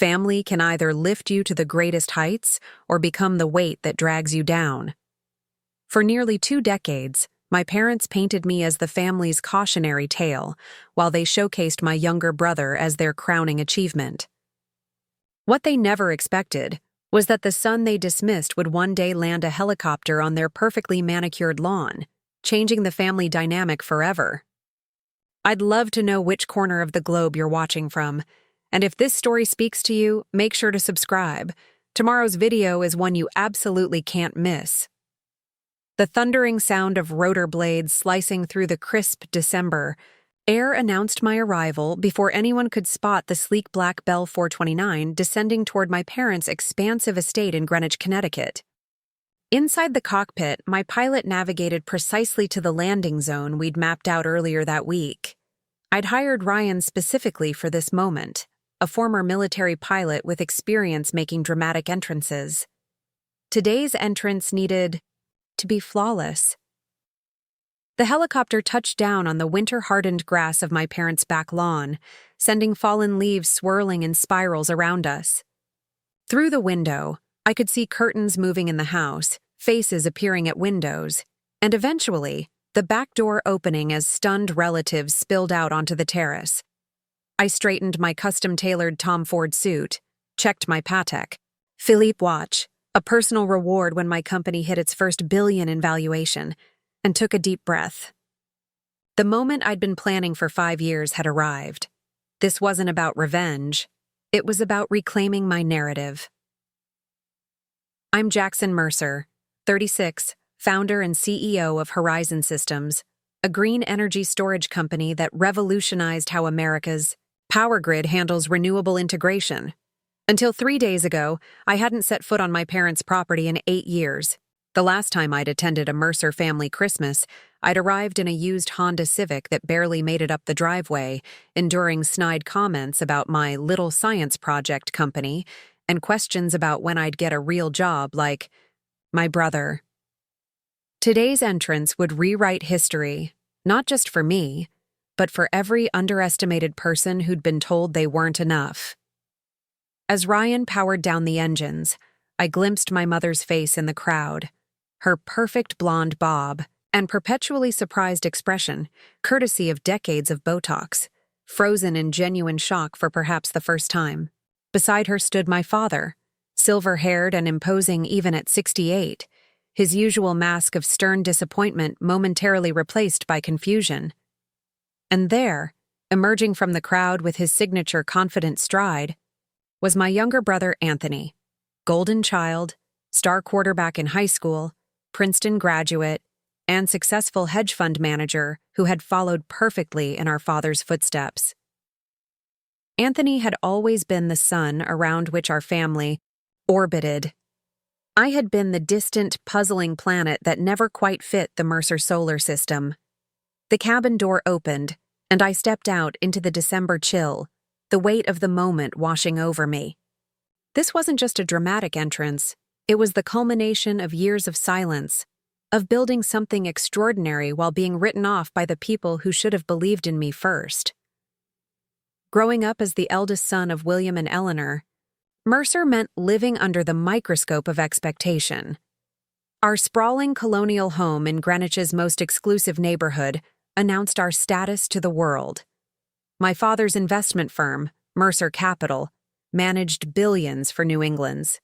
Family can either lift you to the greatest heights or become the weight that drags you down. For nearly 2 decades, my parents painted me as the family's cautionary tale, while they showcased my younger brother as their crowning achievement. What they never expected was that the son they dismissed would one day land a helicopter on their perfectly manicured lawn, changing the family dynamic forever. I'd love to know which corner of the globe you're watching from, and if this story speaks to you, make sure to subscribe. Tomorrow's video is one you absolutely can't miss. The thundering sound of rotor blades slicing through the crisp December air announced my arrival before anyone could spot the sleek black Bell 429 descending toward my parents' expansive estate in Greenwich, Connecticut. Inside the cockpit, my pilot navigated precisely to the landing zone we'd mapped out earlier that week. I'd hired Ryan specifically for this moment, a former military pilot with experience making dramatic entrances. Today's entrance needed to be flawless. The helicopter touched down on the winter-hardened grass of my parents' back lawn, sending fallen leaves swirling in spirals around us. Through the window, I could see curtains moving in the house, faces appearing at windows, and eventually, the back door opening as stunned relatives spilled out onto the terrace. I straightened my custom-tailored Tom Ford suit, checked my Patek Philippe watch, a personal reward when my company hit its first billion in valuation, and took a deep breath. The moment I'd been planning for 5 years had arrived. This wasn't about revenge. It was about reclaiming my narrative. I'm Jackson Mercer, 36, founder and CEO of Horizon Systems, a green energy storage company that revolutionized how America's power grid handles renewable integration. Until 3 days ago, I hadn't set foot on my parents' property in 8 years. The last time I'd attended a Mercer family Christmas, I'd arrived in a used Honda Civic that barely made it up the driveway, enduring snide comments about my little science project company and questions about when I'd get a real job like my brother. Today's entrance would rewrite history, not just for me, but for every underestimated person who'd been told they weren't enough. As Ryan powered down the engines, I glimpsed my mother's face in the crowd, her perfect blonde bob and perpetually surprised expression, courtesy of decades of Botox, frozen in genuine shock for perhaps the first time. Beside her stood my father, silver-haired and imposing even at 68, his usual mask of stern disappointment momentarily replaced by confusion. And there, emerging from the crowd with his signature confident stride, was my younger brother Anthony, golden child, star quarterback in high school, Princeton graduate, and successful hedge fund manager who had followed perfectly in our father's footsteps. Anthony had always been the sun around which our family orbited. I had been the distant, puzzling planet that never quite fit the Mercer solar system. The cabin door opened, and I stepped out into the December chill, the weight of the moment washing over me. This wasn't just a dramatic entrance. It was the culmination of years of silence, of building something extraordinary while being written off by the people who should have believed in me first. Growing up as the eldest son of William and Eleanor, Mercer meant living under the microscope of expectation. Our sprawling colonial home in Greenwich's most exclusive neighborhood announced our status to the world. My father's investment firm, Mercer Capital, managed billions for New England's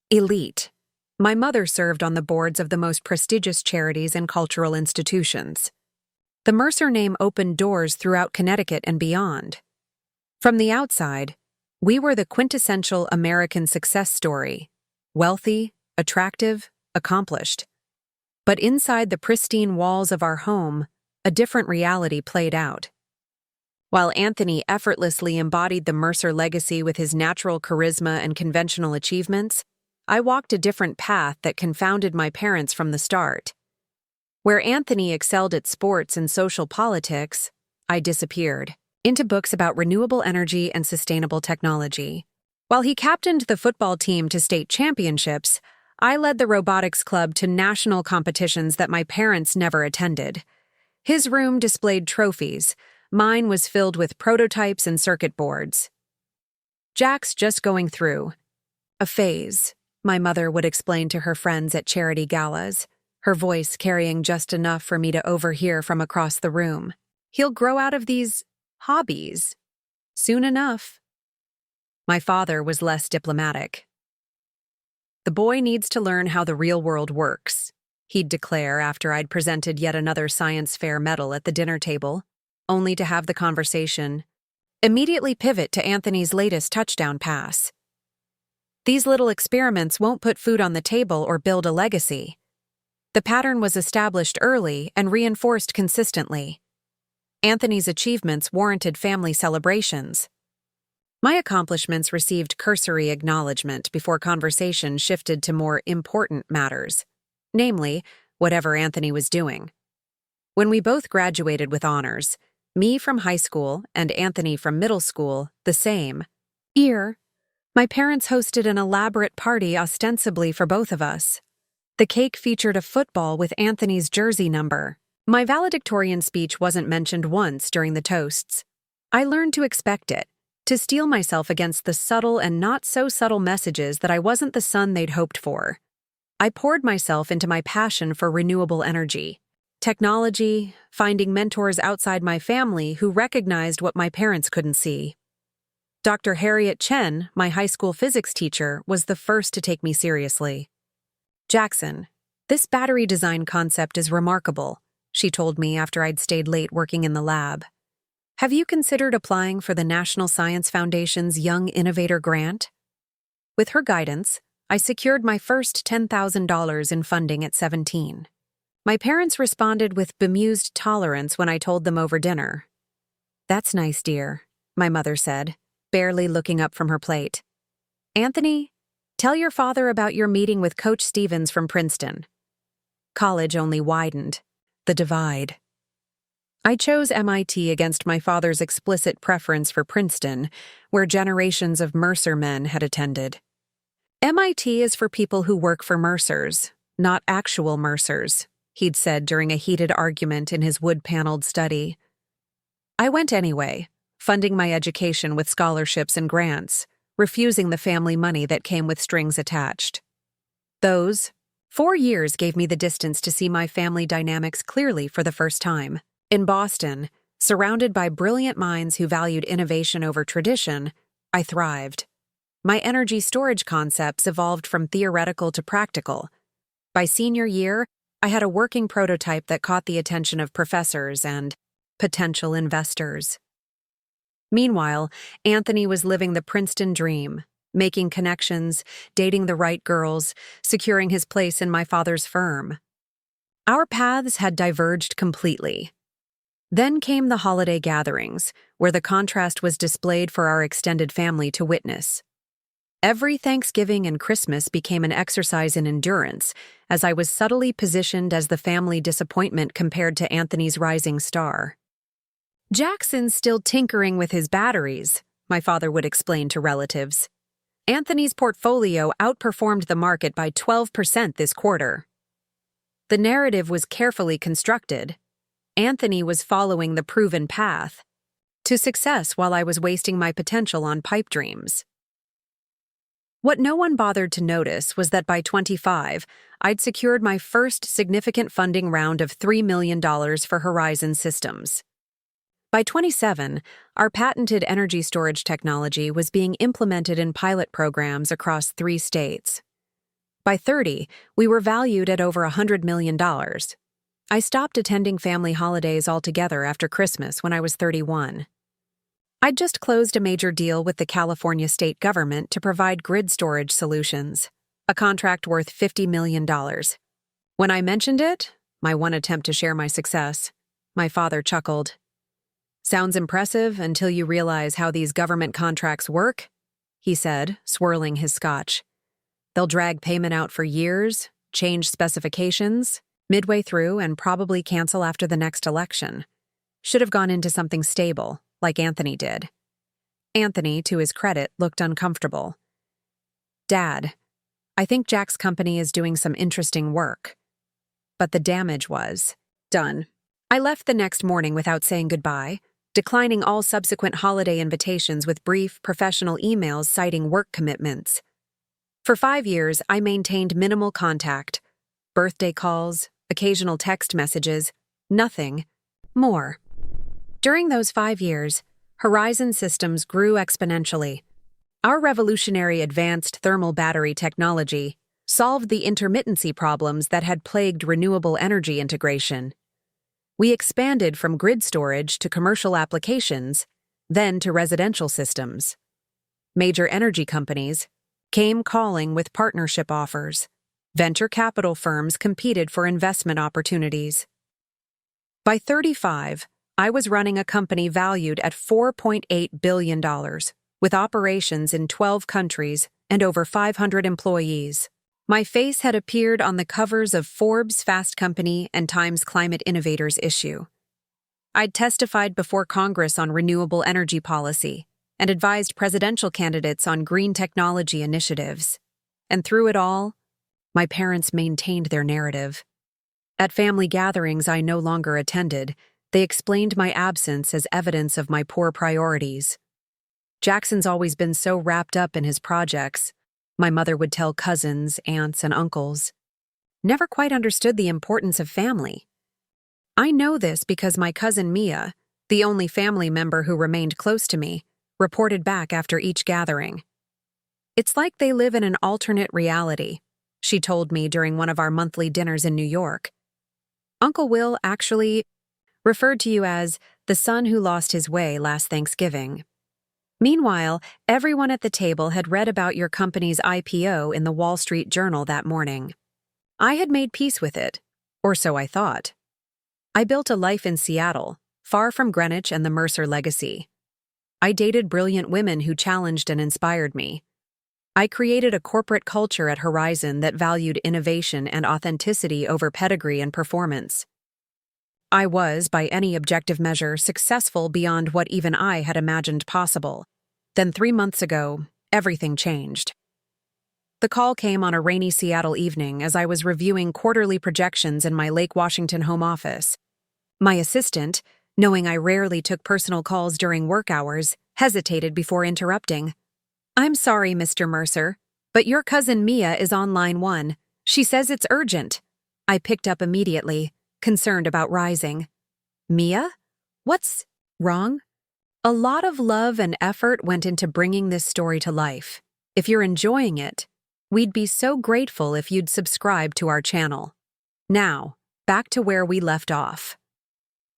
elite. My mother served on the boards of the most prestigious charities and cultural institutions. The Mercer name opened doors throughout Connecticut and beyond. From the outside, we were the quintessential American success story, wealthy, attractive, accomplished. But inside the pristine walls of our home, a different reality played out. While Anthony effortlessly embodied the Mercer legacy with his natural charisma and conventional achievements, I walked a different path that confounded my parents from the start. Where Anthony excelled at sports and social politics, I disappeared into books about renewable energy and sustainable technology. While he captained the football team to state championships, I led the robotics club to national competitions that my parents never attended. His room displayed trophies. Mine was filled with prototypes and circuit boards. Jack's just going through a phase, my mother would explain to her friends at charity galas, her voice carrying just enough for me to overhear from across the room. He'll grow out of these hobbies soon enough. My father was less diplomatic. The boy needs to learn how the real world works, he'd declare after I'd presented yet another science fair medal at the dinner table, only to have the conversation immediately pivot to Anthony's latest touchdown pass. These little experiments won't put food on the table or build a legacy. The pattern was established early and reinforced consistently. Anthony's achievements warranted family celebrations. My accomplishments received cursory acknowledgement before conversation shifted to more important matters, namely, whatever Anthony was doing. When we both graduated with honors, me from high school and Anthony from middle school, the same year, my parents hosted an elaborate party ostensibly for both of us. The cake featured a football with Anthony's jersey number. My valedictorian speech wasn't mentioned once during the toasts. I learned to expect it, to steel myself against the subtle and not-so-subtle messages that I wasn't the son they'd hoped for. I poured myself into my passion for renewable energy, technology, finding mentors outside my family who recognized what my parents couldn't see. Dr. Harriet Chen, my high school physics teacher, was the first to take me seriously. "Jackson, this battery design concept is remarkable," she told me after I'd stayed late working in the lab. "Have you considered applying for the National Science Foundation's Young Innovator Grant?" With her guidance, I secured my first $10,000 in funding at 17. My parents responded with bemused tolerance when I told them over dinner. "That's nice, dear," my mother said, barely looking up from her plate. "Anthony, tell your father about your meeting with Coach Stevens from Princeton." College only widened the divide. I chose MIT against my father's explicit preference for Princeton, where generations of Mercer men had attended. "MIT is for people who work for Mercers, not actual Mercers," he'd said during a heated argument in his wood-paneled study. I went anyway, funding my education with scholarships and grants, refusing the family money that came with strings attached. Those 4 years gave me the distance to see my family dynamics clearly for the first time. In Boston, surrounded by brilliant minds who valued innovation over tradition, I thrived. My energy storage concepts evolved from theoretical to practical. By senior year, I had a working prototype that caught the attention of professors and potential investors. Meanwhile, Anthony was living the Princeton dream, making connections, dating the right girls, securing his place in my father's firm. Our paths had diverged completely. Then came the holiday gatherings, where the contrast was displayed for our extended family to witness. Every Thanksgiving and Christmas became an exercise in endurance, as I was subtly positioned as the family disappointment compared to Anthony's rising star. "Jackson's still tinkering with his batteries," my father would explain to relatives. "Anthony's portfolio outperformed the market by 12% this quarter." The narrative was carefully constructed. Anthony was following the proven path to success while I was wasting my potential on pipe dreams. What no one bothered to notice was that by 25, I'd secured my first significant funding round of $3 million for Horizon Systems. By 27, our patented energy storage technology was being implemented in pilot programs across 3 states. By 30, we were valued at over $100 million. I stopped attending family holidays altogether after Christmas when I was 31. I'd just closed a major deal with the California state government to provide grid storage solutions, a contract worth $50 million. When I mentioned it, my one attempt to share my success, my father chuckled. "Sounds impressive until you realize how these government contracts work," he said, swirling his scotch. "They'll drag payment out for years, change specifications, midway through, and probably cancel after the next election. Should have gone into something stable, like Anthony did." Anthony, to his credit, looked uncomfortable. "Dad, I think Jack's company is doing some interesting work." But the damage was done. I left the next morning without saying goodbye, declining all subsequent holiday invitations with brief, professional emails citing work commitments. For 5 years, I maintained minimal contact, birthday calls, occasional text messages, nothing more. During those 5 years, Horizon Systems grew exponentially. Our revolutionary advanced thermal battery technology solved the intermittency problems that had plagued renewable energy integration. We expanded from grid storage to commercial applications, then to residential systems. Major energy companies came calling with partnership offers. Venture capital firms competed for investment opportunities. By 35, I was running a company valued at $4.8 billion, with operations in 12 countries and over 500 employees. My face had appeared on the covers of Forbes Fast Company and Times Climate Innovators issue. I'd testified before Congress on renewable energy policy and advised presidential candidates on green technology initiatives. And through it all, my parents maintained their narrative. At family gatherings I no longer attended, they explained my absence as evidence of my poor priorities. Jackson's always been so wrapped up in his projects, my mother would tell cousins, aunts, and uncles. Never quite understood the importance of family. I know this because my cousin Mia, the only family member who remained close to me, reported back after each gathering. It's like they live in an alternate reality, she told me during one of our monthly dinners in New York. Uncle Will actually referred to you as the son who lost his way last Thanksgiving. Meanwhile, everyone at the table had read about your company's IPO in the Wall Street Journal that morning. I had made peace with it, or so I thought. I built a life in Seattle, far from Greenwich and the Mercer legacy. I dated brilliant women who challenged and inspired me. I created a corporate culture at Horizon that valued innovation and authenticity over pedigree and performance. I was, by any objective measure, successful beyond what even I had imagined possible. Then 3 months ago, everything changed. The call came on a rainy Seattle evening as I was reviewing quarterly projections in my Lake Washington home office. My assistant, knowing I rarely took personal calls during work hours, hesitated before interrupting. "I'm sorry, Mr. Mercer, but your cousin Mia is on line 1. She says it's urgent." I picked up immediately, concerned about rising. "Mia? What's wrong?" A lot of love and effort went into bringing this story to life. If you're enjoying it, we'd be so grateful if you'd subscribe to our channel. Now, back to where we left off.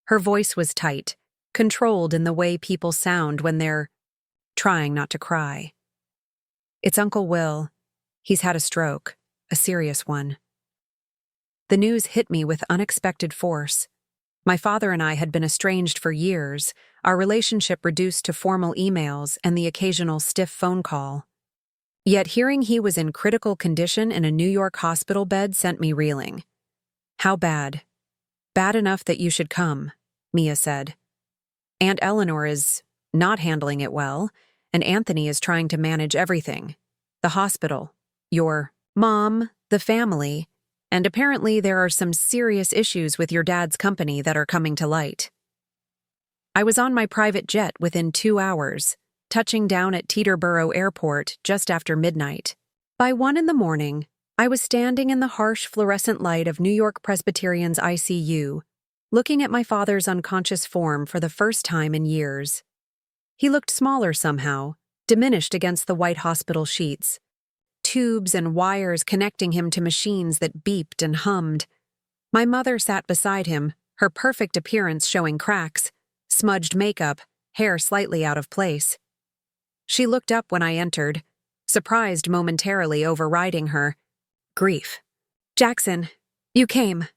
Her voice was tight, controlled in the way people sound when they're trying not to cry. "It's Uncle Will. He's had a stroke, a serious one." The news hit me with unexpected force. My father and I had been estranged for years, our relationship reduced to formal emails and the occasional stiff phone call. Yet hearing he was in critical condition in a New York hospital bed sent me reeling. "How bad?" "Bad enough that you should come," Mia said. "Aunt Eleanor is not handling it well, and Anthony is trying to manage everything. The hospital, your mom, the family, and apparently there are some serious issues with your dad's company that are coming to light." I was on my private jet within 2 hours, touching down at Teterboro Airport just after midnight. By 1 in the morning, I was standing in the harsh fluorescent light of New York Presbyterian's ICU, looking at my father's unconscious form for the first time in years. He looked smaller somehow, diminished against the white hospital sheets. Tubes and wires connecting him to machines that beeped and hummed. My mother sat beside him, her perfect appearance showing cracks, smudged makeup, hair slightly out of place. She looked up when I entered, surprised momentarily overriding her grief. "Jackson, you came."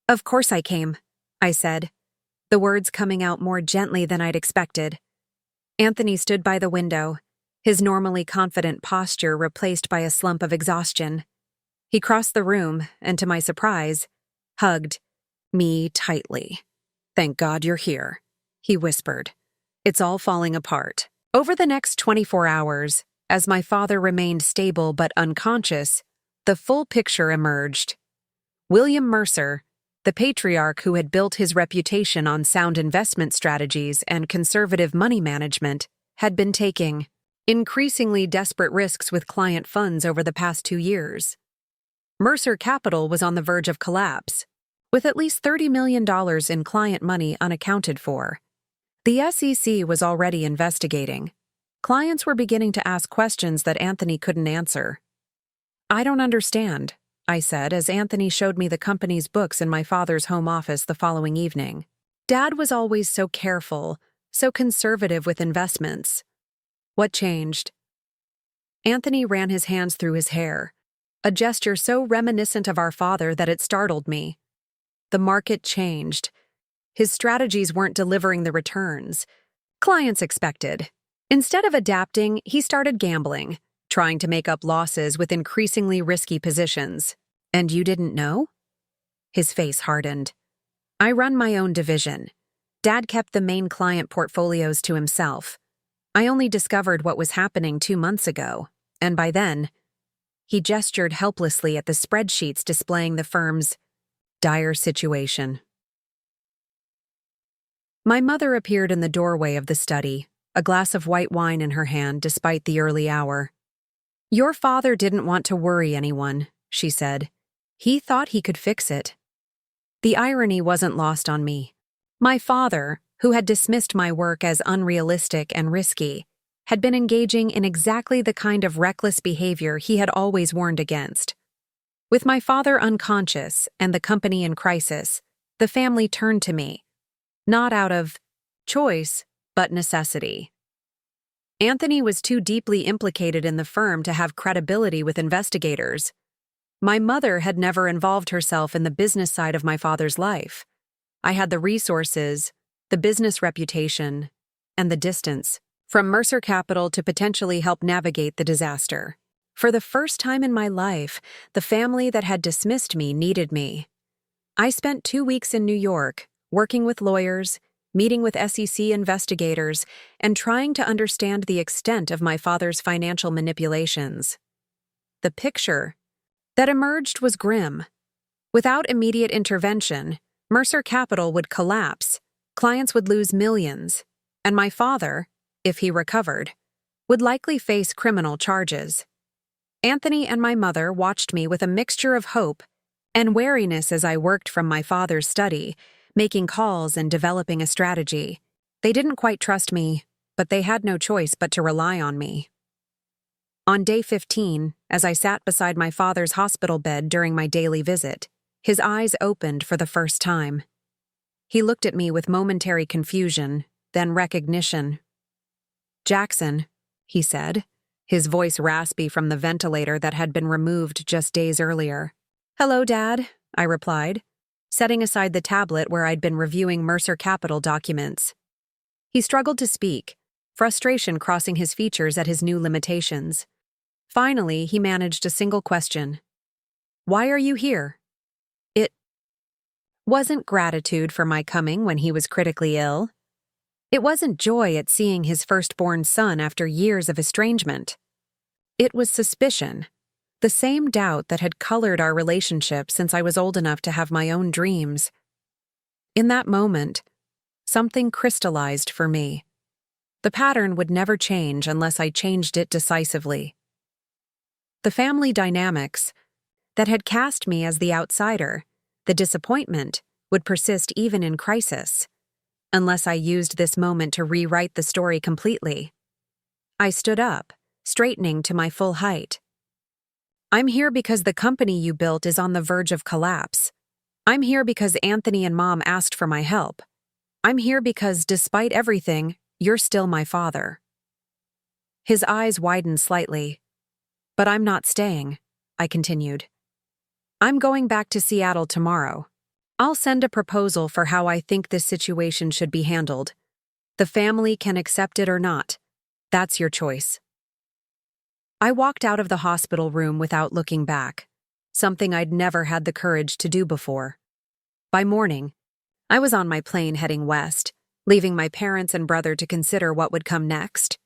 "Of course I came," I said, the words coming out more gently than I'd expected. Anthony stood by the window, his normally confident posture replaced by a slump of exhaustion. He crossed the room and, to my surprise, hugged me tightly. "Thank God you're here," he whispered. "It's all falling apart." Over the next 24 hours, as my father remained stable but unconscious, the full picture emerged. William Mercer, The patriarch who had built his reputation on sound investment strategies and conservative money management had been taking increasingly desperate risks with client funds over the past 2 years. Mercer Capital was on the verge of collapse, with at least $30 million in client money unaccounted for. The SEC was already investigating. Clients were beginning to ask questions that Anthony couldn't answer. "I don't understand," I said as Anthony showed me the company's books in my father's home office the following evening. "Dad was always so careful, so conservative with investments. What changed?" Anthony ran his hands through his hair, a gesture so reminiscent of our father that it startled me. The market changed. His strategies weren't delivering the returns clients expected. Instead of adapting, he started gambling, trying to make up losses with increasingly risky positions. "And you didn't know?" His face hardened. "I run my own division. Dad kept the main client portfolios to himself. I only discovered what was happening 2 months ago, and by then..." He gestured helplessly at the spreadsheets displaying the firm's dire situation. My mother appeared in the doorway of the study, a glass of white wine in her hand despite the early hour. "Your father didn't want to worry anyone," she said. "He thought he could fix it." The irony wasn't lost on me. My father, who had dismissed my work as unrealistic and risky, had been engaging in exactly the kind of reckless behavior he had always warned against. With my father unconscious and the company in crisis, the family turned to me, not out of choice, but necessity. Anthony was too deeply implicated in the firm to have credibility with investigators. My mother had never involved herself in the business side of my father's life. I had the resources, the business reputation, and the distance from Mercer Capital to potentially help navigate the disaster. For the first time in my life, the family that had dismissed me needed me. I spent 2 weeks in New York, working with lawyers, meeting with SEC investigators, and trying to understand the extent of my father's financial manipulations. The picture that emerged was grim. Without immediate intervention, Mercer Capital would collapse, clients would lose millions, and my father, if he recovered, would likely face criminal charges. Anthony and my mother watched me with a mixture of hope and wariness as I worked from my father's study, making calls and developing a strategy. They didn't quite trust me, but they had no choice but to rely on me. On day 15, as I sat beside my father's hospital bed during my daily visit, his eyes opened for the first time. He looked at me with momentary confusion, then recognition. "Jackson," he said, his voice raspy from the ventilator that had been removed just days earlier. "Hello, Dad," I replied, setting aside the tablet where I'd been reviewing Mercer Capital documents. He struggled to speak, frustration crossing his features at his new limitations. Finally, he managed a single question. "Why are you here?" It wasn't gratitude for my coming when he was critically ill. It wasn't joy at seeing his firstborn son after years of estrangement. It was suspicion, the same doubt that had colored our relationship since I was old enough to have my own dreams. In that moment, something crystallized for me. The pattern would never change unless I changed it decisively. The family dynamics that had cast me as the outsider, the disappointment, would persist even in crisis, unless I used this moment to rewrite the story completely. I stood up, straightening to my full height. "I'm here because the company you built is on the verge of collapse. I'm here because Anthony and Mom asked for my help. I'm here because, despite everything, you're still my father." His eyes widened slightly. "But I'm not staying," I continued. "I'm going back to Seattle tomorrow. I'll send a proposal for how I think this situation should be handled. The family can accept it or not. That's your choice." I walked out of the hospital room without looking back, something I'd never had the courage to do before. By morning, I was on my plane heading west, leaving my parents and brother to consider what would come next.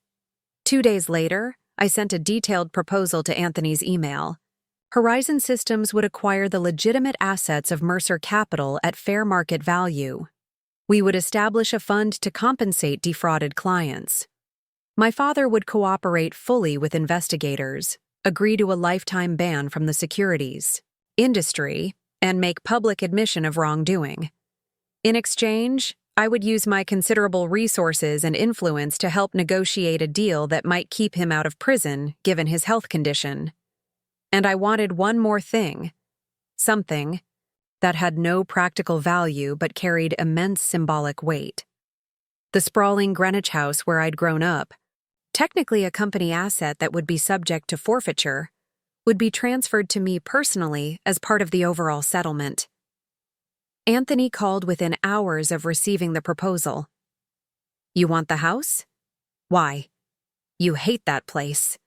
2 days later, I sent a detailed proposal to Anthony's email. Horizon Systems would acquire the legitimate assets of Mercer Capital at fair market value. We would establish a fund to compensate defrauded clients. My father would cooperate fully with investigators, agree to a lifetime ban from the securities industry, and make public admission of wrongdoing. In exchange, I would use my considerable resources and influence to help negotiate a deal that might keep him out of prison given his health condition. And I wanted one more thing, something that had no practical value but carried immense symbolic weight. The sprawling Greenwich house where I'd grown up, technically a company asset that would be subject to forfeiture, would be transferred to me personally as part of the overall settlement. Anthony called within hours of receiving the proposal. "You want the house? Why? You hate that place."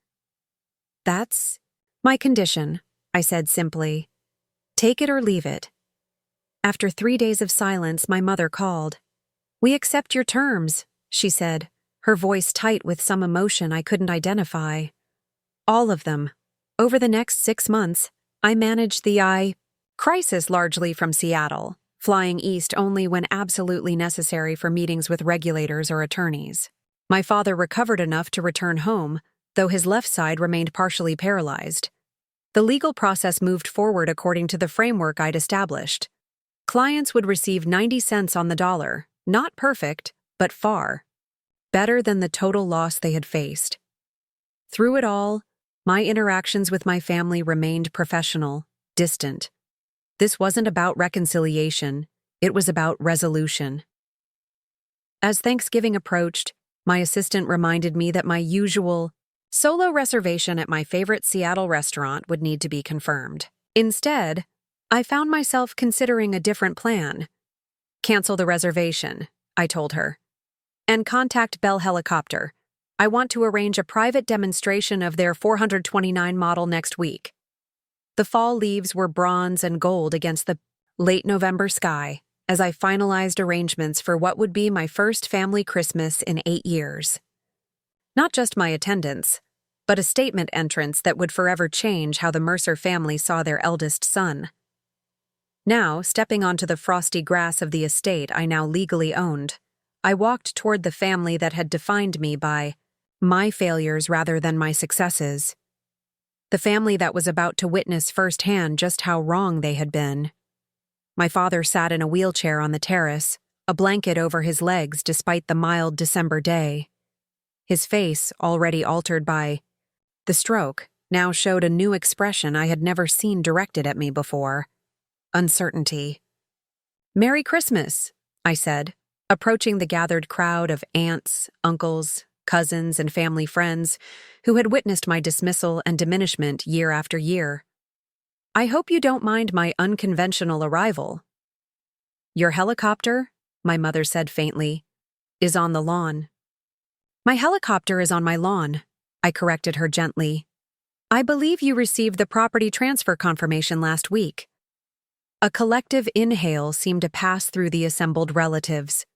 "That's my condition," I said simply. "Take it or leave it." After 3 days of silence, my mother called. "We accept your terms," she said, her voice tight with some emotion I couldn't identify. "All of them. Over the next 6 months, I managed the crisis largely from Seattle, flying east only when absolutely necessary for meetings with regulators or attorneys. My father recovered enough to return home, though his left side remained partially paralyzed. The legal process moved forward according to the framework I'd established. Clients would receive 90 cents on the dollar, not perfect, but far better than the total loss they had faced. Through it all, my interactions with my family remained professional, distant. This wasn't about reconciliation, it was about resolution. As Thanksgiving approached, my assistant reminded me that my usual solo reservation at my favorite Seattle restaurant would need to be confirmed. Instead, I found myself considering a different plan. "Cancel the reservation," I told her, "and contact Bell Helicopter. I want to arrange a private demonstration of their 429 model next week." The fall leaves were bronze and gold against the late November sky as I finalized arrangements for what would be my first family Christmas in 8 years. Not just my attendance, but a statement entrance that would forever change how the Mercer family saw their eldest son. Now, stepping onto the frosty grass of the estate I now legally owned, I walked toward the family that had defined me by my failures rather than my successes. The family that was about to witness firsthand just how wrong they had been. My father sat in a wheelchair on the terrace, a blanket over his legs despite the mild December day. His face, already altered by the stroke, now showed a new expression I had never seen directed at me before: uncertainty. "Merry Christmas," I said, approaching the gathered crowd of aunts, uncles, cousins, and family friends who had witnessed my dismissal and diminishment year after year. "I hope you don't mind my unconventional arrival." "Your helicopter," my mother said faintly, "is on the lawn." "My helicopter is on my lawn," I corrected her gently. "I believe you received the property transfer confirmation last week." A collective inhale seemed to pass through the assembled relatives.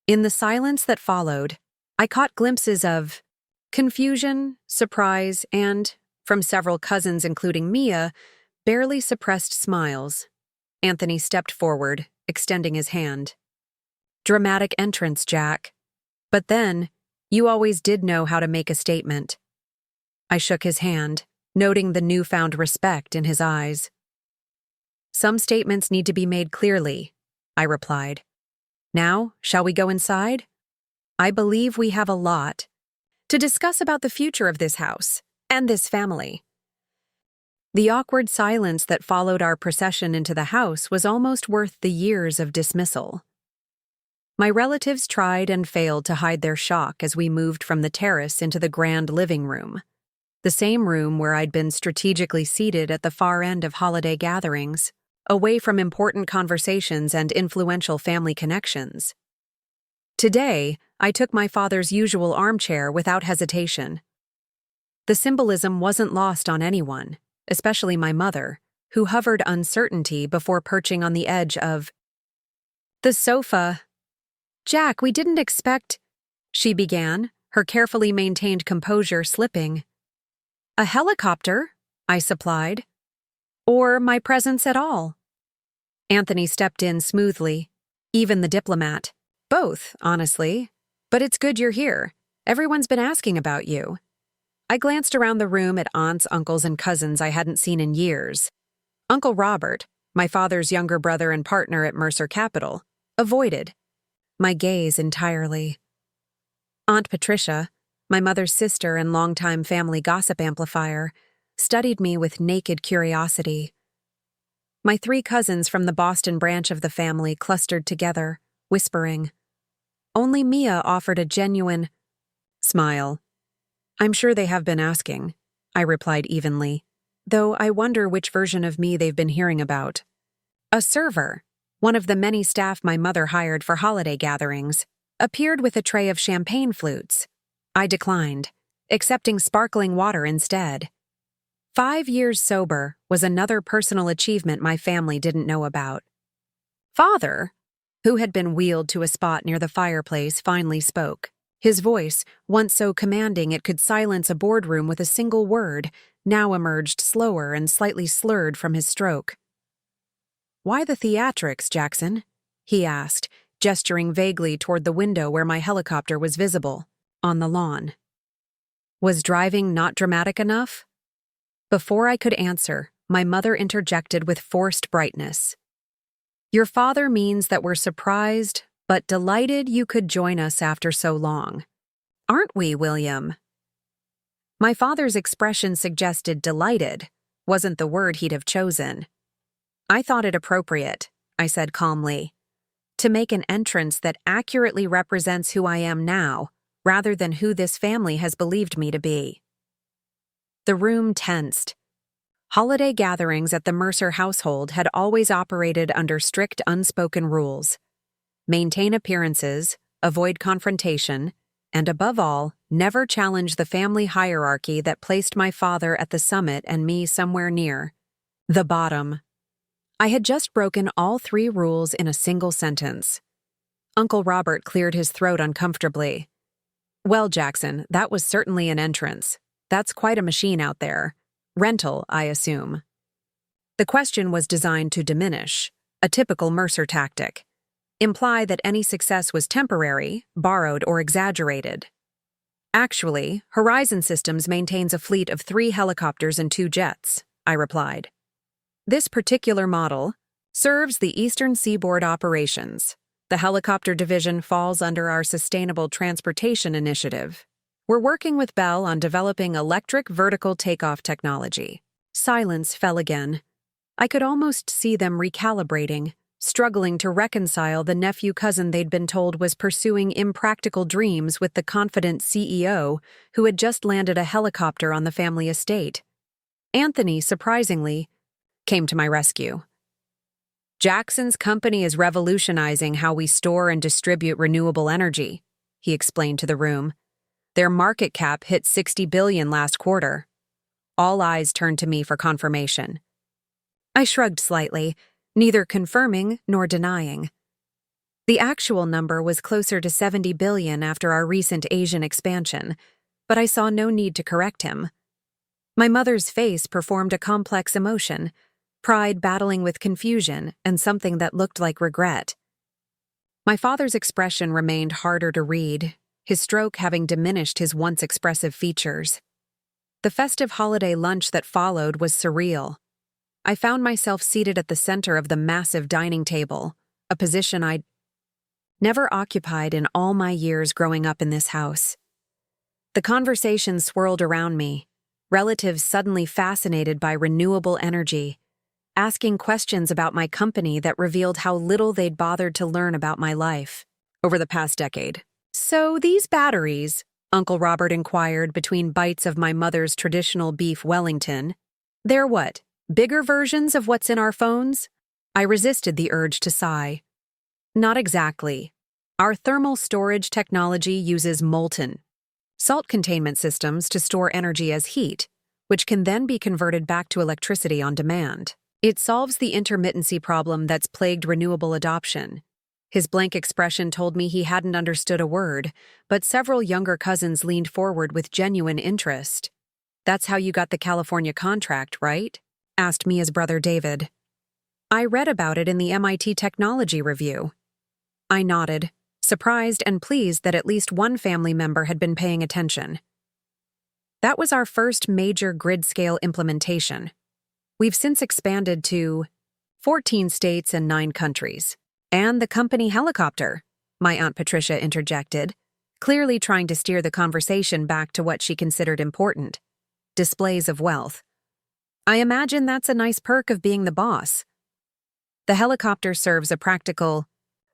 In the silence that followed, I caught glimpses of confusion, surprise, and, from several cousins including Mia, barely suppressed smiles. Anthony stepped forward, extending his hand. "Dramatic entrance, Jack. But then, you always did know how to make a statement." I shook his hand, noting the newfound respect in his eyes. "Some statements need to be made clearly," I replied. "Now, shall we go inside? I believe we have a lot to discuss about the future of this house and this family." The awkward silence that followed our procession into the house was almost worth the years of dismissal. My relatives tried and failed to hide their shock as we moved from the terrace into the grand living room, the same room where I'd been strategically seated at the far end of holiday gatherings, away from important conversations and influential family connections. Today, I took my father's usual armchair without hesitation. The symbolism wasn't lost on anyone, especially my mother, who hovered uncertainty before perching on the edge of the sofa. "Jack, we didn't expect," she began, her carefully maintained composure slipping. "A helicopter," I supplied. or my presence at all. Anthony stepped in smoothly, even the diplomat. Both, honestly. But it's good you're here. Everyone's been asking about you. I glanced around the room at aunts, uncles, and cousins I hadn't seen in years. Uncle Robert, my father's younger brother and partner at Mercer Capital, avoided my gaze entirely. Aunt Patricia, my mother's sister and longtime family gossip amplifier, studied me with naked curiosity. My 3 cousins from the Boston branch of the family clustered together, whispering. Only Mia offered a genuine smile. I'm sure they have been asking, I replied evenly, though I wonder which version of me they've been hearing about. A server, one of the many staff my mother hired for holiday gatherings, appeared with a tray of champagne flutes. I declined, accepting sparkling water instead. 5 years sober was another personal achievement my family didn't know about. Father, who had been wheeled to a spot near the fireplace, finally spoke. His voice, once so commanding it could silence a boardroom with a single word, now emerged slower and slightly slurred from his stroke. Why the theatrics, Jackson? He asked, gesturing vaguely toward the window where my helicopter was visible, on the lawn. Was driving not dramatic enough? Before I could answer, my mother interjected with forced brightness. Your father means that we're surprised, but delighted you could join us after so long. Aren't we, William? My father's expression suggested delighted wasn't the word he'd have chosen. I thought it appropriate, I said calmly, to make an entrance that accurately represents who I am now, rather than who this family has believed me to be. The room tensed. Holiday gatherings at the Mercer household had always operated under strict unspoken rules. Maintain appearances, avoid confrontation, and above all, never challenge the family hierarchy that placed my father at the summit and me somewhere near the bottom. I had just broken all 3 rules in a single sentence. Uncle Robert cleared his throat uncomfortably. Well, Jackson, that was certainly an entrance. That's quite a machine out there. Rental, I assume. The question was designed to diminish, a typical Mercer tactic. Imply that any success was temporary, borrowed, or exaggerated. Actually, Horizon Systems maintains a fleet of 3 helicopters and 2 jets, I replied. This particular model serves the Eastern Seaboard operations. The helicopter division falls under our Sustainable Transportation Initiative. We're working with Bell on developing electric vertical takeoff technology. Silence fell again. I could almost see them recalibrating, struggling to reconcile the nephew-cousin they'd been told was pursuing impractical dreams with the confident CEO who had just landed a helicopter on the family estate. Anthony, surprisingly, came to my rescue. Jackson's company is revolutionizing how we store and distribute renewable energy, he explained to the room. Their market cap hit $60 billion last quarter. All eyes turned to me for confirmation. I shrugged slightly, neither confirming nor denying. The actual number was closer to $70 billion after our recent Asian expansion, but I saw no need to correct him. My mother's face performed a complex emotion, pride battling with confusion and something that looked like regret. My father's expression remained harder to read, his stroke having diminished his once expressive features. The festive holiday lunch that followed was surreal. I found myself seated at the center of the massive dining table, a position I'd never occupied in all my years growing up in this house. The conversation swirled around me, relatives suddenly fascinated by renewable energy, asking questions about my company that revealed how little they'd bothered to learn about my life over the past decade. So these batteries, Uncle Robert inquired between bites of my mother's traditional beef Wellington, they're what, bigger versions of what's in our phones? I resisted the urge to sigh. Not exactly. Our thermal storage technology uses molten salt containment systems to store energy as heat, which can then be converted back to electricity on demand. It solves the intermittency problem that's plagued renewable adoption. His blank expression told me he hadn't understood a word, but several younger cousins leaned forward with genuine interest. That's how you got the California contract, right? asked Mia's brother David. I read about it in the MIT Technology Review. I nodded, surprised and pleased that at least one family member had been paying attention. That was our first major grid-scale implementation. We've since expanded to 14 states and 9 countries. And the company helicopter, my Aunt Patricia interjected, clearly trying to steer the conversation back to what she considered important: displays of wealth. I imagine that's a nice perk of being the boss. The helicopter serves a practical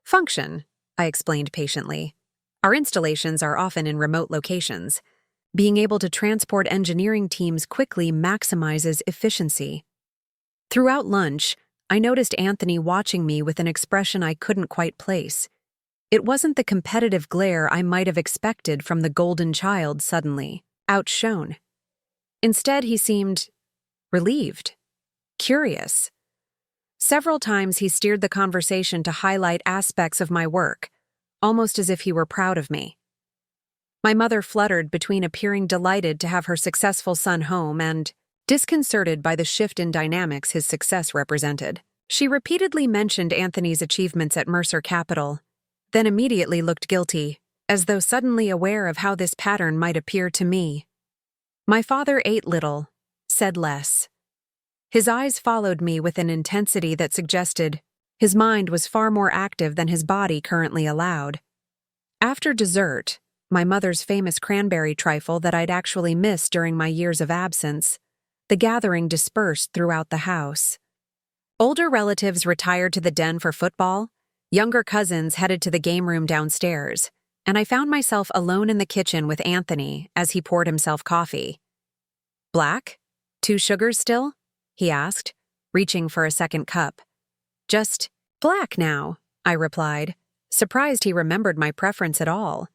function, I explained patiently. Our installations are often in remote locations. Being able to transport engineering teams quickly maximizes efficiency. Throughout lunch, I noticed Anthony watching me with an expression I couldn't quite place. It wasn't the competitive glare I might have expected from the golden child suddenly outshone. Instead, he seemed relieved, curious. Several times he steered the conversation to highlight aspects of my work, almost as if he were proud of me. My mother fluttered between appearing delighted to have her successful son home and disconcerted by the shift in dynamics his success represented. She repeatedly mentioned Anthony's achievements at Mercer Capital, then immediately looked guilty, as though suddenly aware of how this pattern might appear to me. My father ate little, said less. His eyes followed me with an intensity that suggested his mind was far more active than his body currently allowed. After dessert, my mother's famous cranberry trifle that I'd actually missed during my years of absence, the gathering dispersed throughout the house. Older relatives retired to the den for football, younger cousins headed to the game room downstairs, and I found myself alone in the kitchen with Anthony as he poured himself coffee. Black? 2 sugars still? He asked, reaching for a second cup. Just black now, I replied, surprised he remembered my preference at all.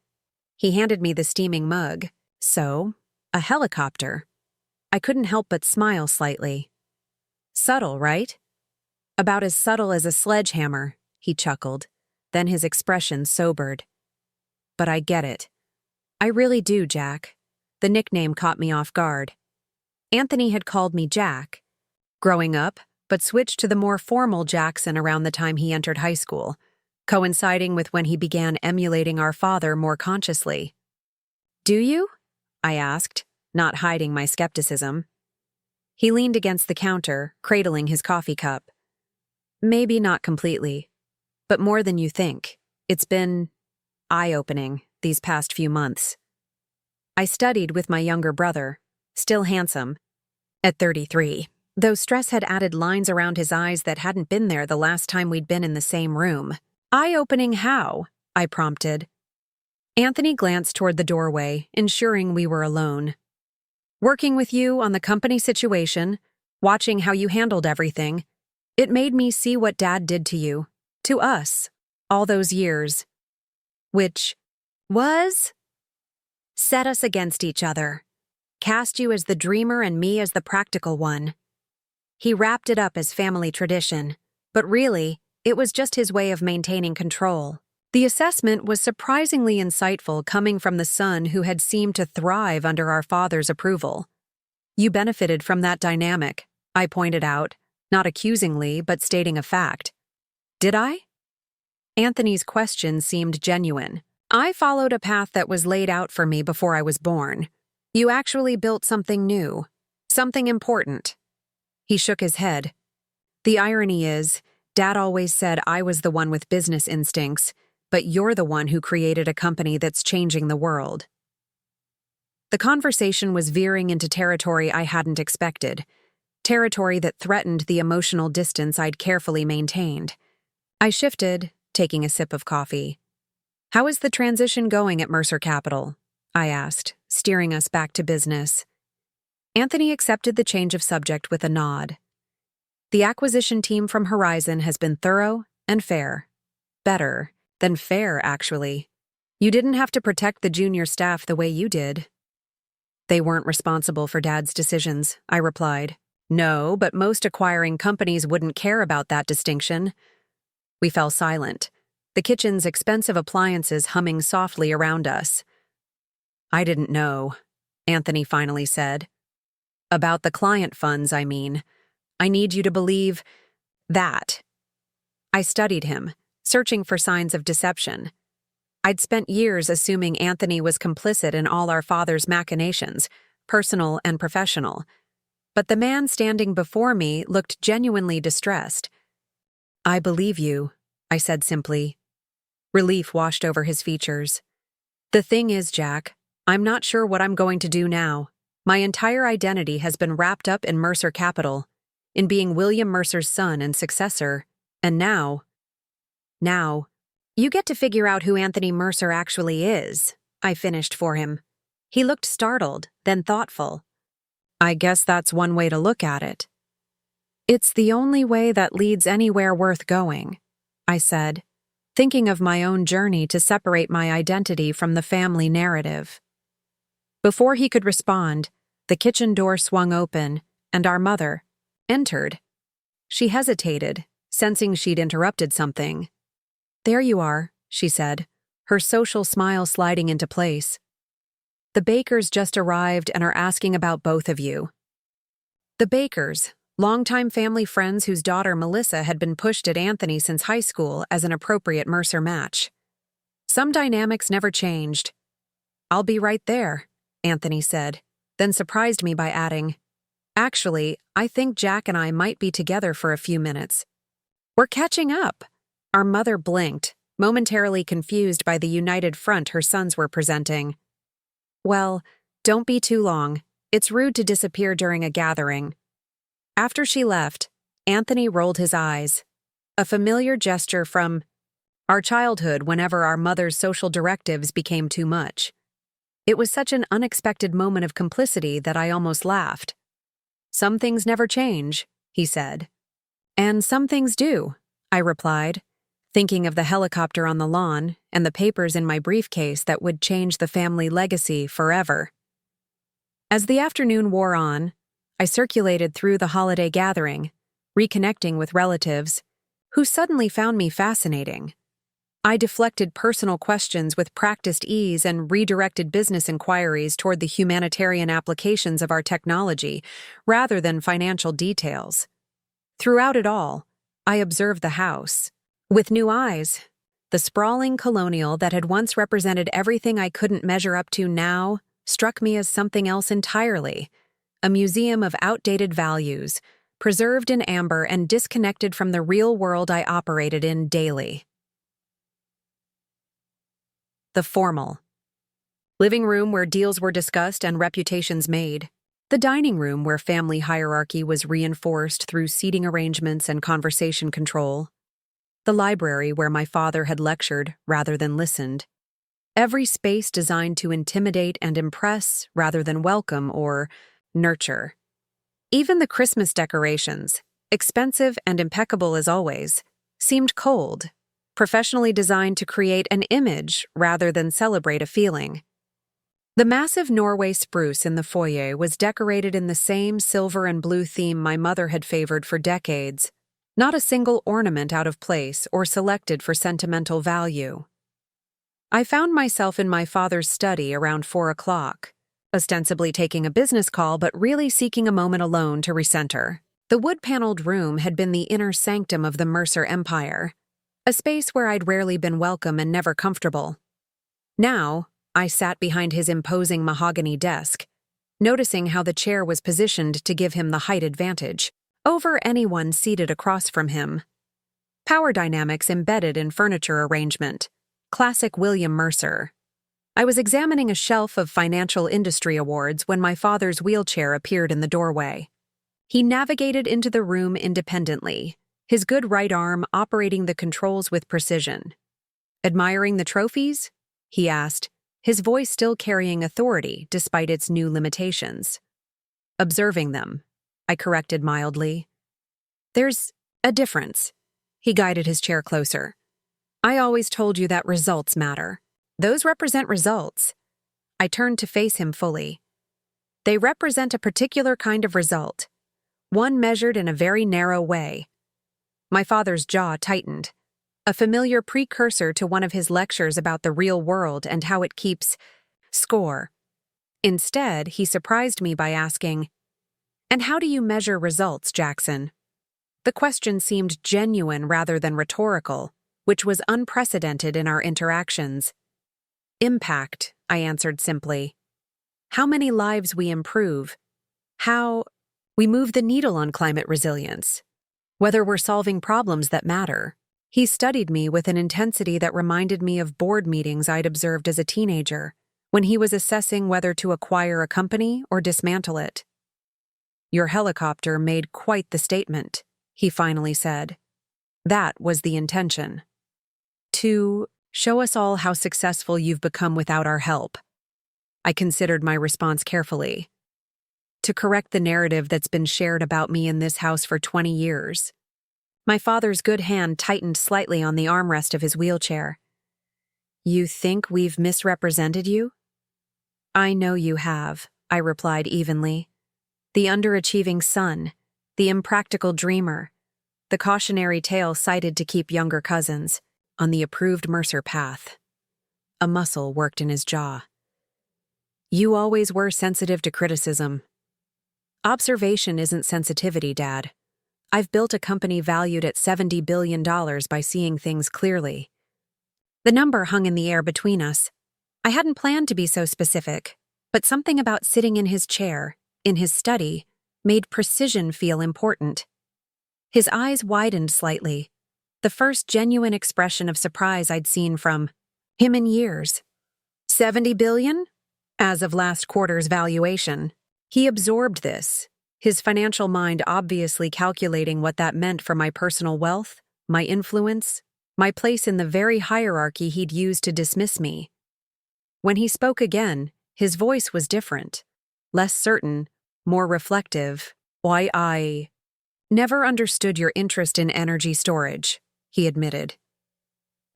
He handed me the steaming mug. So, a helicopter. I couldn't help but smile slightly. Subtle, right? About as subtle as a sledgehammer, he chuckled. Then his expression sobered. But I get it. I really do, Jack. The nickname caught me off guard. Anthony had called me Jack growing up, but switched to the more formal Jackson around the time he entered high school, coinciding with when he began emulating our father more consciously. Do you? I asked, not hiding my skepticism. He leaned against the counter, cradling his coffee cup. Maybe not completely, but more than you think. It's been eye-opening these past few months. I studied with my younger brother, still handsome, at 33, though stress had added lines around his eyes that hadn't been there the last time we'd been in the same room. Eye-opening how? I prompted. Anthony glanced toward the doorway, ensuring we were alone. Working with you on the company situation, watching how you handled everything, it made me see what Dad did to you, to us, all those years. Which was? Set us against each other. Cast you as the dreamer and me as the practical one. He wrapped it up as family tradition, but really, it was just his way of maintaining control. The assessment was surprisingly insightful coming from the son who had seemed to thrive under our father's approval. You benefited from that dynamic, I pointed out, not accusingly but stating a fact. Did I? Anthony's question seemed genuine. I followed a path that was laid out for me before I was born. You actually built something new, something important. He shook his head. The irony is, Dad always said I was the one with business instincts, but you're the one who created a company that's changing the world. The conversation was veering into territory I hadn't expected, territory that threatened the emotional distance I'd carefully maintained. I shifted, taking a sip of coffee. How is the transition going at Mercer Capital? I asked, steering us back to business. Anthony accepted the change of subject with a nod. The acquisition team from Horizon has been thorough and fair. Better than fair, actually. You didn't have to protect the junior staff the way you did. They weren't responsible for Dad's decisions, I replied. No, but most acquiring companies wouldn't care about that distinction. We fell silent, the kitchen's expensive appliances humming softly around us. I didn't know, Anthony finally said. About the client funds, I mean. I need you to believe that. I studied him, searching for signs of deception. I'd spent years assuming Anthony was complicit in all our father's machinations, personal and professional. But the man standing before me looked genuinely distressed. I believe you, I said simply. Relief washed over his features. The thing is, Jack, I'm not sure what I'm going to do now. My entire identity has been wrapped up in Mercer Capital, in being William Mercer's son and successor, and now, you get to figure out who Anthony Mercer actually is, I finished for him. He looked startled, then thoughtful. I guess that's one way to look at it. It's the only way that leads anywhere worth going, I said, thinking of my own journey to separate my identity from the family narrative. Before he could respond, the kitchen door swung open, and our mother entered. She hesitated, sensing she'd interrupted something. There you are, she said, her social smile sliding into place. The Bakers just arrived and are asking about both of you. The Bakers, longtime family friends whose daughter Melissa had been pushed at Anthony since high school as an appropriate Mercer match. Some dynamics never changed. I'll be right there, Anthony said, then surprised me by adding, Actually, I think Jack and I might be together for a few minutes. We're catching up. Our mother blinked, momentarily confused by the united front her sons were presenting. Well, don't be too long. It's rude to disappear during a gathering. After she left, Anthony rolled his eyes. A familiar gesture from our childhood whenever our mother's social directives became too much. It was such an unexpected moment of complicity that I almost laughed. Some things never change, he said. And some things do, I replied, thinking of the helicopter on the lawn and the papers in my briefcase that would change the family legacy forever. As the afternoon wore on, I circulated through the holiday gathering, reconnecting with relatives, who suddenly found me fascinating. I deflected personal questions with practiced ease and redirected business inquiries toward the humanitarian applications of our technology, rather than financial details. Throughout it all, I observed the house. With new eyes, the sprawling colonial that had once represented everything I couldn't measure up to now struck me as something else entirely, a museum of outdated values, preserved in amber and disconnected from the real world I operated in daily. The formal. Living room where deals were discussed and reputations made. The dining room where family hierarchy was reinforced through seating arrangements and conversation control. The library where my father had lectured rather than listened. Every space designed to intimidate and impress rather than welcome or nurture. Even the Christmas decorations, expensive and impeccable as always, seemed cold, professionally designed to create an image rather than celebrate a feeling. The massive Norway spruce in the foyer was decorated in the same silver and blue theme my mother had favored for decades, not a single ornament out of place or selected for sentimental value. I found myself in my father's study around 4 o'clock, ostensibly taking a business call but really seeking a moment alone to recenter. The wood-paneled room had been the inner sanctum of the Mercer Empire, a space where I'd rarely been welcome and never comfortable. Now, I sat behind his imposing mahogany desk, noticing how the chair was positioned to give him the height advantage over anyone seated across from him. Power dynamics embedded in furniture arrangement. Classic William Mercer. I was examining a shelf of financial industry awards when my father's wheelchair appeared in the doorway. He navigated into the room independently, his good right arm operating the controls with precision. Admiring the trophies? He asked, his voice still carrying authority despite its new limitations. Observing them, I corrected mildly. There's a difference. He guided his chair closer. I always told you that results matter. Those represent results. I turned to face him fully. They represent a particular kind of result, one measured in a very narrow way. My father's jaw tightened, a familiar precursor to one of his lectures about the real world and how it keeps score. Instead, he surprised me by asking, And how do you measure results, Jackson? The question seemed genuine rather than rhetorical, which was unprecedented in our interactions. Impact, I answered simply. How many lives we improve. How we move the needle on climate resilience. Whether we're solving problems that matter. He studied me with an intensity that reminded me of board meetings I'd observed as a teenager, when he was assessing whether to acquire a company or dismantle it. Your helicopter made quite the statement, he finally said. That was the intention. To show us all how successful you've become without our help. I considered my response carefully. To correct the narrative that's been shared about me in this house for 20 years. My father's good hand tightened slightly on the armrest of his wheelchair. You think we've misrepresented you? I know you have, I replied evenly. The underachieving son, the impractical dreamer, the cautionary tale cited to keep younger cousins on the approved Mercer path. A muscle worked in his jaw. You always were sensitive to criticism. Observation isn't sensitivity, Dad. I've built a company valued at $70 billion by seeing things clearly. The number hung in the air between us. I hadn't planned to be so specific, but something about sitting in his chair, in his study, made precision feel important. His eyes widened slightly, the first genuine expression of surprise I'd seen from him in years. $70 billion? As of last quarter's valuation. He absorbed this, his financial mind obviously calculating what that meant for my personal wealth, my influence, my place in the very hierarchy he'd used to dismiss me. When he spoke again, his voice was different, less certain, more reflective. Why, I never understood your interest in energy storage, he admitted.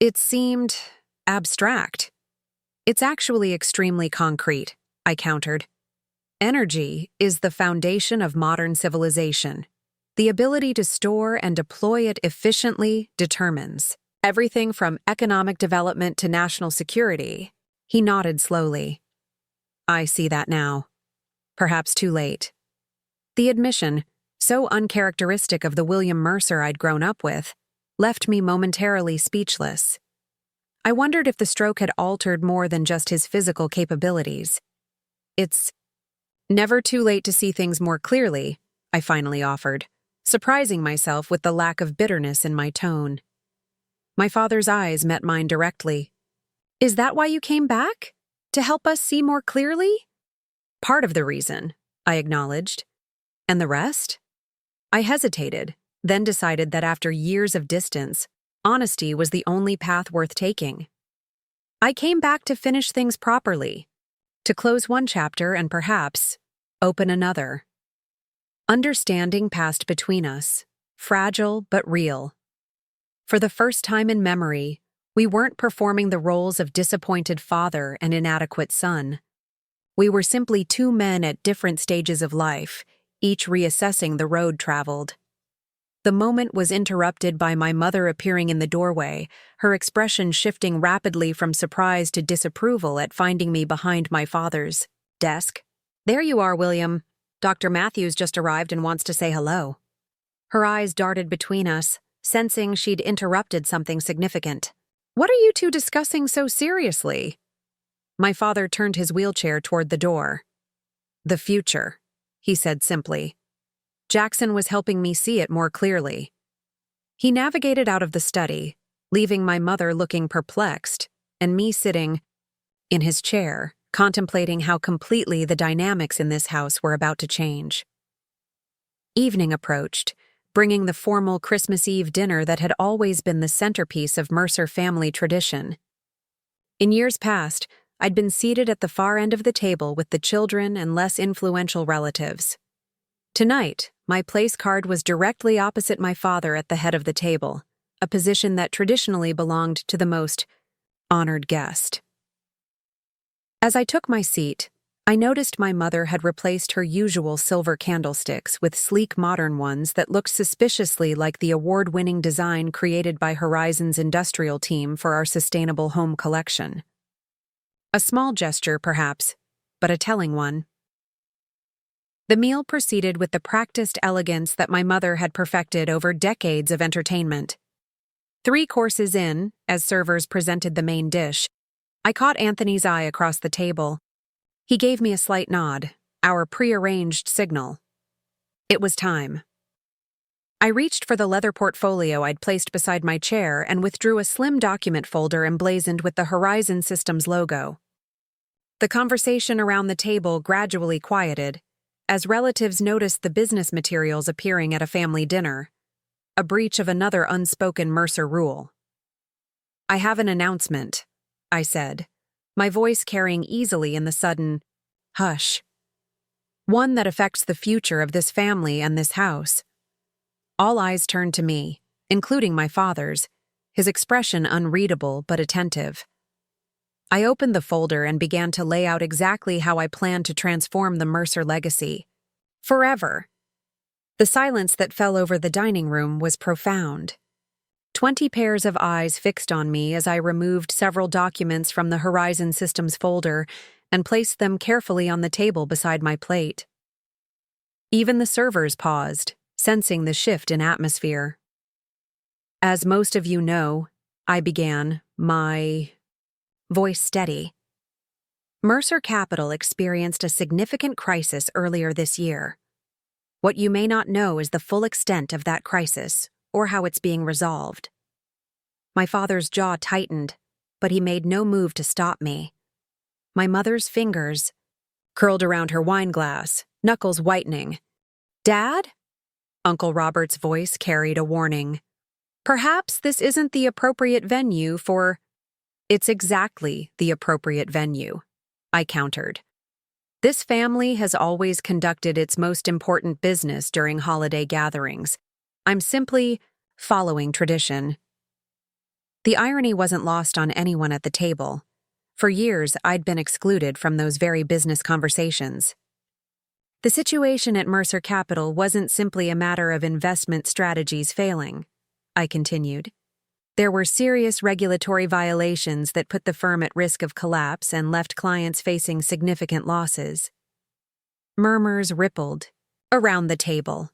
It seemed abstract. It's actually extremely concrete, I countered. Energy is the foundation of modern civilization. The ability to store and deploy it efficiently determines everything from economic development to national security. He nodded slowly. I see that now. Perhaps too late. The admission, so uncharacteristic of the William Mercer I'd grown up with, left me momentarily speechless. I wondered if the stroke had altered more than just his physical capabilities. It's never too late to see things more clearly, I finally offered, surprising myself with the lack of bitterness in my tone. My father's eyes met mine directly. Is that why you came back? To help us see more clearly? Part of the reason, I acknowledged. And the rest? I hesitated, then decided that after years of distance, honesty was the only path worth taking. I came back to finish things properly, to close one chapter and perhaps open another. Understanding passed between us, fragile but real. For the first time in memory, we weren't performing the roles of disappointed father and inadequate son. We were simply two men at different stages of life, each reassessing the road traveled. The moment was interrupted by my mother appearing in the doorway, her expression shifting rapidly from surprise to disapproval at finding me behind my father's desk. There you are, William. Dr. Matthews just arrived and wants to say hello. Her eyes darted between us, sensing she'd interrupted something significant. What are you two discussing so seriously? My father turned his wheelchair toward the door. The future, he said simply. Jackson was helping me see it more clearly. He navigated out of the study, leaving my mother looking perplexed, and me sitting in his chair, contemplating how completely the dynamics in this house were about to change. Evening approached, bringing the formal Christmas Eve dinner that had always been the centerpiece of Mercer family tradition. In years past, I'd been seated at the far end of the table with the children and less influential relatives. Tonight, my place card was directly opposite my father at the head of the table, a position that traditionally belonged to the most honored guest. As I took my seat, I noticed my mother had replaced her usual silver candlesticks with sleek modern ones that looked suspiciously like the award-winning design created by Horizon's industrial team for our sustainable home collection. A small gesture, perhaps, but a telling one. The meal proceeded with the practiced elegance that my mother had perfected over decades of entertainment. 3 courses in, as servers presented the main dish, I caught Anthony's eye across the table. He gave me a slight nod, our prearranged signal. It was time. I reached for the leather portfolio I'd placed beside my chair and withdrew a slim document folder emblazoned with the Horizon Systems logo. The conversation around the table gradually quieted, as relatives noticed the business materials appearing at a family dinner, a breach of another unspoken Mercer rule. "I have an announcement," I said, my voice carrying easily in the sudden hush. "One that affects the future of this family and this house." All eyes turned to me, including my father's, his expression unreadable but attentive. I opened the folder and began to lay out exactly how I planned to transform the Mercer legacy. Forever. The silence that fell over the dining room was profound. 20 pairs of eyes fixed on me as I removed several documents from the Horizon Systems folder and placed them carefully on the table beside my plate. Even the servers paused, sensing the shift in atmosphere. "As most of you know," I began, my voice steady. "Mercer Capital experienced a significant crisis earlier this year. What you may not know is the full extent of that crisis, or how it's being resolved." My father's jaw tightened, but he made no move to stop me. My mother's fingers curled around her wine glass, knuckles whitening. "Dad?" Uncle Robert's voice carried a warning. "Perhaps this isn't the appropriate venue for—" "It's exactly the appropriate venue," I countered. "This family has always conducted its most important business during holiday gatherings. I'm simply following tradition." The irony wasn't lost on anyone at the table. For years, I'd been excluded from those very business conversations. The situation at Mercer Capital wasn't simply a matter of investment strategies failing, I continued. There were serious regulatory violations that put the firm at risk of collapse and left clients facing significant losses. Murmurs rippled around the table.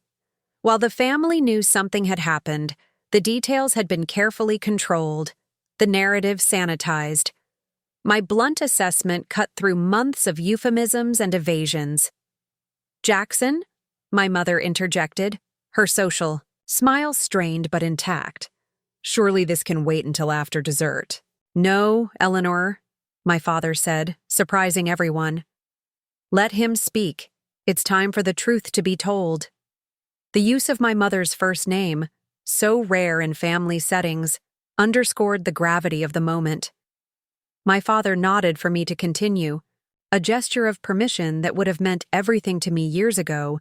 While the family knew something had happened, the details had been carefully controlled, the narrative sanitized. My blunt assessment cut through months of euphemisms and evasions. "Jackson?" my mother interjected, her social smile strained but intact. "Surely this can wait until after dessert." "No, Eleanor," my father said, surprising everyone. "Let him speak. It's time for the truth to be told." The use of my mother's first name, so rare in family settings, underscored the gravity of the moment. My father nodded for me to continue, a gesture of permission that would have meant everything to me years ago,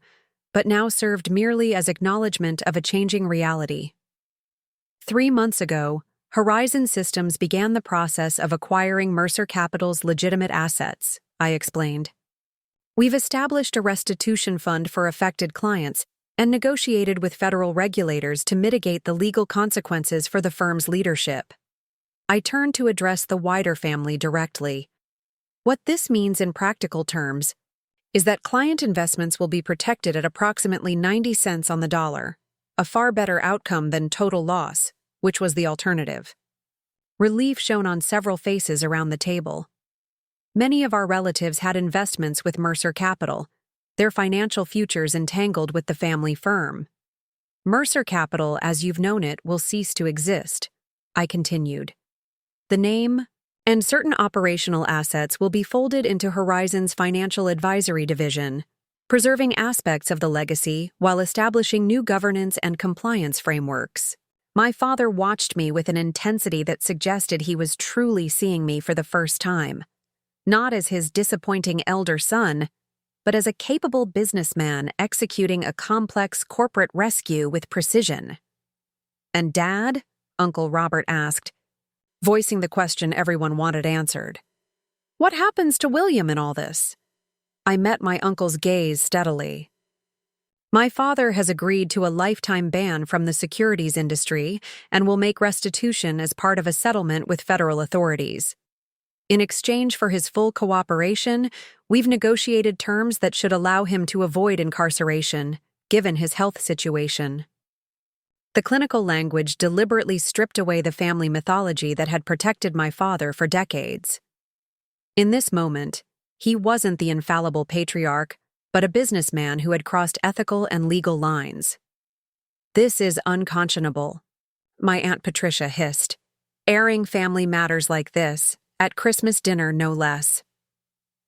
but now served merely as acknowledgement of a changing reality. 3 months ago, Horizon Systems began the process of acquiring Mercer Capital's legitimate assets, I explained. "We've established a restitution fund for affected clients and negotiated with federal regulators to mitigate the legal consequences for the firm's leadership." I turned to address the wider family directly. "What this means in practical terms is that client investments will be protected at approximately 90 cents on the dollar, a far better outcome than total loss, which was the alternative." Relief shone on several faces around the table. Many of our relatives had investments with Mercer Capital, their financial futures entangled with the family firm. "Mercer Capital, as you've known it, will cease to exist," I continued. "The name and certain operational assets will be folded into Horizon's financial advisory division, preserving aspects of the legacy while establishing new governance and compliance frameworks." My father watched me with an intensity that suggested he was truly seeing me for the first time, not as his disappointing elder son, but as a capable businessman executing a complex corporate rescue with precision. "And Dad?" Uncle Robert asked, voicing the question everyone wanted answered. "What happens to William in all this?" I met my uncle's gaze steadily. "My father has agreed to a lifetime ban from the securities industry and will make restitution as part of a settlement with federal authorities." In exchange for his full cooperation, we've negotiated terms that should allow him to avoid incarceration, given his health situation. The clinical language deliberately stripped away the family mythology that had protected my father for decades. In this moment, he wasn't the infallible patriarch, but a businessman who had crossed ethical and legal lines. "This is unconscionable," my Aunt Patricia hissed, airing family matters like this, at Christmas dinner no less.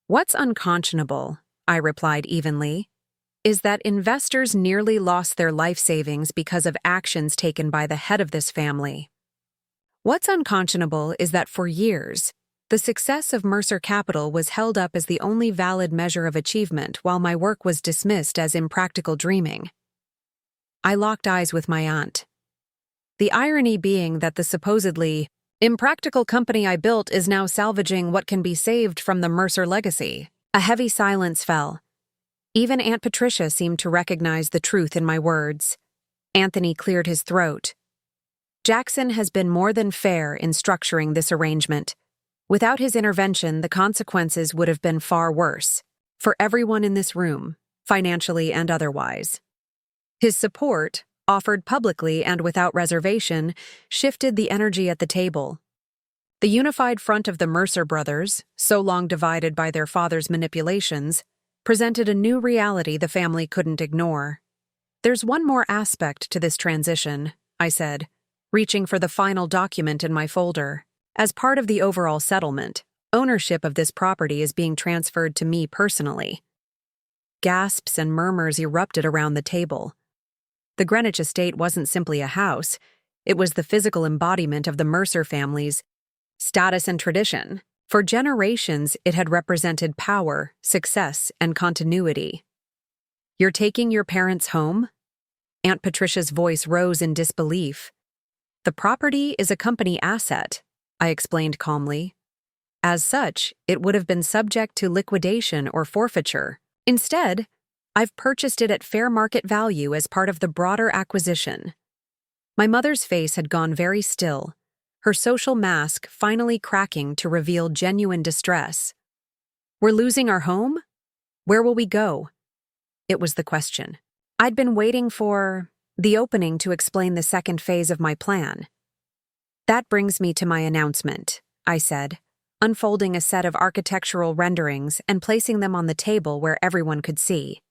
"What's unconscionable," I replied evenly, "is that investors nearly lost their life savings because of actions taken by the head of this family. What's unconscionable is that for years, the success of Mercer Capital was held up as the only valid measure of achievement while my work was dismissed as impractical dreaming." I locked eyes with my aunt. The irony being that the supposedly impractical company I built is now salvaging what can be saved from the Mercer legacy. A heavy silence fell. Even Aunt Patricia seemed to recognize the truth in my words. Anthony cleared his throat. "Jackson has been more than fair in structuring this arrangement. Without his intervention, the consequences would have been far worse, for everyone in this room, financially and otherwise. His support, offered publicly and without reservation, shifted the energy at the table. The unified front of the Mercer brothers, so long divided by their father's manipulations, presented a new reality the family couldn't ignore. "There's one more aspect to this transition," I said, reaching for the final document in my folder. "As part of the overall settlement, ownership of this property is being transferred to me personally." Gasps and murmurs erupted around the table. The Greenwich estate wasn't simply a house, it was the physical embodiment of the Mercer family's status and tradition. For generations, it had represented power, success, and continuity. "You're taking your parents home?" Aunt Patricia's voice rose in disbelief. "The property is a company asset," I explained calmly. "As such, it would have been subject to liquidation or forfeiture. Instead, I've purchased it at fair market value as part of the broader acquisition." My mother's face had gone very still, her social mask finally cracking to reveal genuine distress. "We're losing our home? Where will we go?" It was the question. I'd been waiting for the opening to explain the second phase of my plan. "That brings me to my announcement," I said, unfolding a set of architectural renderings and placing them on the table where everyone could see.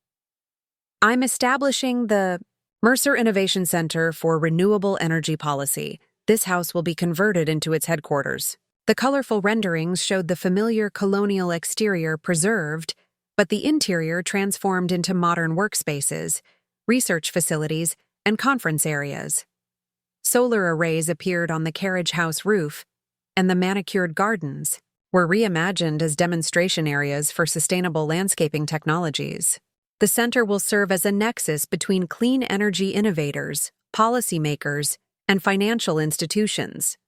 "I'm establishing the Mercer Innovation Center for Renewable Energy Policy. This house will be converted into its headquarters." The colorful renderings showed the familiar colonial exterior preserved, but the interior transformed into modern workspaces, research facilities, and conference areas. Solar arrays appeared on the carriage house roof, and the manicured gardens were reimagined as demonstration areas for sustainable landscaping technologies. The center will serve as a nexus between clean energy innovators, policymakers, and financial institutions,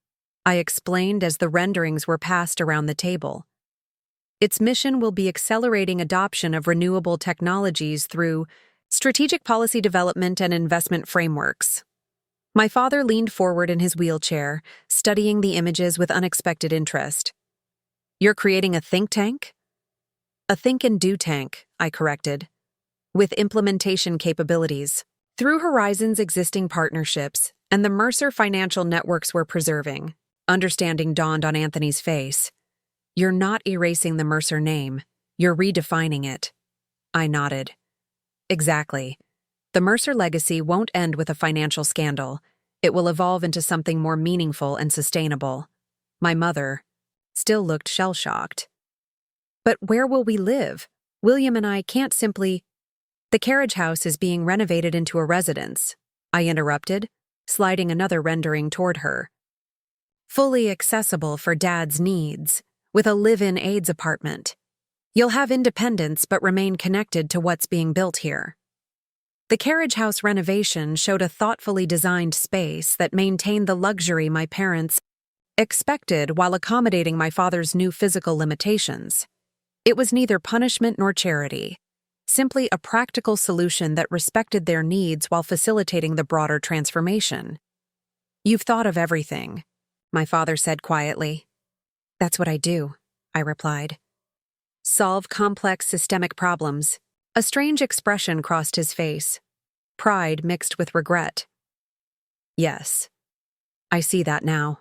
I explained as the renderings were passed around the table. Its mission will be accelerating adoption of renewable technologies through strategic policy development and investment frameworks. My father leaned forward in his wheelchair, studying the images with unexpected interest. "You're creating a think tank?" "A think and do tank," I corrected, "with implementation capabilities. Through Horizon's existing partnerships and the Mercer financial networks we're preserving," understanding dawned on Anthony's face. "You're not erasing the Mercer name, you're redefining it." I nodded. "Exactly. The Mercer legacy won't end with a financial scandal. It will evolve into something more meaningful and sustainable." My mother still looked shell-shocked. "But where will we live? William and I can't simply—" "The carriage house is being renovated into a residence," I interrupted, sliding another rendering toward her. "Fully accessible for Dad's needs, with a live-in aides apartment. You'll have independence but remain connected to what's being built here." The carriage house renovation showed a thoughtfully designed space that maintained the luxury my parents expected while accommodating my father's new physical limitations. It was neither punishment nor charity, simply a practical solution that respected their needs while facilitating the broader transformation. "You've thought of everything," my father said quietly. "That's what I do," I replied. Solve complex systemic problems. A strange expression crossed his face, pride mixed with regret. Yes, I see that now.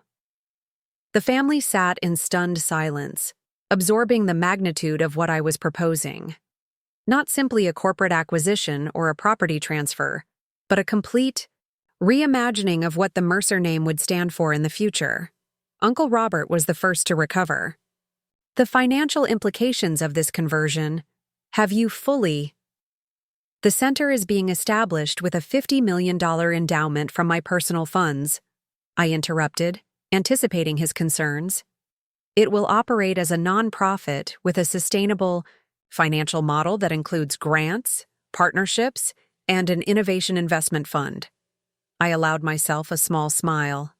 The family sat in stunned silence, absorbing the magnitude of what I was proposing. Not simply a corporate acquisition or a property transfer, but a complete reimagining of what the Mercer name would stand for in the future. Uncle Robert was the first to recover. The financial implications of this conversion have you fully. The center is being established with a $50 million endowment from my personal funds, I interrupted, anticipating his concerns. It will operate as a nonprofit with a sustainable financial model that includes grants, partnerships, and an innovation investment fund. I allowed myself a small smile.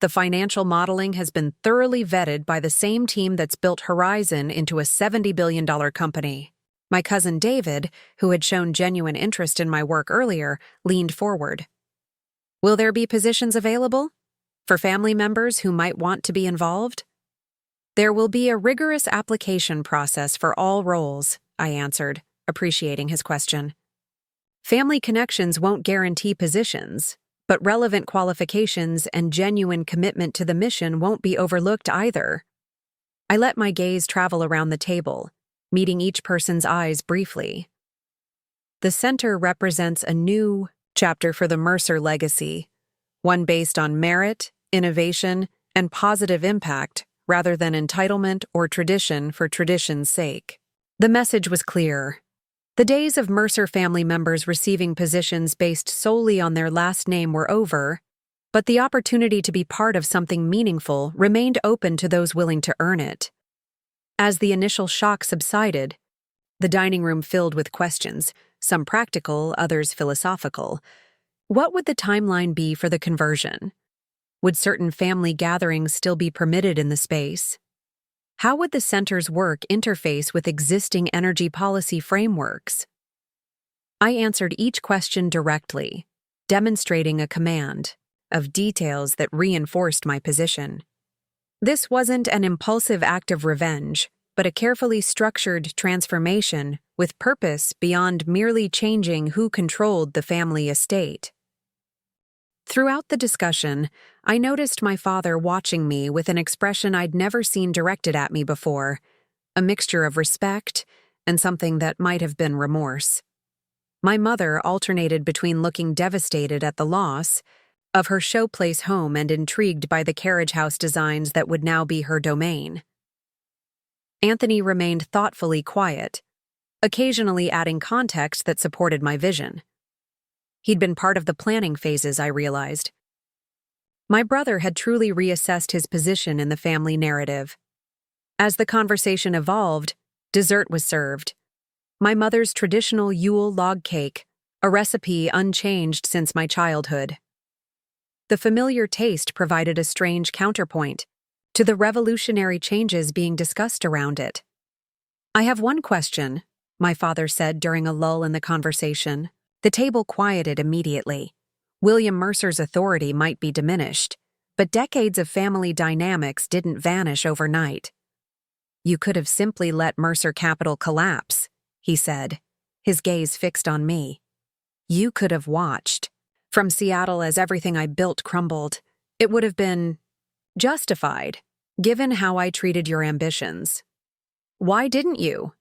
The financial modeling has been thoroughly vetted by the same team that's built Horizon into a $70 billion company. My cousin David, who had shown genuine interest in my work earlier, leaned forward. Will there be positions available for family members who might want to be involved? There will be a rigorous application process for all roles, I answered, appreciating his question. Family connections won't guarantee positions, but relevant qualifications and genuine commitment to the mission won't be overlooked either. I let my gaze travel around the table, meeting each person's eyes briefly. The center represents a new chapter for the Mercer legacy, one based on merit, innovation, and positive impact rather than entitlement or tradition for tradition's sake. The message was clear. The days of Mercer family members receiving positions based solely on their last name were over, but the opportunity to be part of something meaningful remained open to those willing to earn it. As the initial shock subsided, the dining room filled with questions, some practical, others philosophical. What would the timeline be for the conversion? Would certain family gatherings still be permitted in the space? How would the center's work interface with existing energy policy frameworks? I answered each question directly, demonstrating a command of details that reinforced my position. This wasn't an impulsive act of revenge, but a carefully structured transformation with purpose beyond merely changing who controlled the family estate. Throughout the discussion, I noticed my father watching me with an expression I'd never seen directed at me before, a mixture of respect and something that might have been remorse. My mother alternated between looking devastated at the loss of her showplace home and intrigued by the carriage house designs that would now be her domain. Anthony remained thoughtfully quiet, occasionally adding context that supported my vision. He'd been part of the planning phases, I realized. My brother had truly reassessed his position in the family narrative. As the conversation evolved, dessert was served. My mother's traditional Yule log cake, a recipe unchanged since my childhood. The familiar taste provided a strange counterpoint to the revolutionary changes being discussed around it. I have one question, my father said during a lull in the conversation. The table quieted immediately. William Mercer's authority might be diminished, but decades of family dynamics didn't vanish overnight. You could have simply let Mercer Capital collapse, he said, his gaze fixed on me. You could have watched. From Seattle as everything I built crumbled. It would have been justified, given how I treated your ambitions. Why didn't you?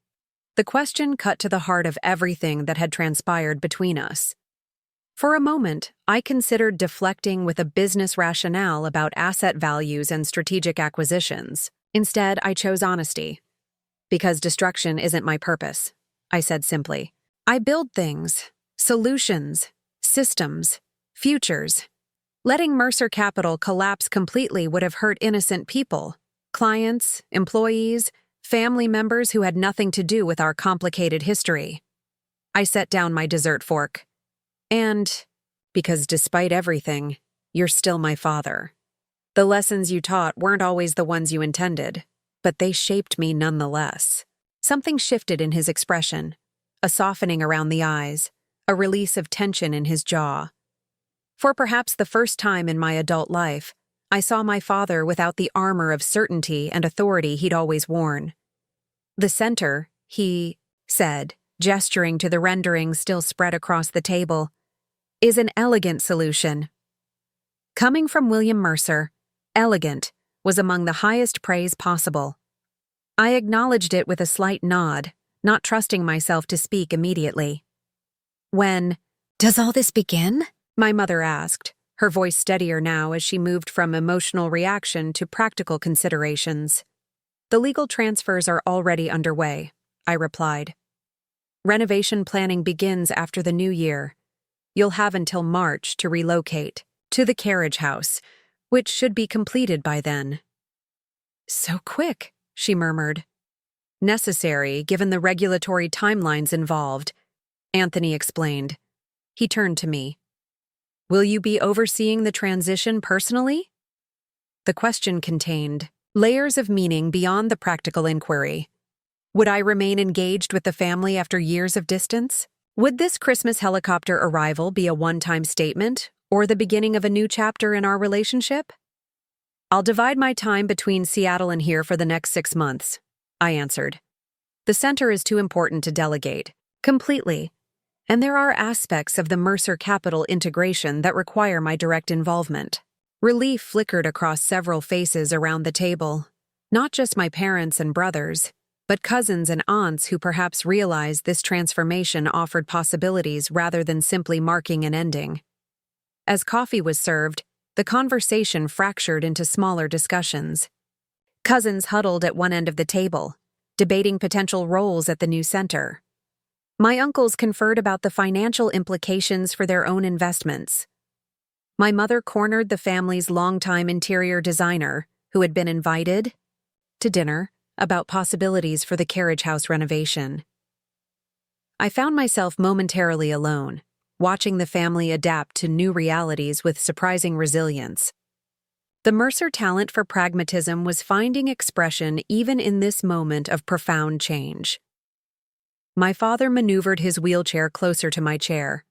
The question cut to the heart of everything that had transpired between us. For a moment, I considered deflecting with a business rationale about asset values and strategic acquisitions. Instead, I chose honesty. Because destruction isn't my purpose, I said simply. I build things, solutions, systems, futures. Letting Mercer Capital collapse completely would have hurt innocent people, clients, employees, family members who had nothing to do with our complicated history. I set down my dessert fork. And, because despite everything, you're still my father. The lessons you taught weren't always the ones you intended, but they shaped me nonetheless. Something shifted in his expression, a softening around the eyes, a release of tension in his jaw. For perhaps the first time in my adult life, I saw my father without the armor of certainty and authority he'd always worn. The center, he said, gesturing to the rendering still spread across the table, is an elegant solution. Coming from William Mercer, elegant was among the highest praise possible. I acknowledged it with a slight nod, not trusting myself to speak immediately. When does all this begin? My mother asked, her voice steadier now as she moved from emotional reaction to practical considerations. The legal transfers are already underway, I replied. Renovation planning begins after the new year. You'll have until March to relocate to the carriage house, which should be completed by then. So quick, she murmured. Necessary, given the regulatory timelines involved, Anthony explained. He turned to me. Will you be overseeing the transition personally? The question contained layers of meaning beyond the practical inquiry. Would I remain engaged with the family after years of distance? Would this Christmas helicopter arrival be a one-time statement, or the beginning of a new chapter in our relationship? I'll divide my time between Seattle and here for the next 6 months, I answered. The center is too important to delegate, completely, and there are aspects of the Mercer Capital integration that require my direct involvement. Relief flickered across several faces around the table, not just my parents and brothers, but cousins and aunts who perhaps realized this transformation offered possibilities rather than simply marking an ending. As coffee was served, the conversation fractured into smaller discussions. Cousins huddled at one end of the table, debating potential roles at the new center. My uncles conferred about the financial implications for their own investments. My mother cornered the family's longtime interior designer, who had been invited to dinner, about possibilities for the carriage house renovation. I found myself momentarily alone, watching the family adapt to new realities with surprising resilience. The Mercer talent for pragmatism was finding expression even in this moment of profound change. My father maneuvered his wheelchair closer to my chair.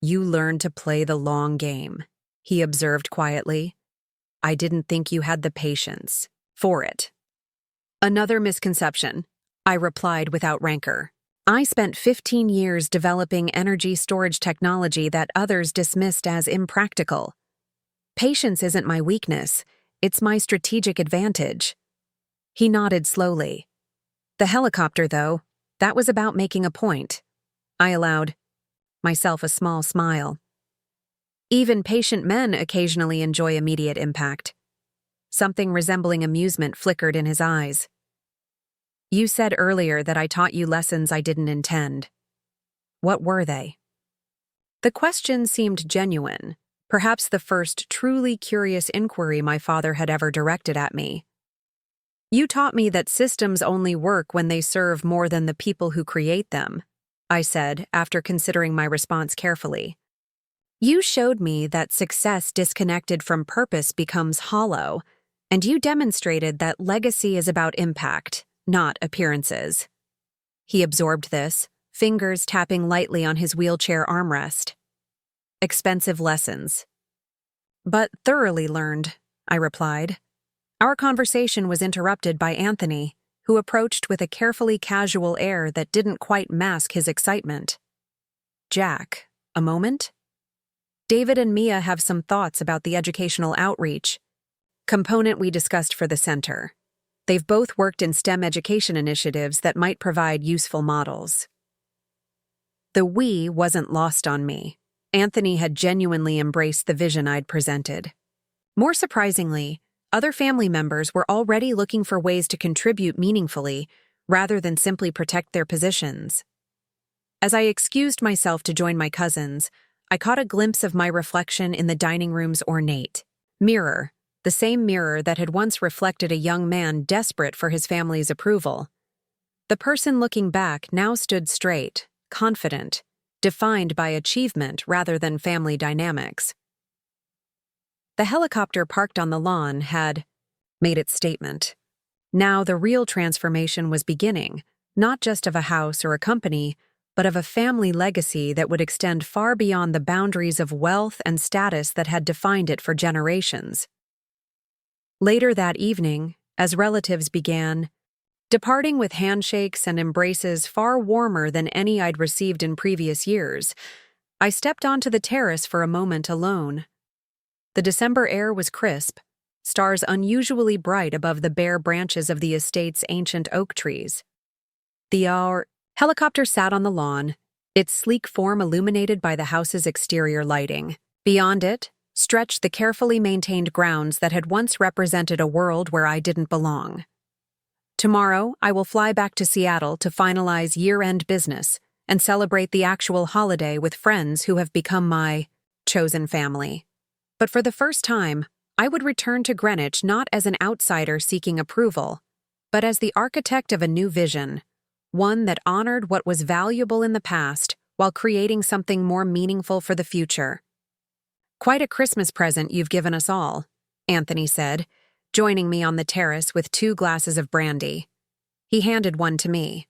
You learned to play the long game, he observed quietly. I didn't think you had the patience for it. Another misconception, I replied without rancor. I spent 15 years developing energy storage technology that others dismissed as impractical. Patience isn't my weakness, it's my strategic advantage. He nodded slowly. The helicopter, though, that was about making a point. I allowed myself a small smile. Even patient men occasionally enjoy immediate impact. Something resembling amusement flickered in his eyes. You said earlier that I taught you lessons I didn't intend. What were they? The question seemed genuine, perhaps the first truly curious inquiry my father had ever directed at me. You taught me that systems only work when they serve more than the people who create them, I said after considering my response carefully. You showed me that success disconnected from purpose becomes hollow, and you demonstrated that legacy is about impact, not appearances. He absorbed this, fingers tapping lightly on his wheelchair armrest. Expensive lessons. But thoroughly learned, I replied. Our conversation was interrupted by Anthony, who approached with a carefully casual air that didn't quite mask his excitement. Jack, a moment? David and Mia have some thoughts about the educational outreach component we discussed for the center. They've both worked in STEM education initiatives that might provide useful models. The we wasn't lost on me. Anthony had genuinely embraced the vision I'd presented. More surprisingly, other family members were already looking for ways to contribute meaningfully rather than simply protect their positions. As I excused myself to join my cousins, I caught a glimpse of my reflection in the dining room's ornate mirror, the same mirror that had once reflected a young man desperate for his family's approval. The person looking back now stood straight, confident, defined by achievement rather than family dynamics. The helicopter parked on the lawn had made its statement. Now the real transformation was beginning, not just of a house or a company, but of a family legacy that would extend far beyond the boundaries of wealth and status that had defined it for generations. Later that evening, as relatives began, departing with handshakes and embraces far warmer than any I'd received in previous years, I stepped onto the terrace for a moment alone. The December air was crisp, stars unusually bright above the bare branches of the estate's ancient oak trees. Our helicopter sat on the lawn, its sleek form illuminated by the house's exterior lighting. Beyond it stretched the carefully maintained grounds that had once represented a world where I didn't belong. Tomorrow, I will fly back to Seattle to finalize year-end business and celebrate the actual holiday with friends who have become my chosen family. But for the first time, I would return to Greenwich not as an outsider seeking approval, but as the architect of a new vision, one that honored what was valuable in the past while creating something more meaningful for the future. "Quite a Christmas present you've given us all," Anthony said, joining me on the terrace with 2 glasses of brandy. He handed one to me,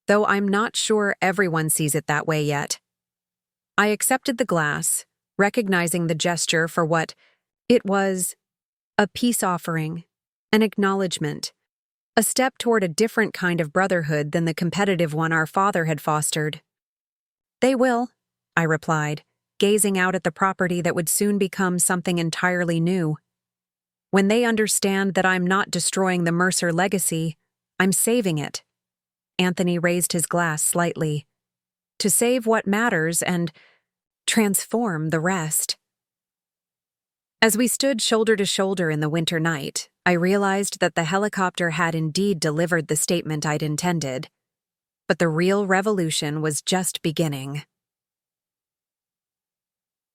though I'm not sure everyone sees it that way yet. I accepted the glass, recognizing the gesture for what it was: a peace offering, an acknowledgement, a step toward a different kind of brotherhood than the competitive one our father had fostered. "They will," I replied, gazing out at the property that would soon become something entirely new. "When they understand that I'm not destroying the Mercer legacy, I'm saving it." Anthony raised his glass slightly. "To save what matters and transform the rest." As we stood shoulder to shoulder in the winter night, I realized that the helicopter had indeed delivered the statement I'd intended. But the real revolution was just beginning.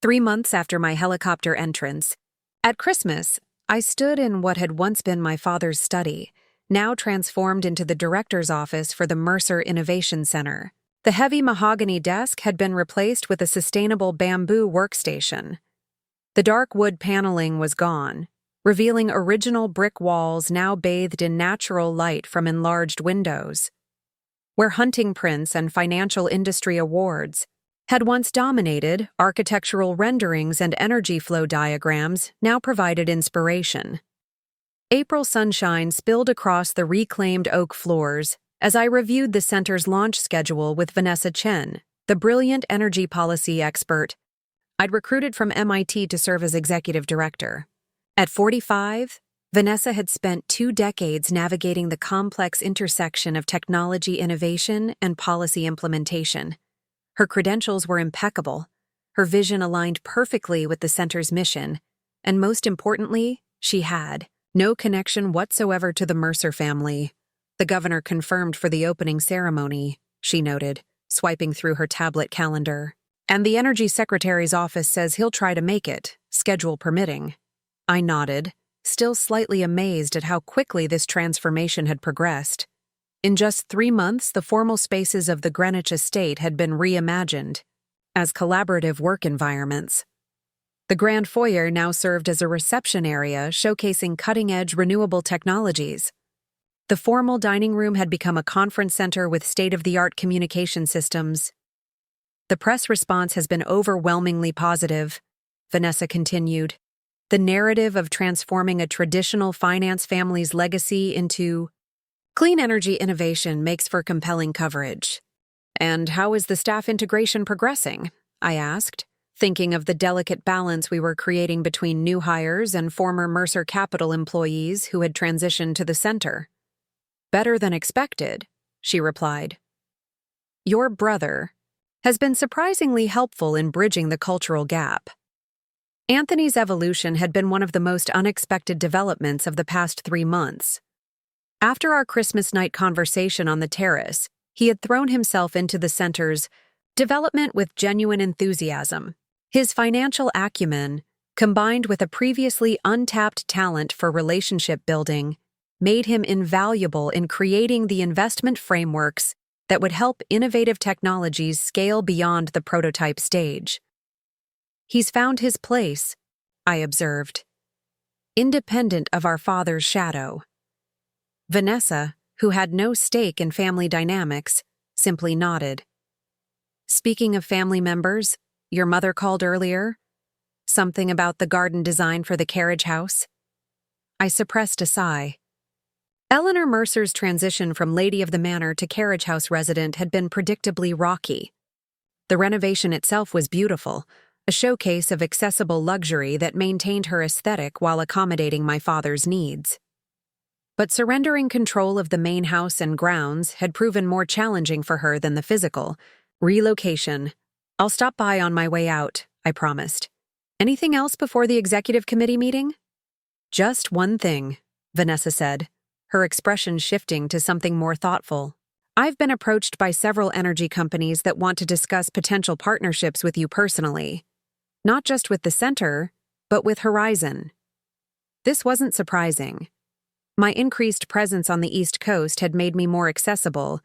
3 months after my helicopter entrance, at Christmas, I stood in what had once been my father's study, now transformed into the director's office for the Mercer Innovation Center. The heavy mahogany desk had been replaced with a sustainable bamboo workstation. The dark wood paneling was gone, revealing original brick walls now bathed in natural light from enlarged windows. Where hunting prints and financial industry awards had once dominated, architectural renderings and energy flow diagrams now provided inspiration. April sunshine spilled across the reclaimed oak floors as I reviewed the center's launch schedule with Vanessa Chen, the brilliant energy policy expert I'd recruited from MIT to serve as executive director. At 45, Vanessa had spent 2 decades navigating the complex intersection of technology innovation and policy implementation. Her credentials were impeccable, her vision aligned perfectly with the center's mission, and most importantly, she had no connection whatsoever to the Mercer family. The governor confirmed for the opening ceremony, she noted, swiping through her tablet calendar. "And the Energy Secretary's office says he'll try to make it, schedule permitting." I nodded, still slightly amazed at how quickly this transformation had progressed. In just 3 months, the formal spaces of the Greenwich estate had been reimagined as collaborative work environments. The grand foyer now served as a reception area showcasing cutting-edge renewable technologies. The formal dining room had become a conference center with state-of-the-art communication systems. "The press response has been overwhelmingly positive," Vanessa continued. "The narrative of transforming a traditional finance family's legacy into clean energy innovation makes for compelling coverage." "And how is the staff integration progressing?" I asked, thinking of the delicate balance we were creating between new hires and former Mercer Capital employees who had transitioned to the center. "Better than expected," she replied. "Your brother has been surprisingly helpful in bridging the cultural gap." Anthony's evolution had been one of the most unexpected developments of the past 3 months. After our Christmas night conversation on the terrace, he had thrown himself into the center's development with genuine enthusiasm. His financial acumen, combined with a previously untapped talent for relationship building, made him invaluable in creating the investment frameworks that would help innovative technologies scale beyond the prototype stage. "He's found his place," I observed, "independent of our father's shadow." Vanessa, who had no stake in family dynamics, simply nodded. Speaking of family members, your mother called earlier? Something about the garden design for the carriage house? I suppressed a sigh. Eleanor Mercer's transition from lady of the manor to carriage house resident had been predictably rocky. The renovation itself was beautiful, a showcase of accessible luxury that maintained her aesthetic while accommodating my father's needs. But surrendering control of the main house and grounds had proven more challenging for her than the physical relocation. I'll stop by on my way out, I promised. Anything else before the executive committee meeting? Just one thing, Vanessa said, her expression shifting to something more thoughtful. I've been approached by several energy companies that want to discuss potential partnerships with you personally. Not just with the center, but with Horizon. This wasn't surprising. My increased presence on the East Coast had made me more accessible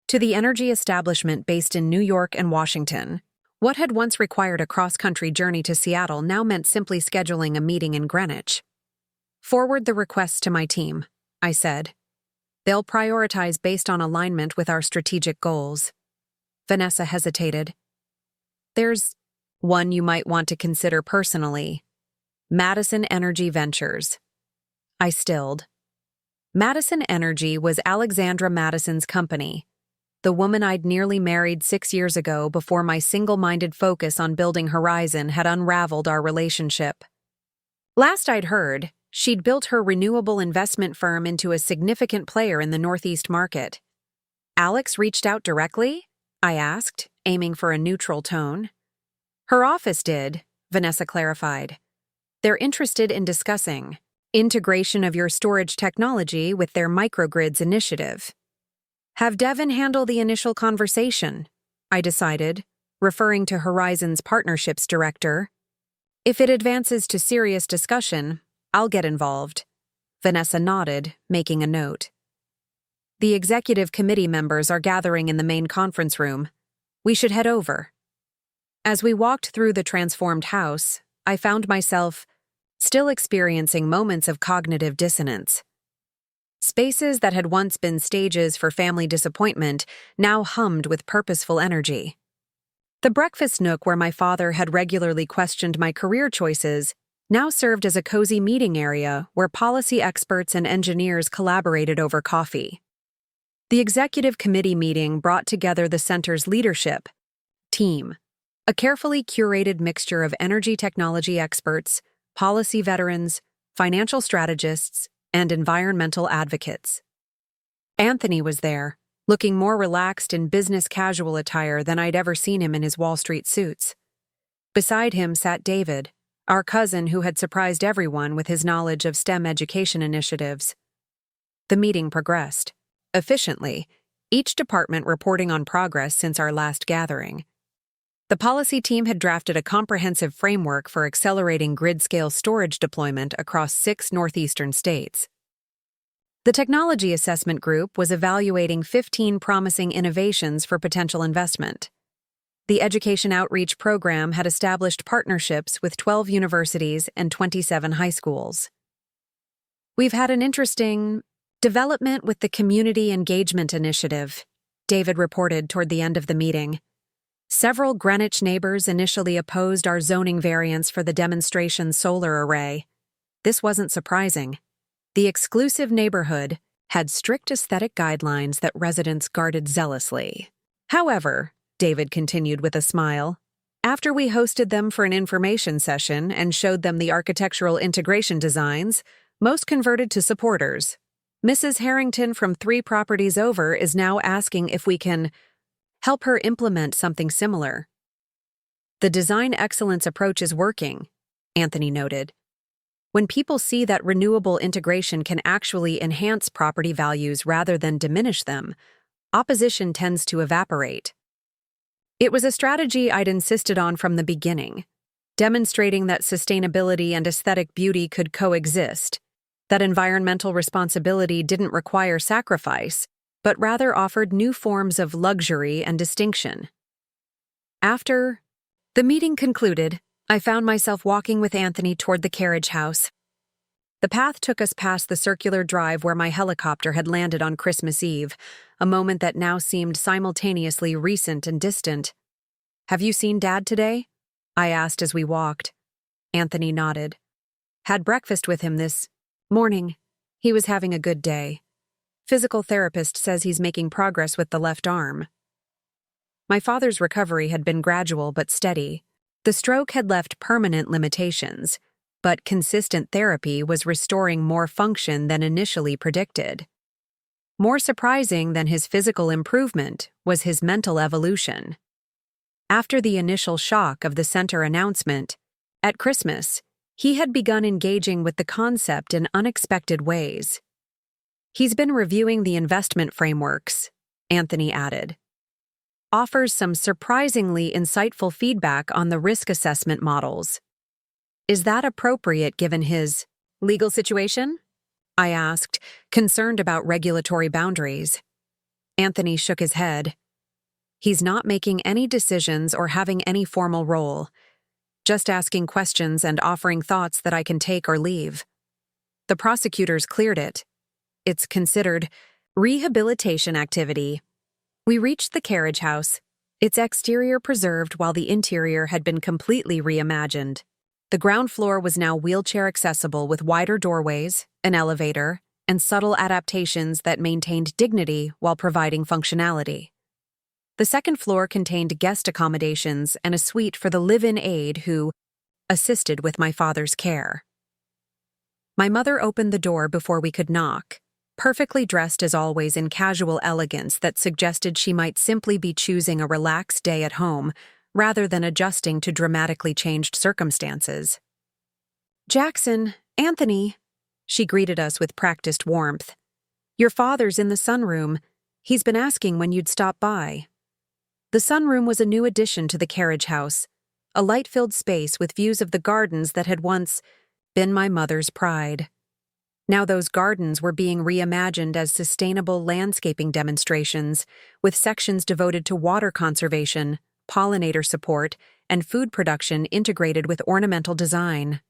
to the energy establishment based in New York and Washington. What had once required a cross-country journey to Seattle now meant simply scheduling a meeting in Greenwich. Forward the requests to my team, I said. They'll prioritize based on alignment with our strategic goals. Vanessa hesitated. There's one you might want to consider personally. Madison Energy Ventures. I stilled. Madison Energy was Alexandra Madison's company, the woman I'd nearly married 6 years ago before my single-minded focus on building Horizon had unraveled our relationship. Last I'd heard, she'd built her renewable investment firm into a significant player in the Northeast market. Alex reached out directly? I asked, aiming for a neutral tone. Her office did, Vanessa clarified. They're interested in discussing integration of your storage technology with their microgrids initiative. Have Devin handle the initial conversation, I decided, referring to Horizon's partnerships director. If it advances to serious discussion, I'll get involved. Vanessa nodded, making a note. The executive committee members are gathering in the main conference room. We should head over. As we walked through the transformed house, I found myself still experiencing moments of cognitive dissonance. Spaces that had once been stages for family disappointment now hummed with purposeful energy. The breakfast nook where my father had regularly questioned my career choices now served as a cozy meeting area where policy experts and engineers collaborated over coffee. The executive committee meeting brought together the center's leadership team, a carefully curated mixture of energy technology experts, policy veterans, financial strategists, and environmental advocates. Anthony was there, looking more relaxed in business casual attire than I'd ever seen him in his Wall Street suits. Beside him sat David, our cousin who had surprised everyone with his knowledge of STEM education initiatives. The meeting progressed efficiently, each department reporting on progress since our last gathering. The policy team had drafted a comprehensive framework for accelerating grid-scale storage deployment across 6 northeastern states. The technology assessment group was evaluating 15 promising innovations for potential investment. The education outreach program had established partnerships with 12 universities and 27 high schools. We've had an interesting development with the Community Engagement Initiative, David reported toward the end of the meeting. Several Greenwich neighbors initially opposed our zoning variance for the demonstration solar array. This wasn't surprising. The exclusive neighborhood had strict aesthetic guidelines that residents guarded zealously. However, David continued with a smile, after we hosted them for an information session and showed them the architectural integration designs, most converted to supporters. Mrs. Harrington from 3 properties over is now asking if we can help her implement something similar. The design excellence approach is working, Anthony noted. When people see that renewable integration can actually enhance property values rather than diminish them, opposition tends to evaporate. It was a strategy I'd insisted on from the beginning, demonstrating that sustainability and aesthetic beauty could coexist, that environmental responsibility didn't require sacrifice, but rather offered new forms of luxury and distinction. After the meeting concluded, I found myself walking with Anthony toward the carriage house. The path took us past the circular drive where my helicopter had landed on Christmas Eve, a moment that now seemed simultaneously recent and distant. Have you seen Dad today? I asked as we walked. Anthony nodded. Had breakfast with him this morning. He was having a good day. Physical therapist says he's making progress with the left arm. My father's recovery had been gradual but steady. The stroke had left permanent limitations, but consistent therapy was restoring more function than initially predicted. More surprising than his physical improvement was his mental evolution. After the initial shock of the center announcement, at Christmas, he had begun engaging with the concept in unexpected ways. He's been reviewing the investment frameworks, Anthony added. Offers some surprisingly insightful feedback on the risk assessment models. Is that appropriate given his legal situation? I asked, concerned about regulatory boundaries. Anthony shook his head. He's not making any decisions or having any formal role, just asking questions and offering thoughts that I can take or leave. The prosecutors cleared it. It's considered rehabilitation activity. We reached the carriage house, its exterior preserved while the interior had been completely reimagined. The ground floor was now wheelchair accessible with wider doorways, an elevator, and subtle adaptations that maintained dignity while providing functionality. The second floor contained guest accommodations and a suite for the live-in aide who assisted with my father's care. My mother opened the door before we could knock, perfectly dressed as always in casual elegance that suggested she might simply be choosing a relaxed day at home rather than adjusting to dramatically changed circumstances. "Jackson, Anthony," she greeted us with practiced warmth. "Your father's in the sunroom. He's been asking when you'd stop by." The sunroom was a new addition to the carriage house, a light-filled space with views of the gardens that had once been my mother's pride. Now those gardens were being reimagined as sustainable landscaping demonstrations, with sections devoted to water conservation, pollinator support, and food production integrated with ornamental design.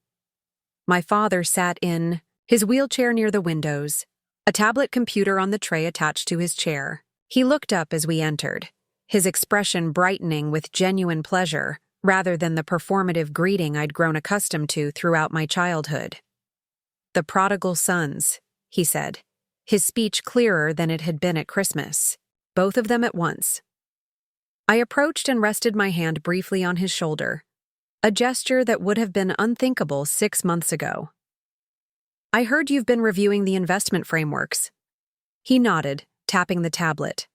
My father sat in his wheelchair near the windows, a tablet computer on the tray attached to his chair. He looked up as we entered, his expression brightening with genuine pleasure rather than the performative greeting I'd grown accustomed to throughout my childhood. "The prodigal sons," he said, his speech clearer than it had been at Christmas, both of them at once. I approached and rested my hand briefly on his shoulder, a gesture that would have been unthinkable 6 months ago. "I heard you've been reviewing the investment frameworks." He nodded, tapping the tablet.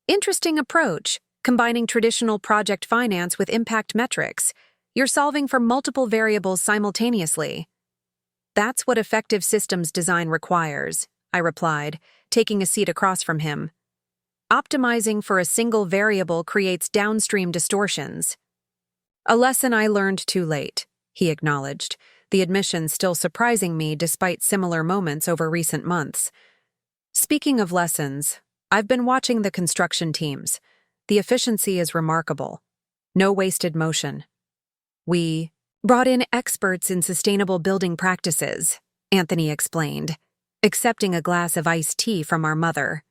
"Interesting approach, combining traditional project finance with impact metrics. You're solving for multiple variables simultaneously." "That's what effective systems design requires," I replied, taking a seat across from him. "Optimizing for a single variable creates downstream distortions." "A lesson I learned too late," he acknowledged, the admission still surprising me despite similar moments over recent months. "Speaking of lessons, I've been watching the construction teams. The efficiency is remarkable. No wasted motion. We brought in experts in sustainable building practices," Anthony explained, accepting a glass of iced tea from our mother.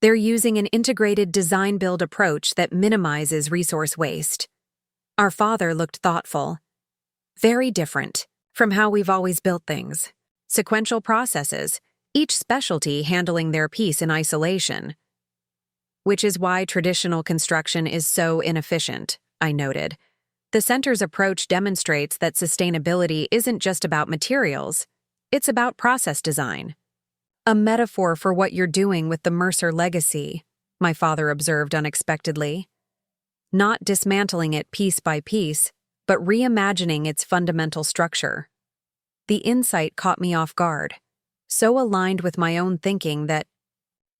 "They're using an integrated design-build approach that minimizes resource waste." Our father looked thoughtful. "Very different from how we've always built things. Sequential processes, each specialty handling their piece in isolation." "Which is why traditional construction is so inefficient," I noted. "The center's approach demonstrates that sustainability isn't just about materials, it's about process design." "A metaphor for what you're doing with the Mercer legacy," my father observed unexpectedly. "Not dismantling it piece by piece, but reimagining its fundamental structure." The insight caught me off guard, so aligned with my own thinking that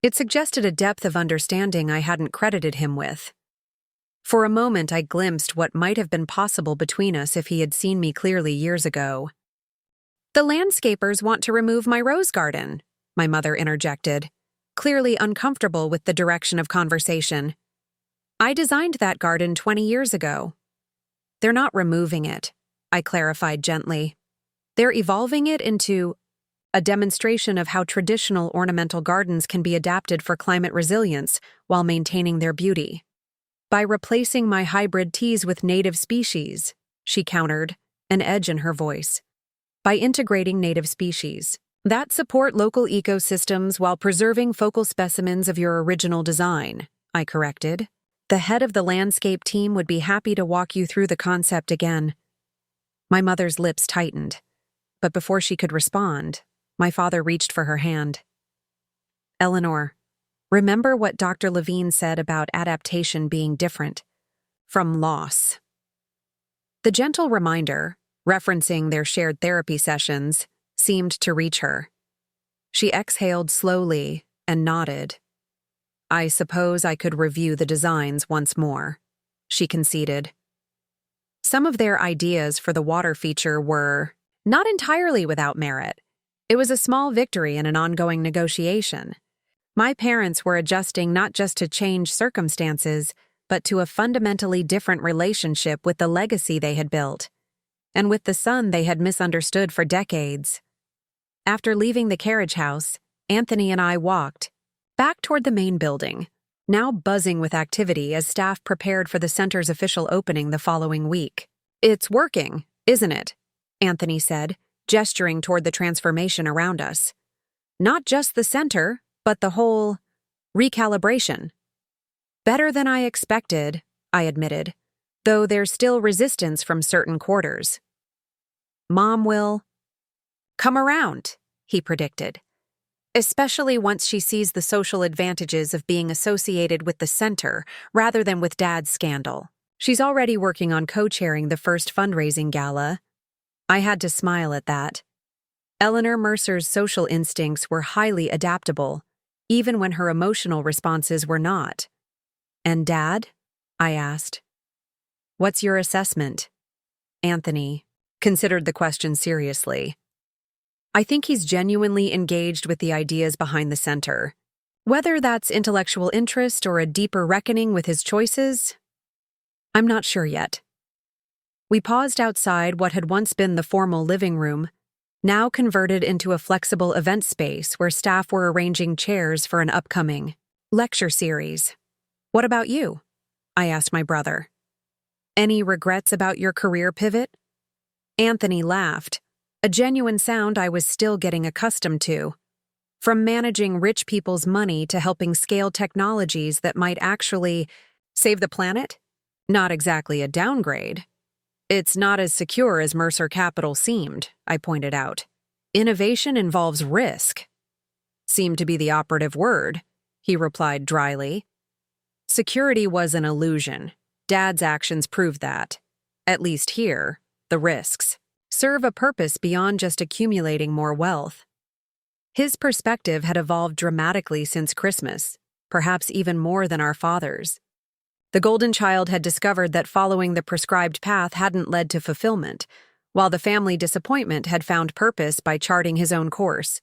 it suggested a depth of understanding I hadn't credited him with. For a moment I glimpsed what might have been possible between us if he had seen me clearly years ago. "The landscapers want to remove my rose garden," my mother interjected, clearly uncomfortable with the direction of conversation. "I designed that garden 20 years ago." "They're not removing it," I clarified gently. "They're evolving it into a demonstration of how traditional ornamental gardens can be adapted for climate resilience while maintaining their beauty." By replacing my hybrid teas with native species, she countered, an edge in her voice. By integrating native species that support local ecosystems while preserving focal specimens of your original design, I corrected. The head of the landscape team would be happy to walk you through the concept again. My mother's lips tightened, but before she could respond, my father reached for her hand. Eleanor, remember what Dr. Levine said about adaptation being different from loss. The gentle reminder, referencing their shared therapy sessions, seemed to reach her. She exhaled slowly and nodded. I suppose I could review the designs once more, she conceded. Some of their ideas for the water feature were not entirely without merit. It was a small victory in an ongoing negotiation. My parents were adjusting not just to changed circumstances, but to a fundamentally different relationship with the legacy they had built, and with the son they had misunderstood for decades. After leaving the carriage house, Anthony and I walked back toward the main building, now buzzing with activity as staff prepared for the center's official opening the following week. It's working, isn't it? Anthony said, gesturing toward the transformation around us. Not just the center, but the whole recalibration. Better than I expected, I admitted, though there's still resistance from certain quarters. Mom will come around, he predicted. Especially once she sees the social advantages of being associated with the center rather than with Dad's scandal. She's already working on co-chairing the first fundraising gala. I had to smile at that. Eleanor Mercer's social instincts were highly adaptable, even when her emotional responses were not. And Dad? I asked. What's your assessment? Anthony considered the question seriously. I think he's genuinely engaged with the ideas behind the center. Whether that's intellectual interest or a deeper reckoning with his choices, I'm not sure yet. We paused outside what had once been the formal living room, now converted into a flexible event space where staff were arranging chairs for an upcoming lecture series. What about you? I asked my brother. Any regrets about your career pivot? Anthony laughed, a genuine sound I was still getting accustomed to. From managing rich people's money to helping scale technologies that might actually save the planet? Not exactly a downgrade. It's not as secure as Mercer Capital seemed, I pointed out. Innovation involves risk. Seemed to be the operative word, he replied dryly. Security was an illusion. Dad's actions proved that. At least here, the risks serve a purpose beyond just accumulating more wealth. His perspective had evolved dramatically since Christmas, perhaps even more than our father's. The golden child had discovered that following the prescribed path hadn't led to fulfillment, while the family disappointment had found purpose by charting his own course.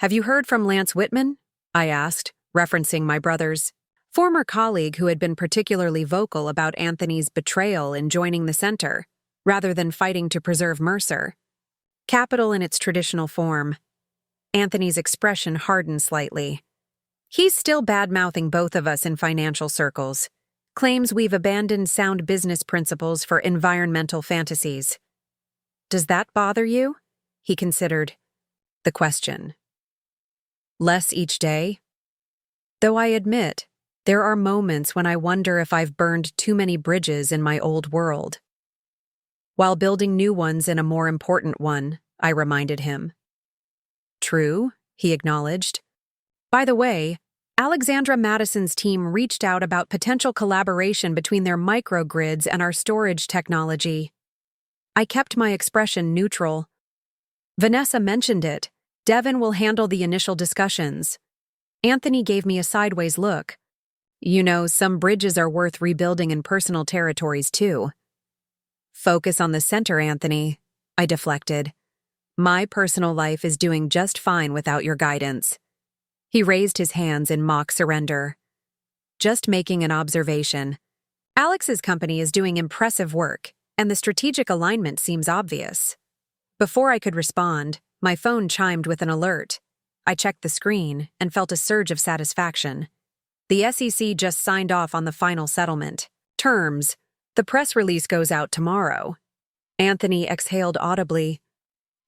Have you heard from Lance Whitman? I asked, referencing my brother's former colleague who had been particularly vocal about Anthony's betrayal in joining the center, rather than fighting to preserve Mercer. Capital in its traditional form. Anthony's expression hardened slightly. He's still bad-mouthing both of us in financial circles. Claims we've abandoned sound business principles for environmental fantasies. Does that bother you? He considered the question. Less each day? Though I admit, there are moments when I wonder if I've burned too many bridges in my old world. While building new ones in a more important one, I reminded him. True, he acknowledged. By the way, Alexandra Madison's team reached out about potential collaboration between their microgrids and our storage technology. I kept my expression neutral. Vanessa mentioned it. Devin will handle the initial discussions. Anthony gave me a sideways look. You know, some bridges are worth rebuilding in personal territories too. Focus on the center, Anthony, I deflected. My personal life is doing just fine without your guidance. He raised his hands in mock surrender. Just making an observation. Alex's company is doing impressive work, and the strategic alignment seems obvious. Before I could respond, my phone chimed with an alert. I checked the screen and felt a surge of satisfaction. The SEC just signed off on the final settlement. Terms. The press release goes out tomorrow. Anthony exhaled audibly.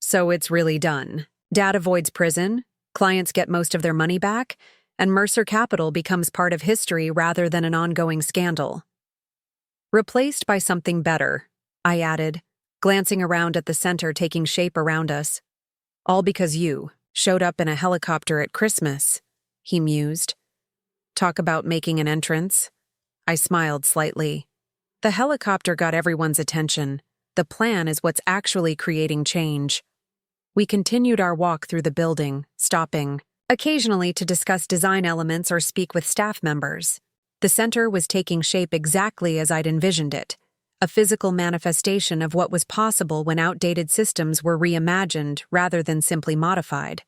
So it's really done. Dad avoids prison, clients get most of their money back, and Mercer Capital becomes part of history rather than an ongoing scandal. Replaced by something better, I added, glancing around at the center taking shape around us. All because you showed up in a helicopter at Christmas, he mused. Talk about making an entrance. I smiled slightly. The helicopter got everyone's attention. The plan is what's actually creating change. We continued our walk through the building, stopping occasionally to discuss design elements or speak with staff members. The center was taking shape exactly as I'd envisioned it, a physical manifestation of what was possible when outdated systems were reimagined rather than simply modified.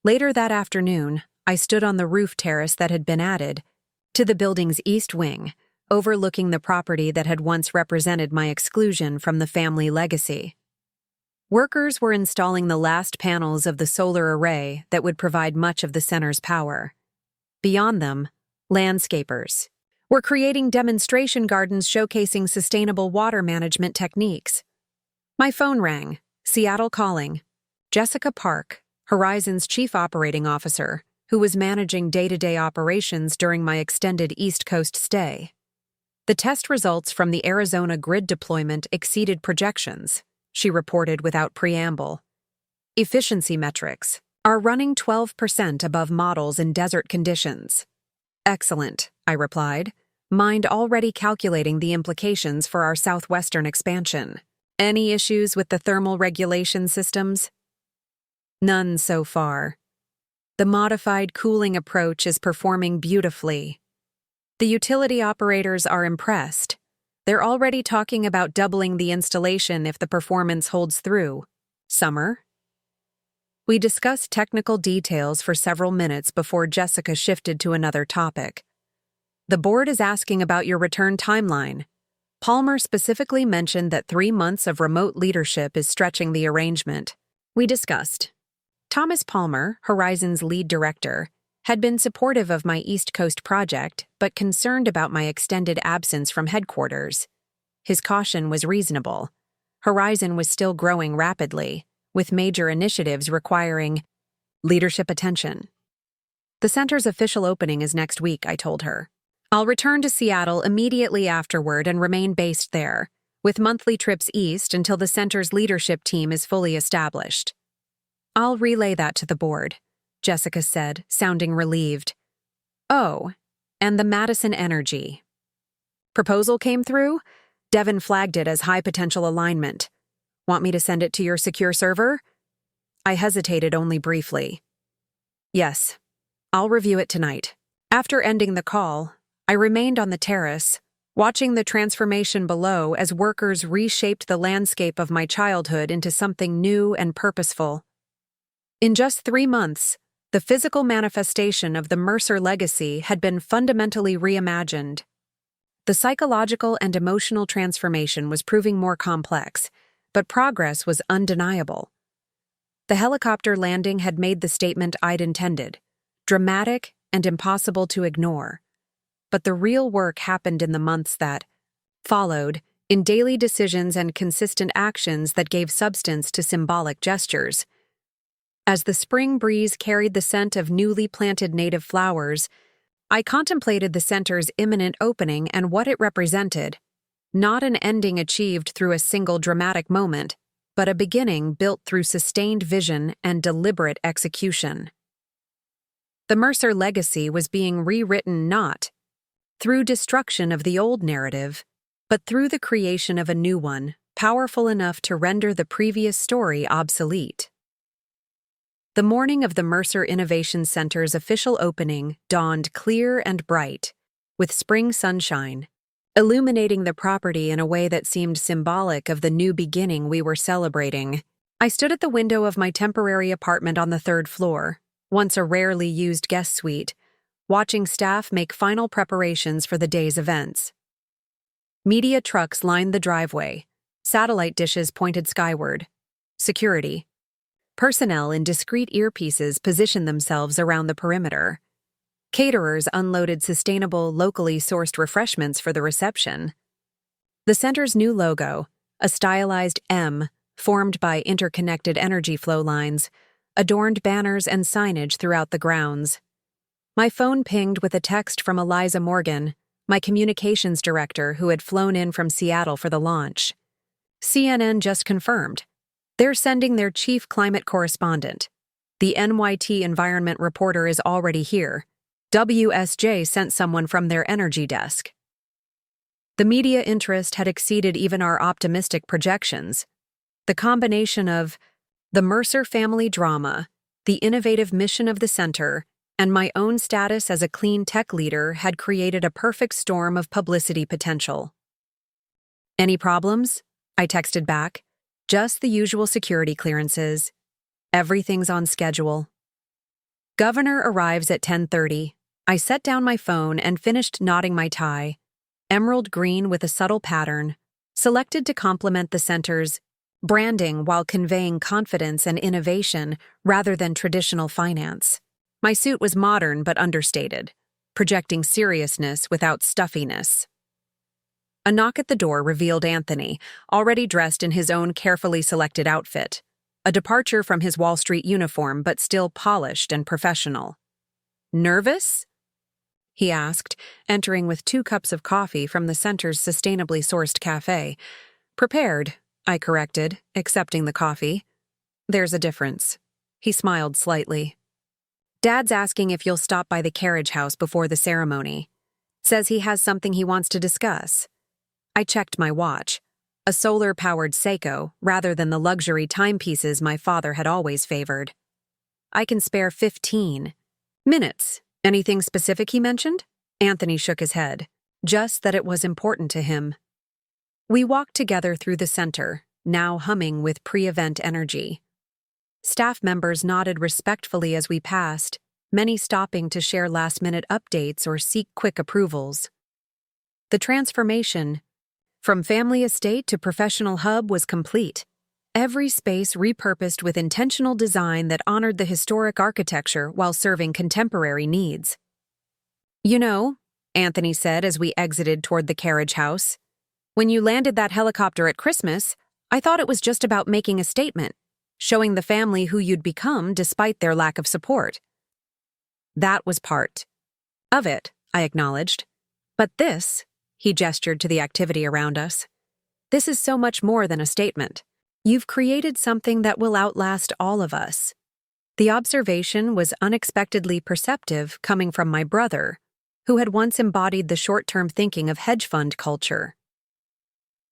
Later that afternoon, I stood on the roof terrace that had been added to the building's east wing, overlooking the property that had once represented my exclusion from the family legacy. Workers were installing the last panels of the solar array that would provide much of the center's power. Beyond them, landscapers were creating demonstration gardens showcasing sustainable water management techniques. My phone rang, Seattle calling. Jessica Park, Horizon's chief operating officer, who was managing day-to-day operations during my extended East Coast stay. The test results from the Arizona grid deployment exceeded projections, she reported without preamble. Efficiency metrics are running 12% above models in desert conditions. Excellent, I replied, mind already calculating the implications for our southwestern expansion. Any issues with the thermal regulation systems? None so far. The modified cooling approach is performing beautifully. The utility operators are impressed. They're already talking about doubling the installation if the performance holds through. Summer? We discussed technical details for several minutes before Jessica shifted to another topic. The board is asking about your return timeline. Palmer specifically mentioned that 3 months of remote leadership is stretching the arrangement. We discussed. Thomas Palmer, Horizon's lead director, had been supportive of my East Coast project, but concerned about my extended absence from headquarters. His caution was reasonable. Horizon was still growing rapidly, with major initiatives requiring leadership attention. The center's official opening is next week, I told her. I'll return to Seattle immediately afterward and remain based there, with monthly trips east until the center's leadership team is fully established. I'll relay that to the board, Jessica said, sounding relieved. Oh, and the Madison Energy proposal came through? Devin flagged it as high potential alignment. Want me to send it to your secure server? I hesitated only briefly. Yes, I'll review it tonight. After ending the call, I remained on the terrace, watching the transformation below as workers reshaped the landscape of my childhood into something new and purposeful. In just 3 months, the physical manifestation of the Mercer legacy had been fundamentally reimagined. The psychological and emotional transformation was proving more complex, but progress was undeniable. The helicopter landing had made the statement I'd intended, dramatic and impossible to ignore. But the real work happened in the months that followed, in daily decisions and consistent actions that gave substance to symbolic gestures. As the spring breeze carried the scent of newly planted native flowers, I contemplated the center's imminent opening and what it represented. Not an ending achieved through a single dramatic moment, but a beginning built through sustained vision and deliberate execution. The Mercer legacy was being rewritten not through destruction of the old narrative, but through the creation of a new one, powerful enough to render the previous story obsolete. The morning of the Mercer Innovation Center's official opening dawned clear and bright, with spring sunshine, illuminating the property in a way that seemed symbolic of the new beginning we were celebrating. I stood at the window of my temporary apartment on the 3rd floor, once a rarely used guest suite, watching staff make final preparations for the day's events. Media trucks lined the driveway, satellite dishes pointed skyward. Security. Personnel in discreet earpieces positioned themselves around the perimeter. Caterers unloaded sustainable, locally sourced refreshments for the reception. The center's new logo, a stylized M formed by interconnected energy flow lines, adorned banners and signage throughout the grounds. My phone pinged with a text from Eliza Morgan, my communications director who had flown in from Seattle for the launch. CNN just confirmed. They're sending their chief climate correspondent. The NYT environment reporter is already here. WSJ sent someone from their energy desk. The media interest had exceeded even our optimistic projections. The combination of the Mercer family drama, the innovative mission of the center, and my own status as a clean tech leader had created a perfect storm of publicity potential. "Any problems?" I texted back. "Just the usual security clearances. Everything's on schedule." Governor arrives at 10:30. I set down my phone and finished knotting my tie, emerald green with a subtle pattern, selected to complement the center's branding while conveying confidence and innovation rather than traditional finance. My suit was modern but understated, projecting seriousness without stuffiness. A knock at the door revealed Anthony, already dressed in his own carefully selected outfit, a departure from his Wall Street uniform but still polished and professional. "Nervous?" he asked, entering with 2 cups of coffee from the center's sustainably sourced cafe. "Prepared," I corrected, accepting the coffee. "There's a difference." He smiled slightly. "Dad's asking if you'll stop by the carriage house before the ceremony. Says he has something he wants to discuss." I checked my watch. A solar-powered Seiko, rather than the luxury timepieces my father had always favored. "I can spare 15 minutes. Anything specific he mentioned?" Anthony shook his head. "Just that it was important to him." We walked together through the center, now humming with pre-event energy. Staff members nodded respectfully as we passed, many stopping to share last-minute updates or seek quick approvals. The transformation from family estate to professional hub was complete. Every space repurposed with intentional design that honored the historic architecture while serving contemporary needs. "You know," Anthony said as we exited toward the carriage house, "when you landed that helicopter at Christmas, I thought it was just about making a statement, showing the family who you'd become despite their lack of support." "That was part of it," I acknowledged. "But this," he gestured to the activity around us, "this is so much more than a statement. You've created something that will outlast all of us." The observation was unexpectedly perceptive coming from my brother, who had once embodied the short-term thinking of hedge fund culture.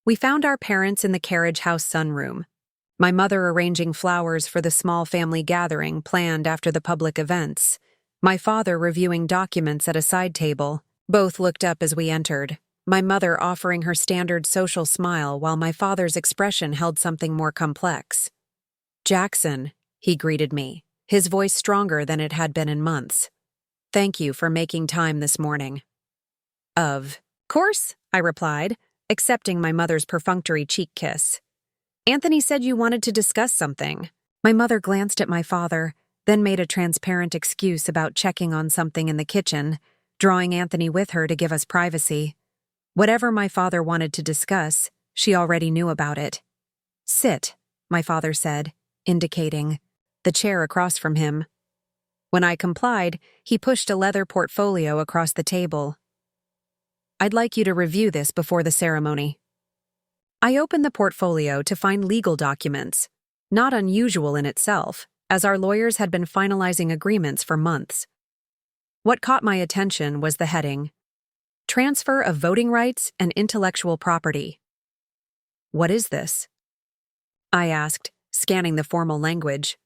We found our parents in the carriage house sunroom, my mother arranging flowers for the small family gathering planned after the public events, my father reviewing documents at a side table. Both looked up as we entered, my mother offering her standard social smile while my father's expression held something more complex. "Jackson," he greeted me, his voice stronger than it had been in months. "Thank you for making time this morning." "Of course," I replied, accepting my mother's perfunctory cheek kiss. "Anthony said you wanted to discuss something." My mother glanced at my father, then made a transparent excuse about checking on something in the kitchen, drawing Anthony with her to give us privacy. Whatever my father wanted to discuss, she already knew about it. "Sit," my father said, indicating the chair across from him. When I complied, he pushed a leather portfolio across the table. "I'd like you to review this before the ceremony." I opened the portfolio to find legal documents, not unusual in itself, as our lawyers had been finalizing agreements for months. What caught my attention was the heading, "Transfer of Voting Rights and Intellectual Property." "What is this?" I asked, scanning the formal language.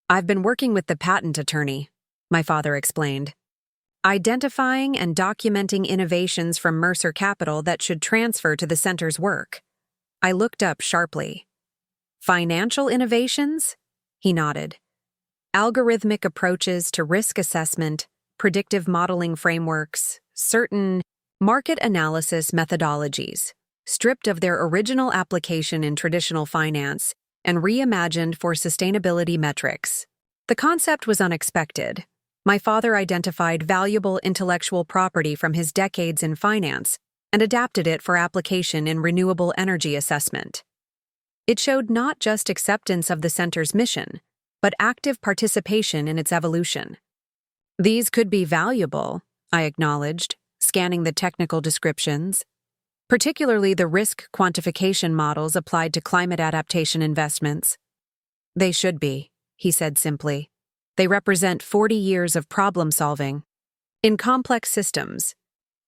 "I've been working with the patent attorney," my father explained, "identifying and documenting innovations from Mercer Capital that should transfer to the center's work." I looked up sharply. "Financial innovations?" He nodded. "Algorithmic approaches to risk assessment, predictive modeling frameworks, certain market analysis methodologies, stripped of their original application in traditional finance and reimagined for sustainability metrics." The concept was unexpected, My father identified valuable intellectual property from his decades in finance and adapted it for application in renewable energy assessment. It showed not just acceptance of the center's mission, but active participation in its evolution. These could be valuable, I acknowledged, scanning the technical descriptions, particularly the risk quantification models applied to climate adaptation investments. They should be, he said simply. They represent 40 years of problem solving. In complex systems,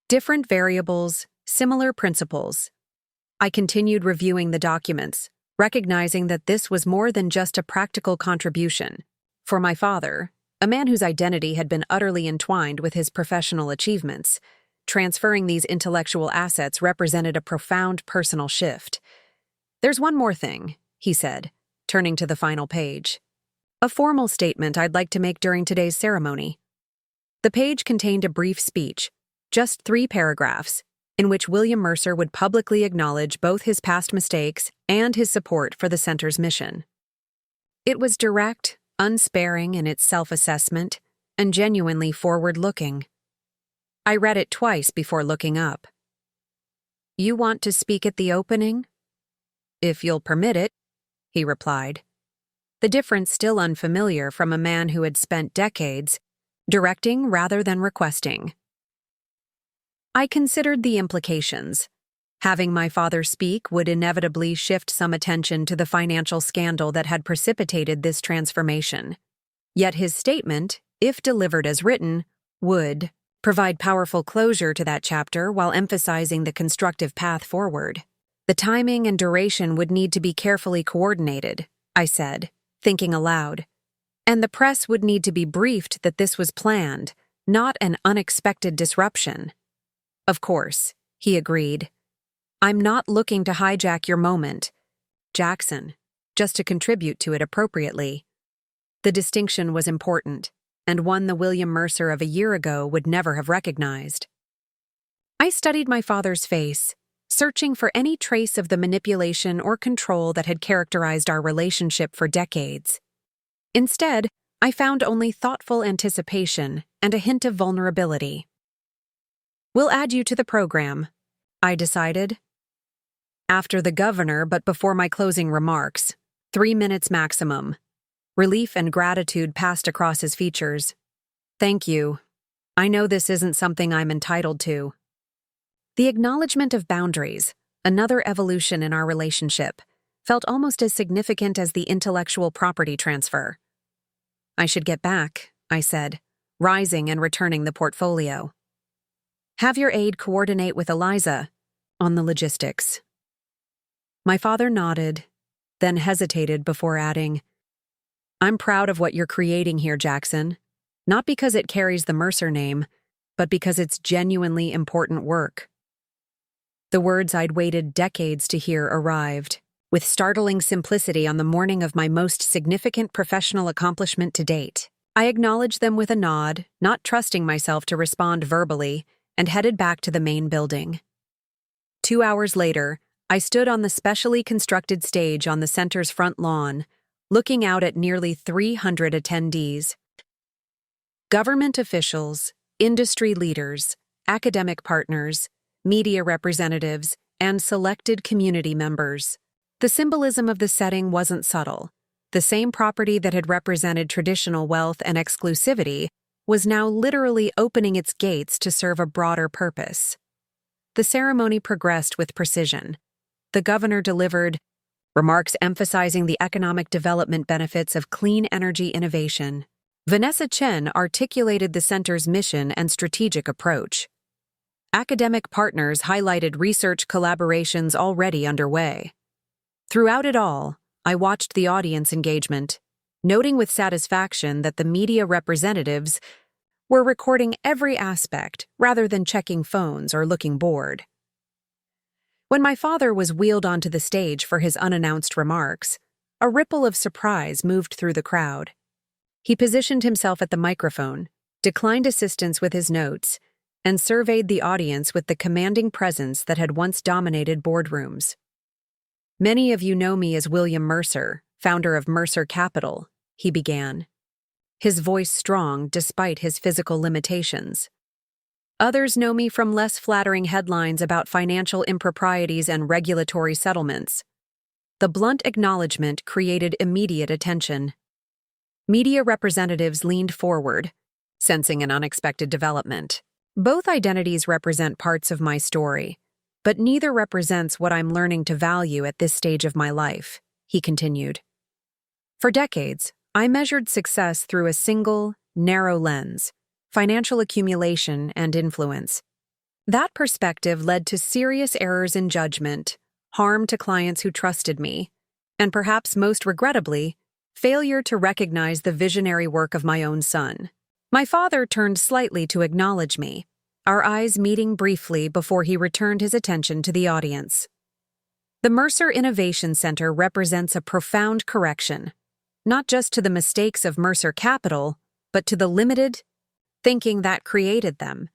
different variables, similar principles. I continued reviewing the documents, recognizing that this was more than just a practical contribution. For my father, a man whose identity had been utterly entwined with his professional achievements, transferring these intellectual assets represented a profound personal shift. "There's one more thing," he said, turning to the final page. "A formal statement I'd like to make during today's ceremony." The page contained a brief speech, just 3 paragraphs, in which William Mercer would publicly acknowledge both his past mistakes and his support for the center's mission. It was direct, unsparing in its self-assessment, and genuinely forward-looking. I read it twice before looking up. "You want to speak at the opening?" "If you'll permit it," he replied. The difference still unfamiliar from a man who had spent decades directing rather than requesting. I considered the implications. Having my father speak would inevitably shift some attention to the financial scandal that had precipitated this transformation. Yet his statement, if delivered as written, would provide powerful closure to that chapter while emphasizing the constructive path forward. The timing and duration would need to be carefully coordinated, I said, thinking aloud. And the press would need to be briefed that this was planned, not an unexpected disruption. "Of course," he agreed. "I'm not looking to hijack your moment, Jackson, just to contribute to it appropriately." The distinction was important, and one the William Mercer of a year ago would never have recognized. I studied my father's face, searching for any trace of the manipulation or control that had characterized our relationship for decades. Instead, I found only thoughtful anticipation and a hint of vulnerability. "We'll add you to the program," I decided. After the governor, but before my closing remarks, 3 minutes maximum. Relief and gratitude passed across his features. "Thank you. I know this isn't something I'm entitled to." The acknowledgement of boundaries, another evolution in our relationship, felt almost as significant as the intellectual property transfer. "I should get back," I said, rising and returning the portfolio. "Have your aide coordinate with Eliza on the logistics." My father nodded, then hesitated before adding, "I'm proud of what you're creating here, Jackson, not because it carries the Mercer name, but because it's genuinely important work." The words I'd waited decades to hear arrived, with startling simplicity on the morning of my most significant professional accomplishment to date. I acknowledged them with a nod, not trusting myself to respond verbally, and headed back to the main building. 2 hours later, I stood on the specially constructed stage on the center's front lawn, looking out at nearly 300 attendees. Government officials, industry leaders, academic partners, media representatives, and selected community members. The symbolism of the setting wasn't subtle. The same property that had represented traditional wealth and exclusivity was now literally opening its gates to serve a broader purpose. The ceremony progressed with precision. The governor delivered remarks emphasizing the economic development benefits of clean energy innovation. Vanessa Chen articulated the center's mission and strategic approach. Academic partners highlighted research collaborations already underway. Throughout it all, I watched the audience engagement, noting with satisfaction that the media representatives were recording every aspect rather than checking phones or looking bored. When my father was wheeled onto the stage for his unannounced remarks, a ripple of surprise moved through the crowd. He positioned himself at the microphone, declined assistance with his notes, and surveyed the audience with the commanding presence that had once dominated boardrooms. "Many of you know me as William Mercer, founder of Mercer Capital," he began. his voice strong despite his physical limitations. Others know me from less flattering headlines about financial improprieties and regulatory settlements. The blunt acknowledgement created immediate attention. Media representatives leaned forward, sensing an unexpected development. Both identities represent parts of my story, but neither represents what I'm learning to value at this stage of my life, he continued. For decades, I measured success through a single, narrow lens: financial accumulation and influence. That perspective led to serious errors in judgment, harm to clients who trusted me, and perhaps most regrettably, failure to recognize the visionary work of my own son. My father turned slightly to acknowledge me, our eyes meeting briefly before he returned his attention to the audience. The Mercer Innovation Center represents a profound correction, not just to the mistakes of Mercer Capital, but to the limited thinking that created them.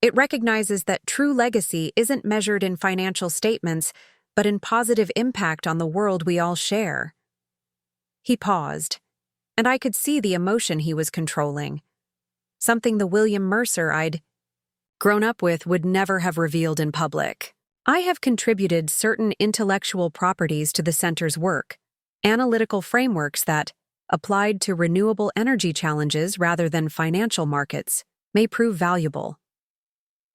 It recognizes that true legacy isn't measured in financial statements, but in positive impact on the world we all share. He paused, and I could see the emotion he was controlling. Something the William Mercer I'd grown up with would never have revealed in public. I have contributed certain intellectual properties to the center's work, analytical frameworks that, applied to renewable energy challenges rather than financial markets, may prove valuable.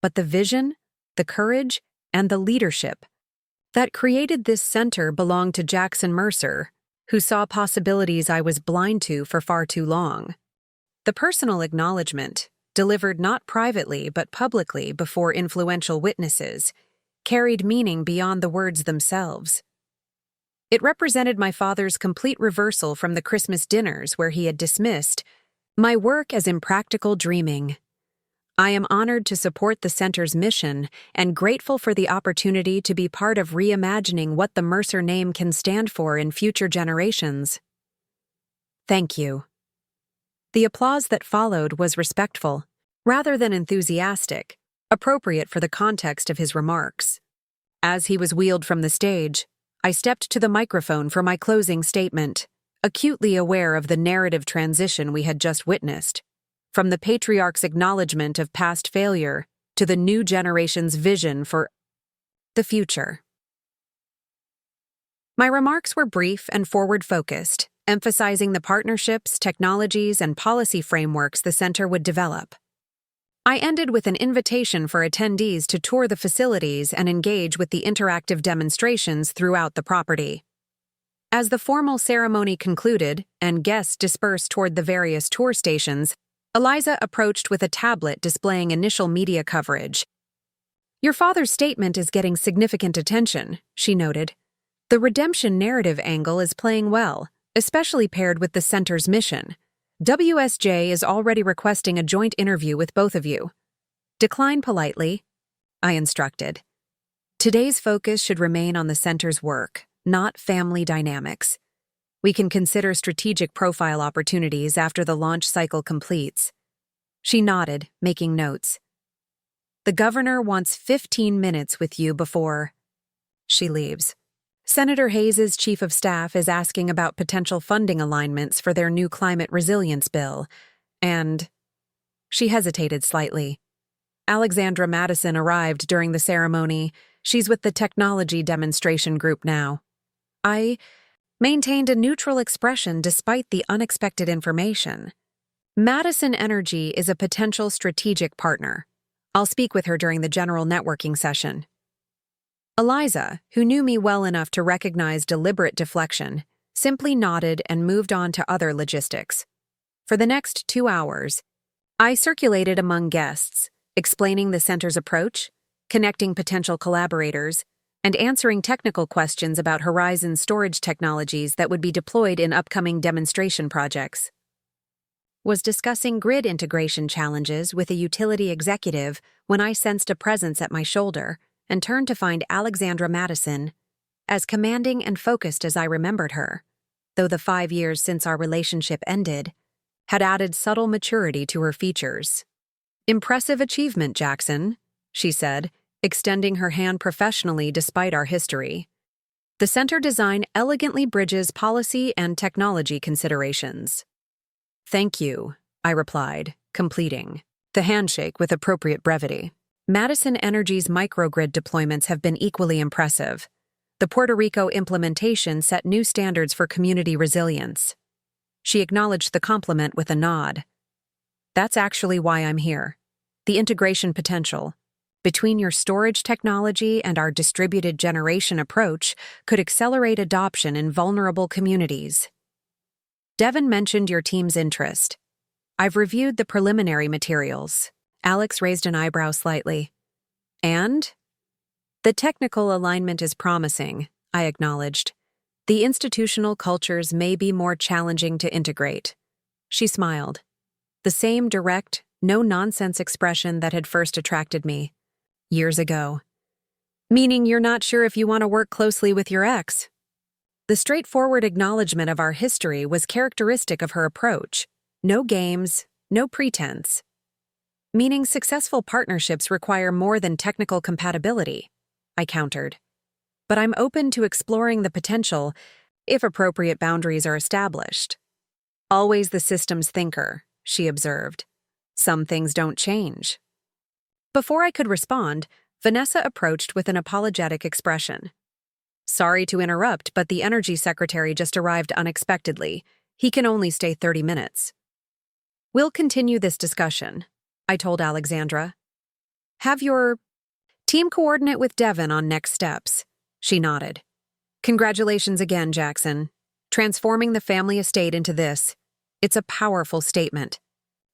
But the vision, the courage, and the leadership that created this center belonged to Jackson Mercer, who saw possibilities I was blind to for far too long. The personal acknowledgement, delivered not privately but publicly before influential witnesses, carried meaning beyond the words themselves. It represented my father's complete reversal from the Christmas dinners where he had dismissed my work as impractical dreaming. I am honored to support the center's mission and grateful for the opportunity to be part of reimagining what the Mercer name can stand for in future generations. Thank you. The applause that followed was respectful, rather than enthusiastic, appropriate for the context of his remarks. As he was wheeled from the stage, I stepped to the microphone for my closing statement, acutely aware of the narrative transition we had just witnessed, from the patriarch's acknowledgement of past failure to the new generation's vision for the future. My remarks were brief and forward-focused, emphasizing the partnerships, technologies, and policy frameworks the center would develop. I ended with an invitation for attendees to tour the facilities and engage with the interactive demonstrations throughout the property. As the formal ceremony concluded and guests dispersed toward the various tour stations, Eliza approached with a tablet displaying initial media coverage. "Your father's statement is getting significant attention," she noted. "The redemption narrative angle is playing well, especially paired with the center's mission. WSJ is already requesting a joint interview with both of you." "Decline politely," I instructed. "Today's focus should remain on the center's work, not family dynamics. We can consider strategic profile opportunities after the launch cycle completes." She nodded, making notes. "The governor wants 15 minutes with you before she leaves. Senator Hayes's chief of staff is asking about potential funding alignments for their new climate resilience bill, and..." She hesitated slightly. "Alexandra Madison arrived during the ceremony. She's with the technology demonstration group now." I maintained a neutral expression despite the unexpected information. "Madison Energy is a potential strategic partner. I'll speak with her during the general networking session." Eliza, who knew me well enough to recognize deliberate deflection, simply nodded and moved on to other logistics. For the next 2 hours, I circulated among guests, explaining the center's approach, connecting potential collaborators, and answering technical questions about Horizon storage technologies that would be deployed in upcoming demonstration projects. Was discussing grid integration challenges with a utility executive when I sensed a presence at my shoulder and turned to find Alexandra Madison, as commanding and focused as I remembered her, though the 5 years since our relationship ended had added subtle maturity to her features. "Impressive achievement, Jackson," she said, extending her hand professionally despite our history. "The center design elegantly bridges policy and technology considerations." Thank you, I replied, completing the handshake with appropriate brevity. Madison Energy's microgrid deployments have been equally impressive. The Puerto Rico implementation set new standards for community resilience. She acknowledged the compliment with a nod. That's actually why I'm here. The integration potential between your storage technology and our distributed generation approach could accelerate adoption in vulnerable communities. Devin mentioned your team's interest. I've reviewed the preliminary materials. Alex raised an eyebrow slightly. And? The technical alignment is promising, I acknowledged. The institutional cultures may be more challenging to integrate. She smiled. The same direct, no-nonsense expression that had first attracted me. Years ago. Meaning you're not sure if you want to work closely with your ex. The straightforward acknowledgement of our history was characteristic of her approach. No games, no pretense. Meaning successful partnerships require more than technical compatibility, I countered. But I'm open to exploring the potential if appropriate boundaries are established. Always the systems thinker, she observed. Some things don't change. Before I could respond, Vanessa approached with an apologetic expression. Sorry to interrupt, but the energy secretary just arrived unexpectedly. He can only stay 30 minutes. We'll continue this discussion, I told Alexandra. Have your team coordinate with Devin on next steps. She nodded. Congratulations again, Jackson. Transforming the family estate into this. It's a powerful statement.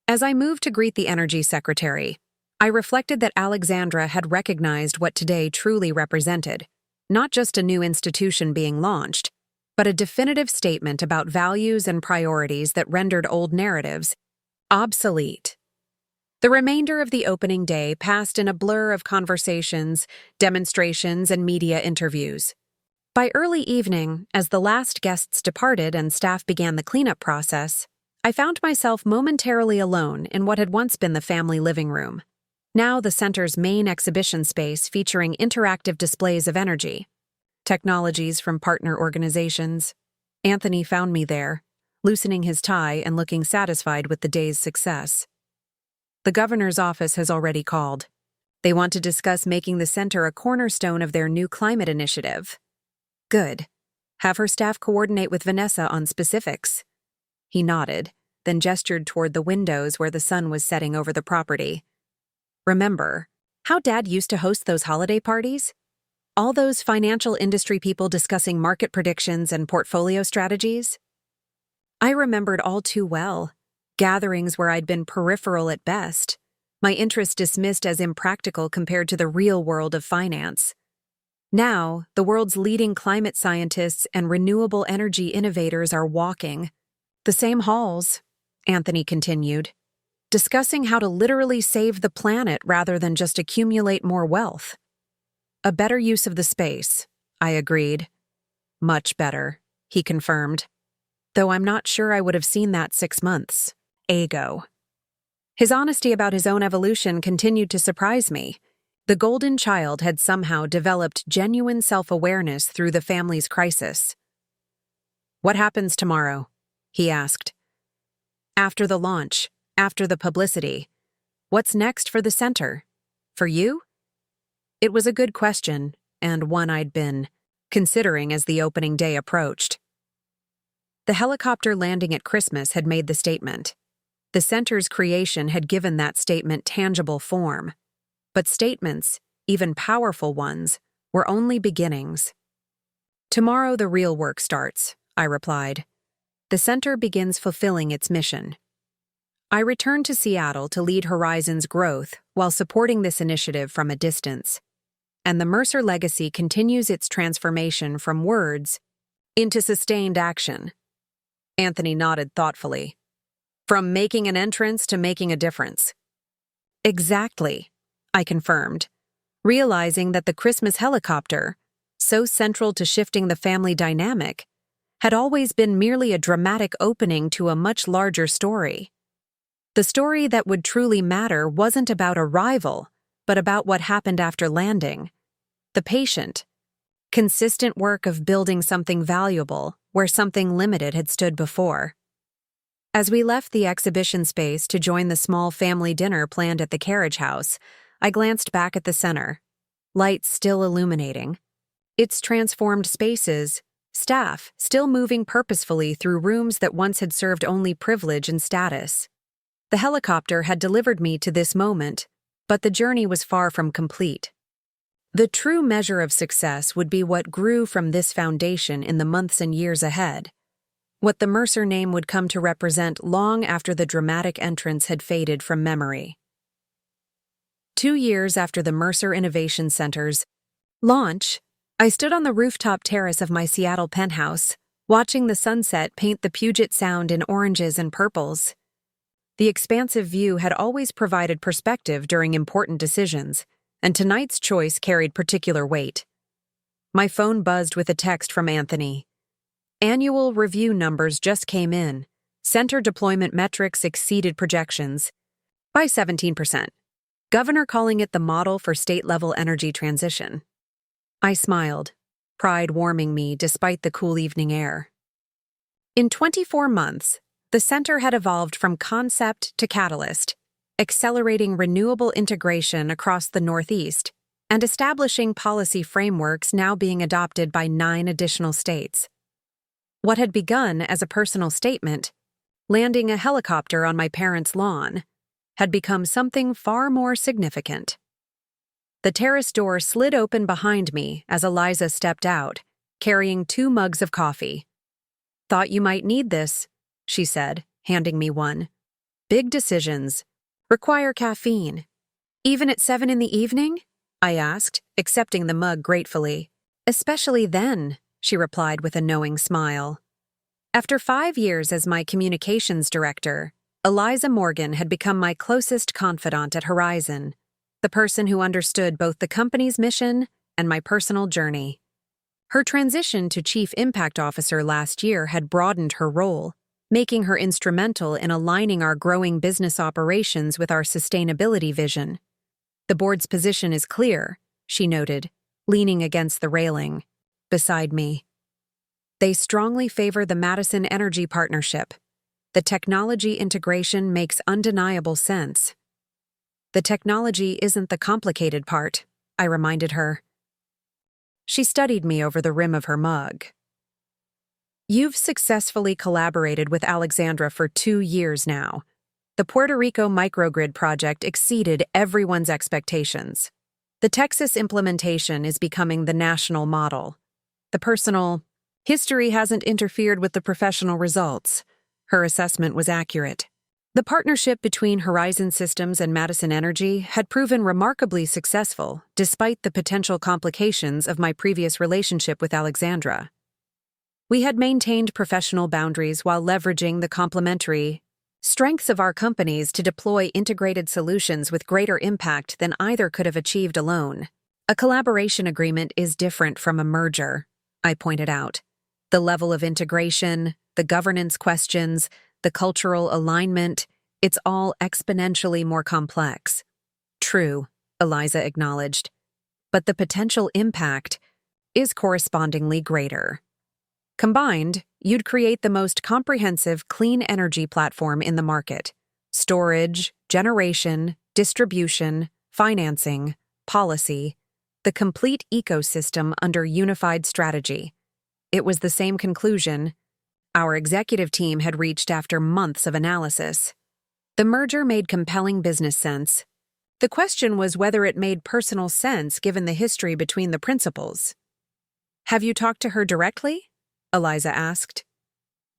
As I moved to greet the energy secretary, I reflected that Alexandra had recognized what today truly represented, not just a new institution being launched, but a definitive statement about values and priorities that rendered old narratives obsolete. The remainder of the opening day passed in a blur of conversations, demonstrations, and media interviews. By early evening, as the last guests departed and staff began the cleanup process, I found myself momentarily alone in what had once been the family living room. Now the center's main exhibition space featuring interactive displays of energy. Technologies from partner organizations. Anthony found me there, loosening his tie and looking satisfied with the day's success. The governor's office has already called. They want to discuss making the center a cornerstone of their new climate initiative. Good. Have her staff coordinate with Vanessa on specifics. He nodded, then gestured toward the windows where the sun was setting over the property. Remember how Dad used to host those holiday parties? All those financial industry people discussing market predictions and portfolio strategies? I remembered all too well. Gatherings where I'd been peripheral at best, my interest dismissed as impractical compared to the real world of finance. Now, the world's leading climate scientists and renewable energy innovators are walking the same halls, Anthony continued, discussing how to literally save the planet rather than just accumulate more wealth. A better use of the space, I agreed. Much better, he confirmed. Though I'm not sure I would have seen that 6 months ago. His honesty about his own evolution continued to surprise me. The golden child had somehow developed genuine self-awareness through the family's crisis. What happens tomorrow? He asked. After the launch, after the publicity, what's next for the center? For you? It was a good question, and one I'd been considering as the opening day approached. The helicopter landing at Christmas had made the statement. The center's creation had given that statement tangible form. But statements, even powerful ones, were only beginnings. Tomorrow the real work starts, I replied. The center begins fulfilling its mission. I returned to Seattle to lead Horizon's growth while supporting this initiative from a distance. And the Mercer legacy continues its transformation from words into sustained action. Anthony nodded thoughtfully. From making an entrance to making a difference. Exactly, I confirmed, realizing that the Christmas helicopter, so central to shifting the family dynamic, had always been merely a dramatic opening to a much larger story. The story that would truly matter wasn't about arrival, but about what happened after landing. The patient, consistent work of building something valuable where something limited had stood before. As we left the exhibition space to join the small family dinner planned at the carriage house, I glanced back at the center, lights still illuminating. Its transformed spaces, staff still moving purposefully through rooms that once had served only privilege and status. The helicopter had delivered me to this moment, but the journey was far from complete. The true measure of success would be what grew from this foundation in the months and years ahead, what the Mercer name would come to represent long after the dramatic entrance had faded from memory. 2 years after the Mercer Innovation Center's launch, I stood on the rooftop terrace of my Seattle penthouse, watching the sunset paint the Puget Sound in oranges and purples. The expansive view had always provided perspective during important decisions, and tonight's choice carried particular weight. My phone buzzed with a text from Anthony. Annual review numbers just came in. Center deployment metrics exceeded projections by 17%. Governor calling it the model for state-level energy transition. I smiled, pride warming me despite the cool evening air. In 24 months, the center had evolved from concept to catalyst, accelerating renewable integration across the Northeast and establishing policy frameworks now being adopted by 9 additional states. What had begun as a personal statement, landing a helicopter on my parents' lawn, had become something far more significant. The terrace door slid open behind me as Eliza stepped out, carrying 2 mugs of coffee. "Thought you might need this," she said, handing me one. "Big decisions require caffeine. Even at 7 in the evening?" I asked, accepting the mug gratefully. "Especially then," she replied with a knowing smile. After 5 years as my communications director, Eliza Morgan had become my closest confidant at Horizon, the person who understood both the company's mission and my personal journey. Her transition to Chief Impact Officer last year had broadened her role, making her instrumental in aligning our growing business operations with our sustainability vision. "The board's position is clear," she noted, leaning against the railing beside me. "They strongly favor the Madison Energy Partnership. The technology integration makes undeniable sense." "The technology isn't the complicated part," I reminded her. She studied me over the rim of her mug. "You've successfully collaborated with Alexandra for 2 years now. The Puerto Rico microgrid project exceeded everyone's expectations. The Texas implementation is becoming the national model. The personal history hasn't interfered with the professional results." Her assessment was accurate. The partnership between Horizon Systems and Madison Energy had proven remarkably successful, despite the potential complications of my previous relationship with Alexandra. We had maintained professional boundaries while leveraging the complementary strengths of our companies to deploy integrated solutions with greater impact than either could have achieved alone. "A collaboration agreement is different from a merger," I pointed out. "The level of integration, the governance questions, the cultural alignment, it's all exponentially more complex." "True," Eliza acknowledged, "but the potential impact is correspondingly greater. Combined, you'd create the most comprehensive clean energy platform in the market. Storage, generation, distribution, financing, policy, the complete ecosystem under unified strategy." It was the same conclusion our executive team had reached after months of analysis. The merger made compelling business sense. The question was whether it made personal sense given the history between the principals. "Have you talked to her directly?" Eliza asked.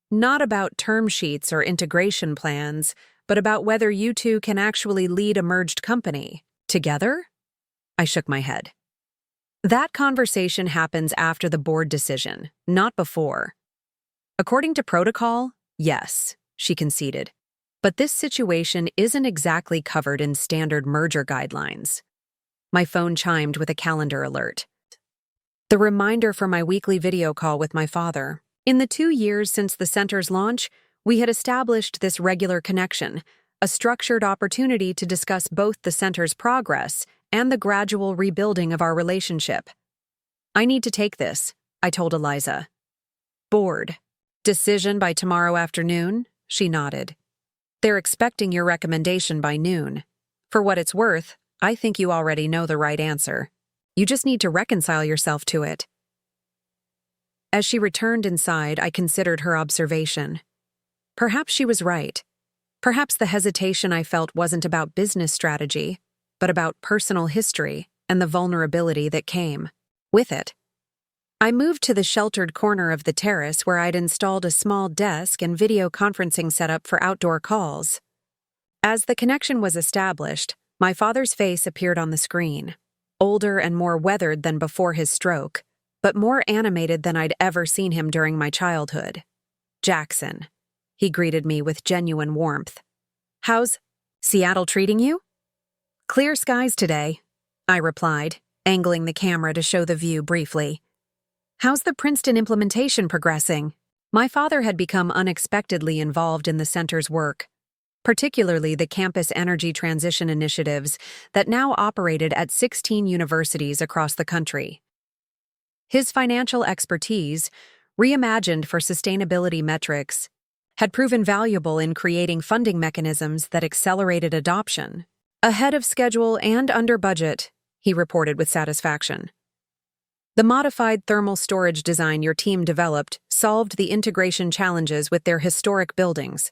"Not about term sheets or integration plans, but about whether you two can actually lead a merged company. Together?" I shook my head. "That conversation happens after the board decision, not before." "According to protocol, yes," she conceded. "But this situation isn't exactly covered in standard merger guidelines." My phone chimed with a calendar alert. The reminder for my weekly video call with my father. In the 2 years since the center's launch, we had established this regular connection, a structured opportunity to discuss both the center's progress and the gradual rebuilding of our relationship. "I need to take this," I told Eliza. "Board. Decision by tomorrow afternoon?" she nodded. They're expecting your recommendation by noon. For what it's worth, I think you already know the right answer. You just need to reconcile yourself to it. As she returned inside, I considered her observation. Perhaps she was right. Perhaps the hesitation I felt wasn't about business strategy, but about personal history and the vulnerability that came with it. I moved to the sheltered corner of the terrace where I'd installed a small desk and video conferencing setup for outdoor calls. As the connection was established, my father's face appeared on the screen, older and more weathered than before his stroke, but more animated than I'd ever seen him during my childhood. "Jackson," he greeted me with genuine warmth. "How's Seattle treating you?" "Clear skies today," I replied, angling the camera to show the view briefly. "How's the Princeton implementation progressing?" My father had become unexpectedly involved in the center's work, particularly the campus energy transition initiatives that now operated at 16 universities across the country. His financial expertise, reimagined for sustainability metrics, had proven valuable in creating funding mechanisms that accelerated adoption. "Ahead of schedule and under budget," he reported with satisfaction. "The modified thermal storage design your team developed solved the integration challenges with their historic buildings.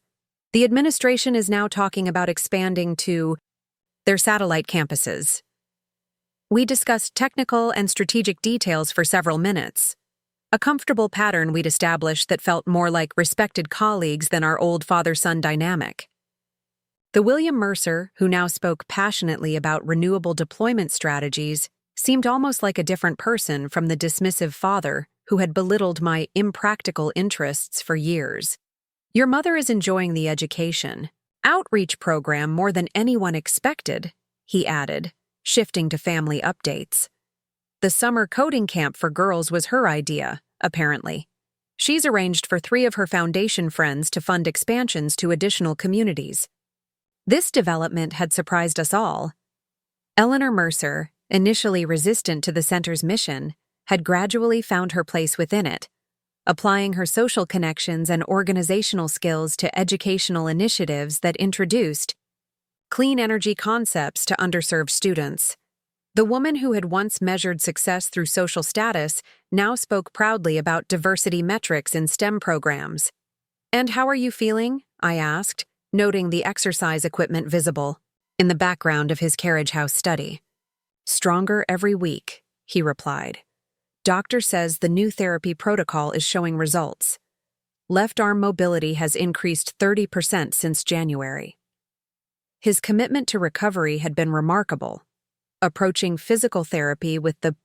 The administration is now talking about expanding to their satellite campuses." We discussed technical and strategic details for several minutes, a comfortable pattern we'd established that felt more like respected colleagues than our old father-son dynamic. The William Mercer, who now spoke passionately about renewable deployment strategies, seemed almost like a different person from the dismissive father who had belittled my impractical interests for years. "Your mother is enjoying the education, outreach program more than anyone expected," he added, shifting to family updates. "The summer coding camp for girls was her idea, apparently. She's arranged for 3 of her foundation friends to fund expansions to additional communities." This development had surprised us all. Eleanor Mercer, initially resistant to the center's mission, had gradually found her place within it, applying her social connections and organizational skills to educational initiatives that introduced clean energy concepts to underserved students. The woman who had once measured success through social status now spoke proudly about diversity metrics in STEM programs. "And how are you feeling?" I asked, noting the exercise equipment visible in the background of his carriage house study. "Stronger every week," he replied. "Doctor says the new therapy protocol is showing results. Left arm mobility has increased 30% since January." His commitment to recovery had been remarkable, approaching physical therapy with the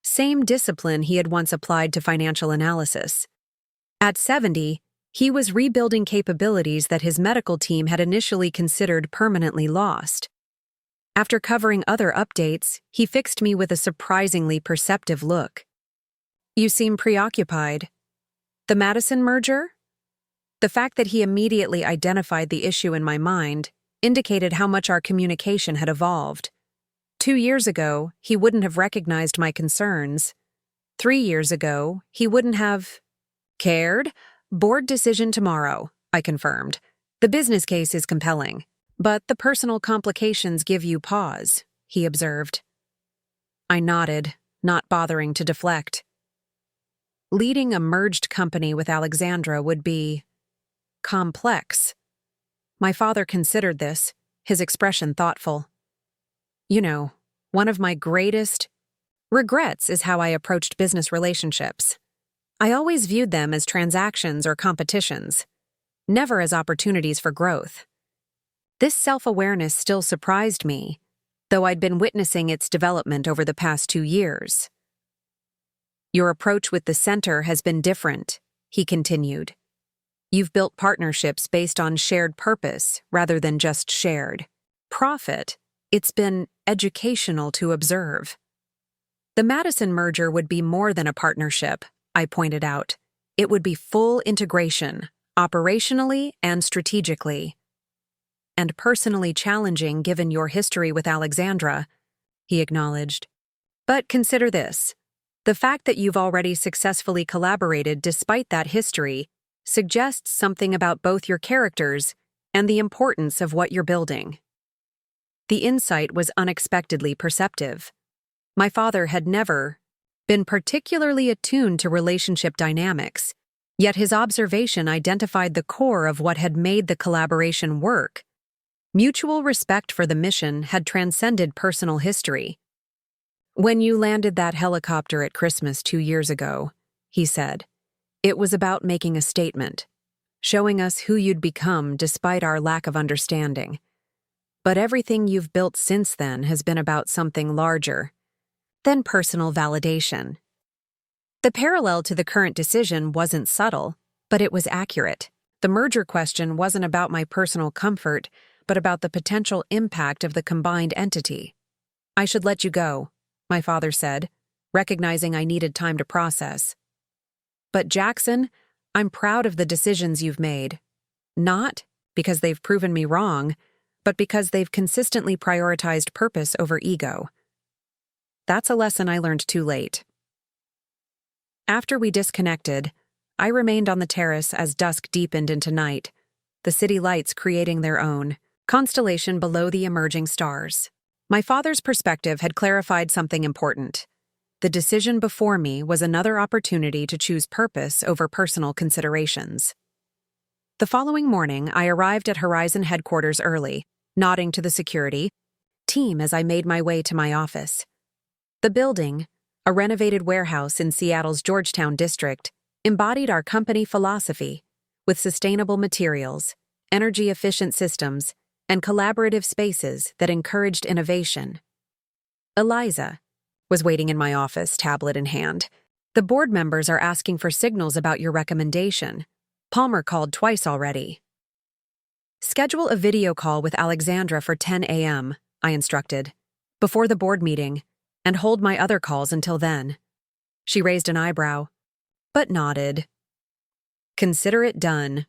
same discipline he had once applied to financial analysis. At 70, he was rebuilding capabilities that his medical team had initially considered permanently lost. After covering other updates, he fixed me with a surprisingly perceptive look. "You seem preoccupied. The Madison merger?" The fact that he immediately identified the issue in my mind indicated how much our communication had evolved. 2 years ago, he wouldn't have recognized my concerns. 3 years ago, he wouldn't have cared. "Board decision tomorrow," I confirmed. "The business case is compelling, but the personal complications give you pause," he observed. I nodded, not bothering to deflect. Leading a merged company with Alexandra would be complex. My father considered this, his expression thoughtful. "You know, one of my greatest regrets is how I approached business relationships. I always viewed them as transactions or competitions, never as opportunities for growth. This self-awareness still surprised me, though I'd been witnessing its development over the past 2 years. Your approach with the center has been different," he continued. "You've built partnerships based on shared purpose rather than just shared profit. It's been educational to observe." "The Madison merger would be more than a partnership," I pointed out. "It would be full integration, operationally and strategically. And personally challenging given your history with Alexandra," he acknowledged. "But consider this. The fact that you've already successfully collaborated despite that history suggests something about both your characters and the importance of what you're building. The insight was unexpectedly perceptive. My father had never been particularly attuned to relationship dynamics, yet his observation identified the core of what had made the collaboration work. Mutual respect for the mission had transcended personal history. "When you landed that helicopter at Christmas 2 years ago," he said, "it was about making a statement, showing us who you'd become despite our lack of understanding. But everything you've built since then has been about something larger than personal validation." The parallel to the current decision wasn't subtle, but it was accurate. The merger question wasn't about my personal comfort, but about the potential impact of the combined entity. "I should let you go," my father said, recognizing I needed time to process. "But Jackson, I'm proud of the decisions you've made. Not because they've proven me wrong, but because they've consistently prioritized purpose over ego." That's a lesson I learned too late. After we disconnected, I remained on the terrace as dusk deepened into night, the city lights creating their own constellation below the emerging stars. My father's perspective had clarified something important. The decision before me was another opportunity to choose purpose over personal considerations. The following morning, I arrived at Horizon headquarters early, nodding to the security team as I made my way to my office. The building, a renovated warehouse in Seattle's Georgetown district, embodied our company philosophy with sustainable materials, energy-efficient systems, and collaborative spaces that encouraged innovation. Eliza was waiting in my office, tablet in hand. "The board members are asking for signals about your recommendation. Palmer called twice already." "Schedule a video call with Alexandra for 10 a.m., I instructed, "before the board meeting, and hold my other calls until then." She raised an eyebrow, but nodded. "Consider it done."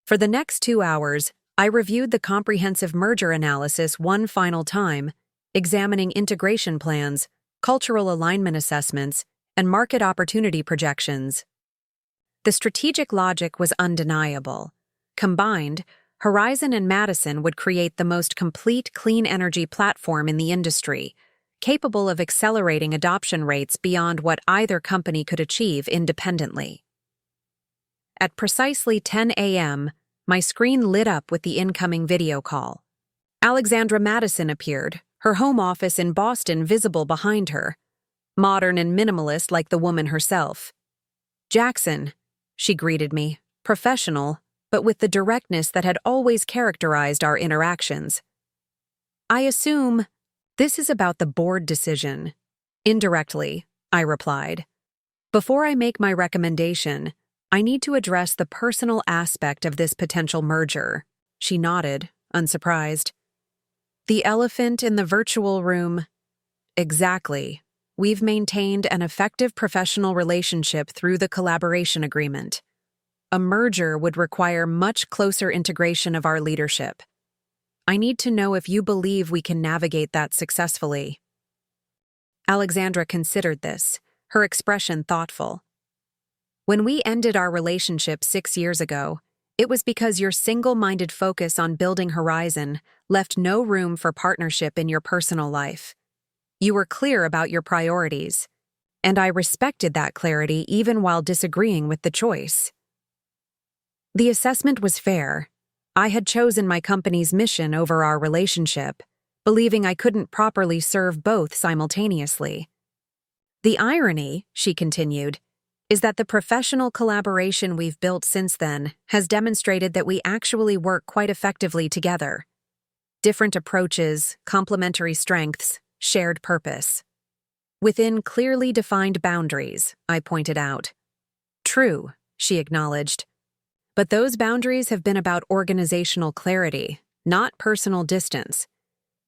For the next 2 hours, I reviewed the comprehensive merger analysis one final time, examining integration plans, cultural alignment assessments, and market opportunity projections. The strategic logic was undeniable. Combined, Horizon and Madison would create the most complete clean energy platform in the industry, capable of accelerating adoption rates beyond what either company could achieve independently. At precisely 10 a.m., my screen lit up with the incoming video call. Alexandra Madison appeared, her home office in Boston visible behind her, modern and minimalist like the woman herself. "Jackson," she greeted me, professional, but with the directness that had always characterized our interactions. "I assume this is about the board decision." "Indirectly," I replied. "Before I make my recommendation, I need to address the personal aspect of this potential merger." She nodded, unsurprised. "The elephant in the virtual room." "Exactly. We've maintained an effective professional relationship through the collaboration agreement. A merger would require much closer integration of our leadership. I need to know if you believe we can navigate that successfully." Alexandra considered this, her expression thoughtful. "When we ended our relationship 6 years ago, it was because your single-minded focus on building Horizon left no room for partnership in your personal life. You were clear about your priorities, and I respected that clarity even while disagreeing with the choice. The assessment was fair. I had chosen my company's mission over our relationship, believing I couldn't properly serve both simultaneously. The irony," she continued, "is that the professional collaboration we've built since then has demonstrated that we actually work quite effectively together. Different approaches, complementary strengths, shared purpose. Within clearly defined boundaries," I pointed out. "True," she acknowledged. "But those boundaries have been about organizational clarity, not personal distance.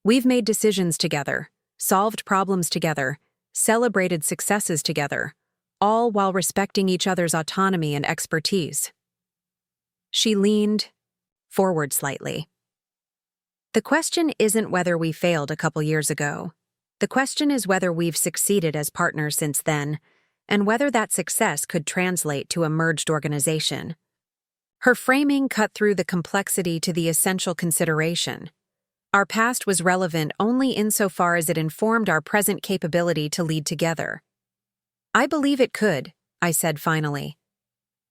We've made decisions together, solved problems together, celebrated successes together, all while respecting each other's autonomy and expertise." She leaned forward slightly. "The question isn't whether we failed a couple years ago. The question is whether we've succeeded as partners since then, and whether that success could translate to a merged organization. Her framing cut through the complexity to the essential consideration. Our past was relevant only insofar as it informed our present capability to lead together. I believe it could, I said finally.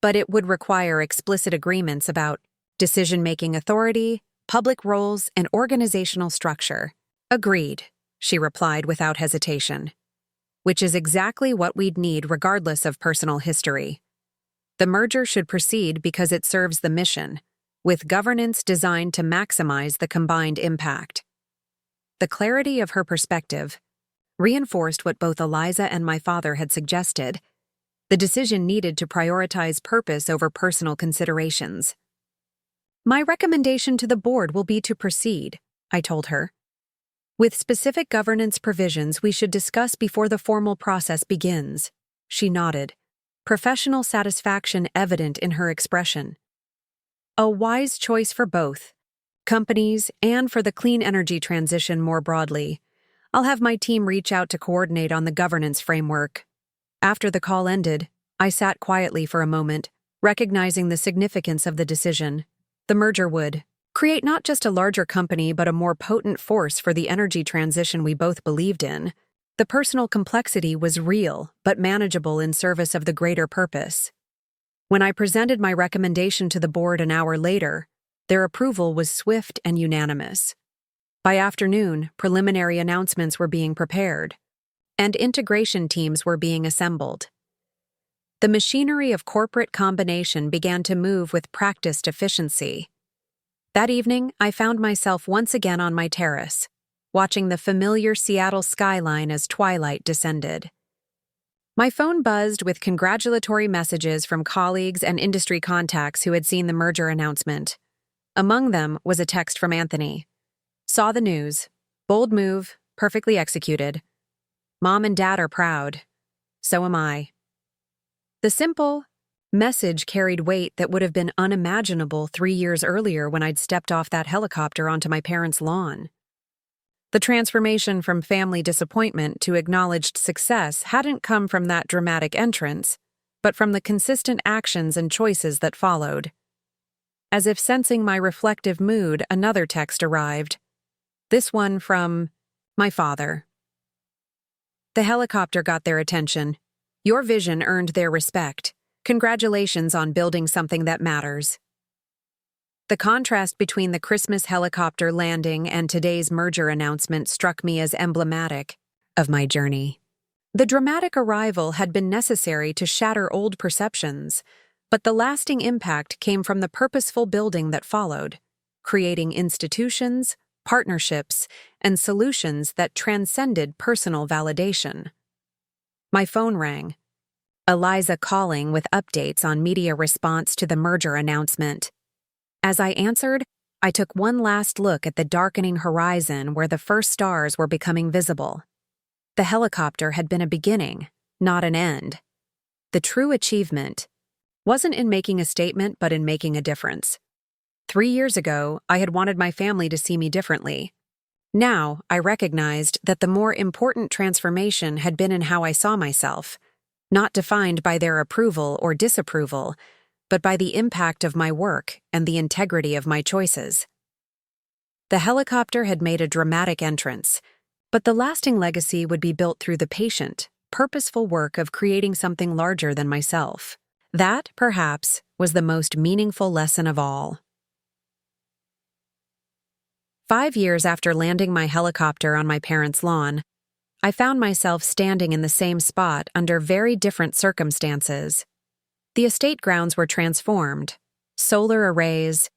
But it would require explicit agreements about decision-making authority, public roles, and organizational structure. Agreed, she replied without hesitation. Which is exactly what we'd need regardless of personal history. The merger should proceed because it serves the mission, with governance designed to maximize the combined impact. The clarity of her perspective reinforced what both Eliza and my father had suggested. The decision needed to prioritize purpose over personal considerations. My recommendation to the board will be to proceed, I told her. With specific governance provisions we should discuss before the formal process begins. She nodded, professional satisfaction evident in her expression. A wise choice for both companies and for the clean energy transition more broadly. I'll have my team reach out to coordinate on the governance framework. After the call ended, I sat quietly for a moment, recognizing the significance of the decision. The merger would create not just a larger company but a more potent force for the energy transition we both believed in. The personal complexity was real but manageable in service of the greater purpose. When I presented my recommendation to the board an hour later, their approval was swift and unanimous. By afternoon, preliminary announcements were being prepared, and integration teams were being assembled. The machinery of corporate combination began to move with practiced efficiency. That evening, I found myself once again on my terrace, watching the familiar Seattle skyline as twilight descended. My phone buzzed with congratulatory messages from colleagues and industry contacts who had seen the merger announcement. Among them was a text from Anthony. Saw the news. Bold move, perfectly executed. Mom and Dad are proud. So am I. The simple message carried weight that would have been unimaginable 3 years earlier when I'd stepped off that helicopter onto my parents' lawn. The transformation from family disappointment to acknowledged success hadn't come from that dramatic entrance, but from the consistent actions and choices that followed. As if sensing my reflective mood, another text arrived. This one from my father. The helicopter got their attention. Your vision earned their respect. Congratulations on building something that matters. The contrast between the Christmas helicopter landing and today's merger announcement struck me as emblematic of my journey. The dramatic arrival had been necessary to shatter old perceptions, but the lasting impact came from the purposeful building that followed, creating institutions, partnerships, and solutions that transcended personal validation. My phone rang. Eliza calling with updates on media response to the merger announcement. As I answered, I took one last look at the darkening horizon where the first stars were becoming visible. The helicopter had been a beginning, not an end. The true achievement wasn't in making a statement but in making a difference. 3 years ago, I had wanted my family to see me differently. Now, I recognized that the more important transformation had been in how I saw myself, not defined by their approval or disapproval, but by the impact of my work and the integrity of my choices. The helicopter had made a dramatic entrance, but the lasting legacy would be built through the patient, purposeful work of creating something larger than myself. That, perhaps, was the most meaningful lesson of all. 5 years after landing my helicopter on my parents' lawn, I found myself standing in the same spot under very different circumstances. The estate grounds were transformed. Solar arrays,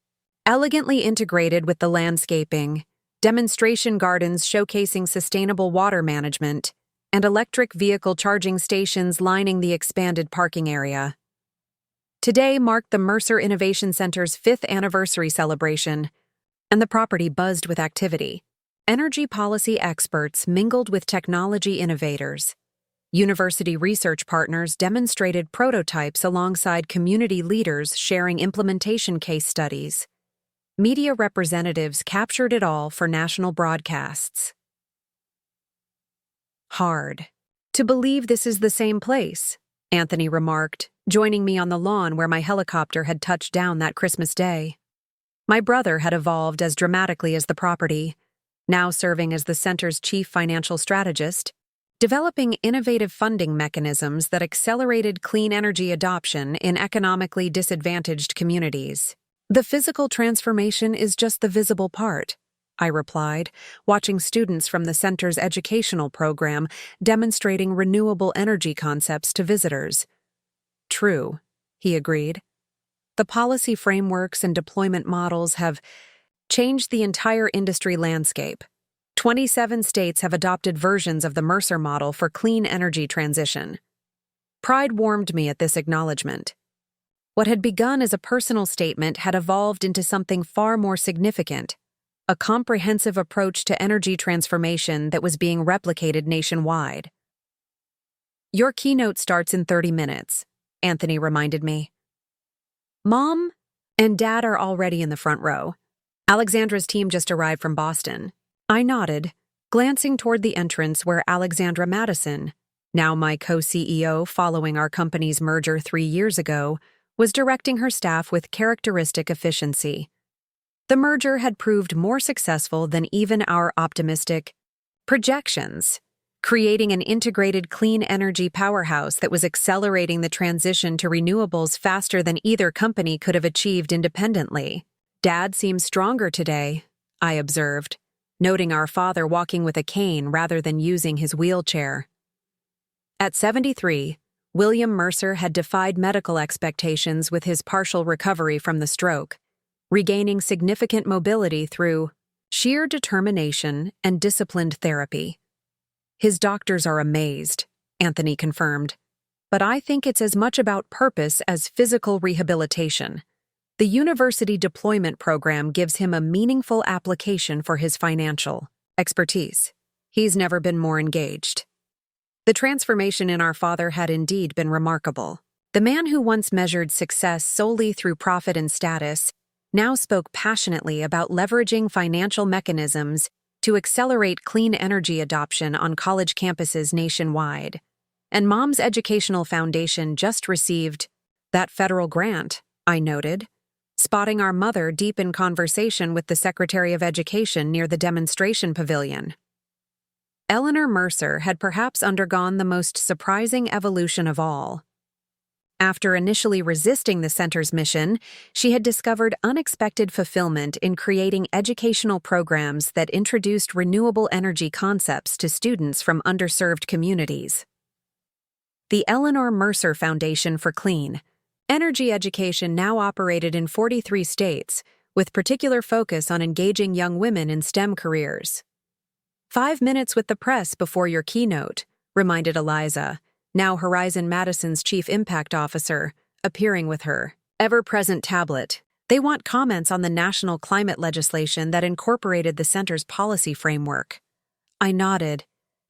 elegantly integrated with the landscaping, demonstration gardens showcasing sustainable water management, and electric vehicle charging stations lining the expanded parking area. Today marked the Mercer Innovation Center's 5th anniversary celebration, and the property buzzed with activity. Energy policy experts mingled with technology innovators. University research partners demonstrated prototypes alongside community leaders sharing implementation case studies. Media representatives captured it all for national broadcasts. Hard to believe this is the same place, Anthony remarked, joining me on the lawn where my helicopter had touched down that Christmas day. My brother had evolved as dramatically as the property, now serving as the center's chief financial strategist, developing innovative funding mechanisms that accelerated clean energy adoption in economically disadvantaged communities. The physical transformation is just the visible part, I replied, watching students from the center's educational program demonstrating renewable energy concepts to visitors. True, he agreed. The policy frameworks and deployment models have changed the entire industry landscape. 27 states have adopted versions of the Mercer model for clean energy transition. Pride warmed me at this acknowledgement. What had begun as a personal statement had evolved into something far more significant, a comprehensive approach to energy transformation that was being replicated nationwide. Your keynote starts in 30 minutes, Anthony reminded me. Mom and Dad are already in the front row. Alexandra's team just arrived from Boston. I nodded, glancing toward the entrance where Alexandra Madison, now my co-CEO following our company's merger 3 years ago, was directing her staff with characteristic efficiency. The merger had proved more successful than even our optimistic projections, creating an integrated clean energy powerhouse that was accelerating the transition to renewables faster than either company could have achieved independently. Dad seems stronger today, I observed, noting our father walking with a cane rather than using his wheelchair. At 73, William Mercer had defied medical expectations with his partial recovery from the stroke, regaining significant mobility through sheer determination and disciplined therapy. His doctors are amazed, Anthony confirmed, but I think it's as much about purpose as physical rehabilitation. The university deployment program gives him a meaningful application for his financial expertise. He's never been more engaged. The transformation in our father had indeed been remarkable. The man who once measured success solely through profit and status now spoke passionately about leveraging financial mechanisms to accelerate clean energy adoption on college campuses nationwide. And Mom's Educational Foundation just received that federal grant, I noted, spotting our mother deep in conversation with the Secretary of Education near the demonstration pavilion. Eleanor Mercer had perhaps undergone the most surprising evolution of all. After initially resisting the center's mission, she had discovered unexpected fulfillment in creating educational programs that introduced renewable energy concepts to students from underserved communities. The Eleanor Mercer Foundation for Clean Energy Education now operated in 43 states, with particular focus on engaging young women in STEM careers. 5 minutes with the press before your keynote, reminded Eliza, now Horizon Madison's Chief Impact Officer, appearing with her ever-present tablet. They want comments on the national climate legislation that incorporated the center's policy framework. I nodded,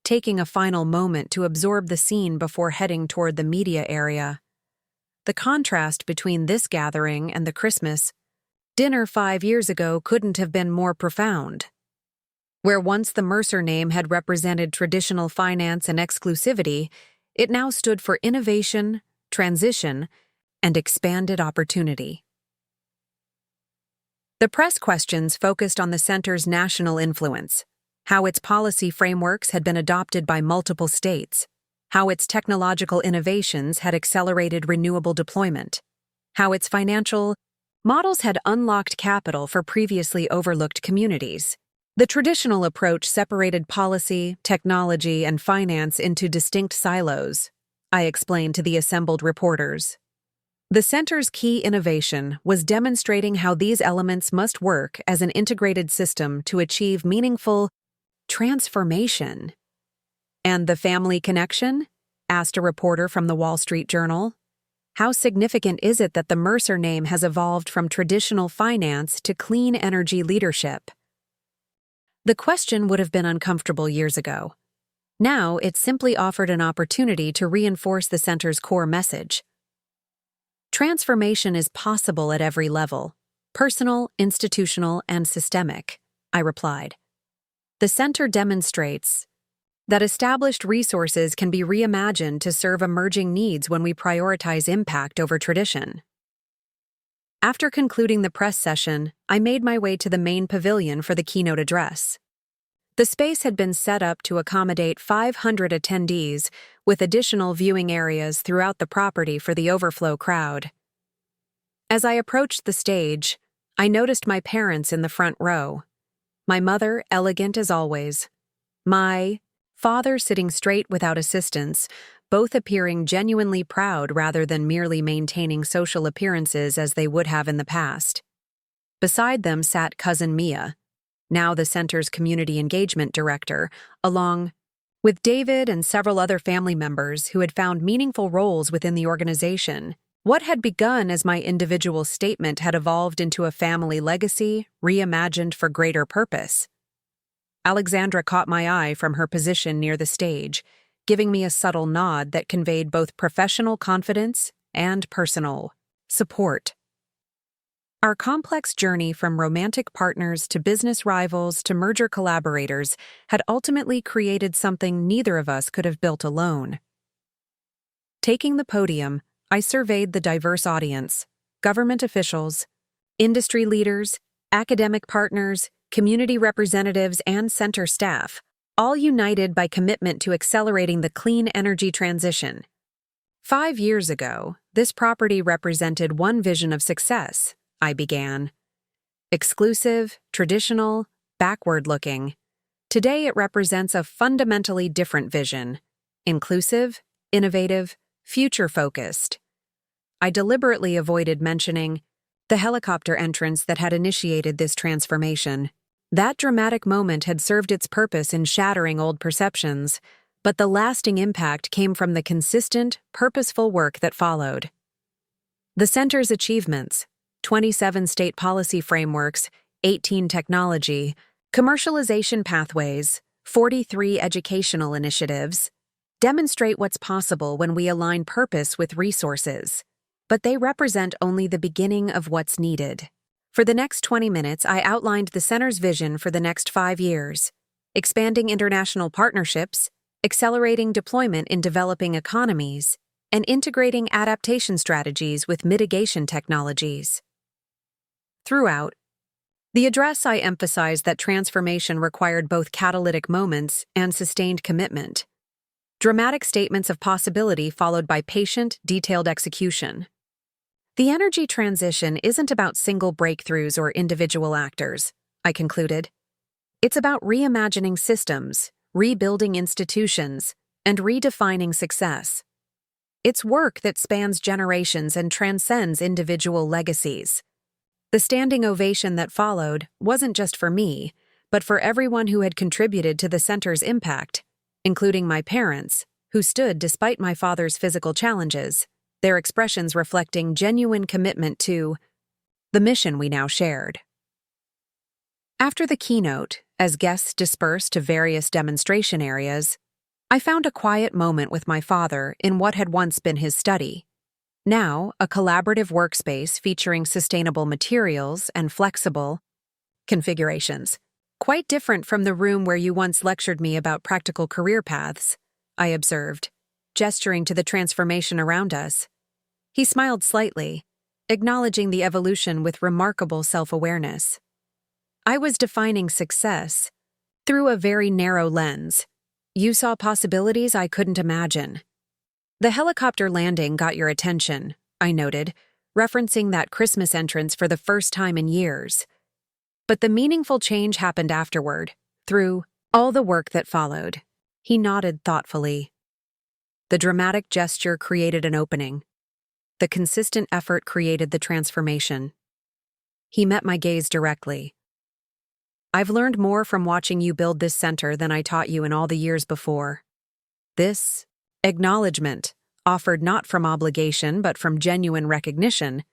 taking a final moment to absorb the scene before heading toward the media area. The contrast between this gathering and the Christmas dinner 5 years ago couldn't have been more profound. Where once the Mercer name had represented traditional finance and exclusivity, it now stood for innovation, transition, and expanded opportunity. The press questions focused on the center's national influence, how its policy frameworks had been adopted by multiple states, how its technological innovations had accelerated renewable deployment, how its financial models had unlocked capital for previously overlooked communities. The traditional approach separated policy, technology, and finance into distinct silos, I explained to the assembled reporters. The center's key innovation was demonstrating how these elements must work as an integrated system to achieve meaningful transformation. And the family connection? Asked a reporter from the Wall Street Journal. How significant is it that the Mercer name has evolved from traditional finance to clean energy leadership? The question would have been uncomfortable years ago. Now, it simply offered an opportunity to reinforce the center's core message. Transformation is possible at every level, personal, institutional, and systemic, I replied. The center demonstrates that established resources can be reimagined to serve emerging needs when we prioritize impact over tradition. After concluding the press session, I made my way to the main pavilion for the keynote address. The space had been set up to accommodate 500 attendees, with additional viewing areas throughout the property for the overflow crowd. As I approached the stage, I noticed my parents in the front row. My mother, elegant as always. My father sitting straight without assistance, both appearing genuinely proud rather than merely maintaining social appearances as they would have in the past. Beside them sat cousin Mia, now the center's community engagement director, along with David and several other family members who had found meaningful roles within the organization. What had begun as my individual statement had evolved into a family legacy, reimagined for greater purpose. Alexandra caught my eye from her position near the stage, giving me a subtle nod that conveyed both professional confidence and personal support. Our complex journey from romantic partners to business rivals to merger collaborators had ultimately created something neither of us could have built alone. Taking the podium, I surveyed the diverse audience: government officials, industry leaders, academic partners, community representatives, and center staff, all united by commitment to accelerating the clean energy transition. 5 years ago, this property represented one vision of success, I began. Exclusive, traditional, backward-looking. Today it represents a fundamentally different vision: inclusive, innovative, future-focused. I deliberately avoided mentioning the helicopter entrance that had initiated this transformation. That dramatic moment had served its purpose in shattering old perceptions, but the lasting impact came from the consistent, purposeful work that followed. The center's achievements: 27 state policy frameworks, 18 technology, commercialization pathways, 43 educational initiatives, demonstrate what's possible when we align purpose with resources. But they represent only the beginning of what's needed. For the next 20 minutes, I outlined the center's vision for the next 5 years: expanding international partnerships, accelerating deployment in developing economies, and integrating adaptation strategies with mitigation technologies. Throughout the address, I emphasized that transformation required both catalytic moments and sustained commitment. Dramatic statements of possibility followed by patient, detailed execution. The energy transition isn't about single breakthroughs or individual actors, I concluded. It's about reimagining systems, rebuilding institutions, and redefining success. It's work that spans generations and transcends individual legacies. The standing ovation that followed wasn't just for me, but for everyone who had contributed to the center's impact, including my parents, who stood despite my father's physical challenges, their expressions reflecting genuine commitment to the mission we now shared. After the keynote, as guests dispersed to various demonstration areas, I found a quiet moment with my father in what had once been his study. Now, a collaborative workspace featuring sustainable materials and flexible configurations. Quite different from the room where you once lectured me about practical career paths, I observed, gesturing to the transformation around us. He smiled slightly, acknowledging the evolution with remarkable self-awareness. I was defining success through a very narrow lens. You saw possibilities I couldn't imagine. The helicopter landing got your attention, I noted, referencing that Christmas entrance for the first time in years. But the meaningful change happened afterward, through all the work that followed. He nodded thoughtfully. The dramatic gesture created an opening. The consistent effort created the transformation. He met my gaze directly. I've learned more from watching you build this center than I taught you in all the years before. This acknowledgement, offered not from obligation but from genuine recognition,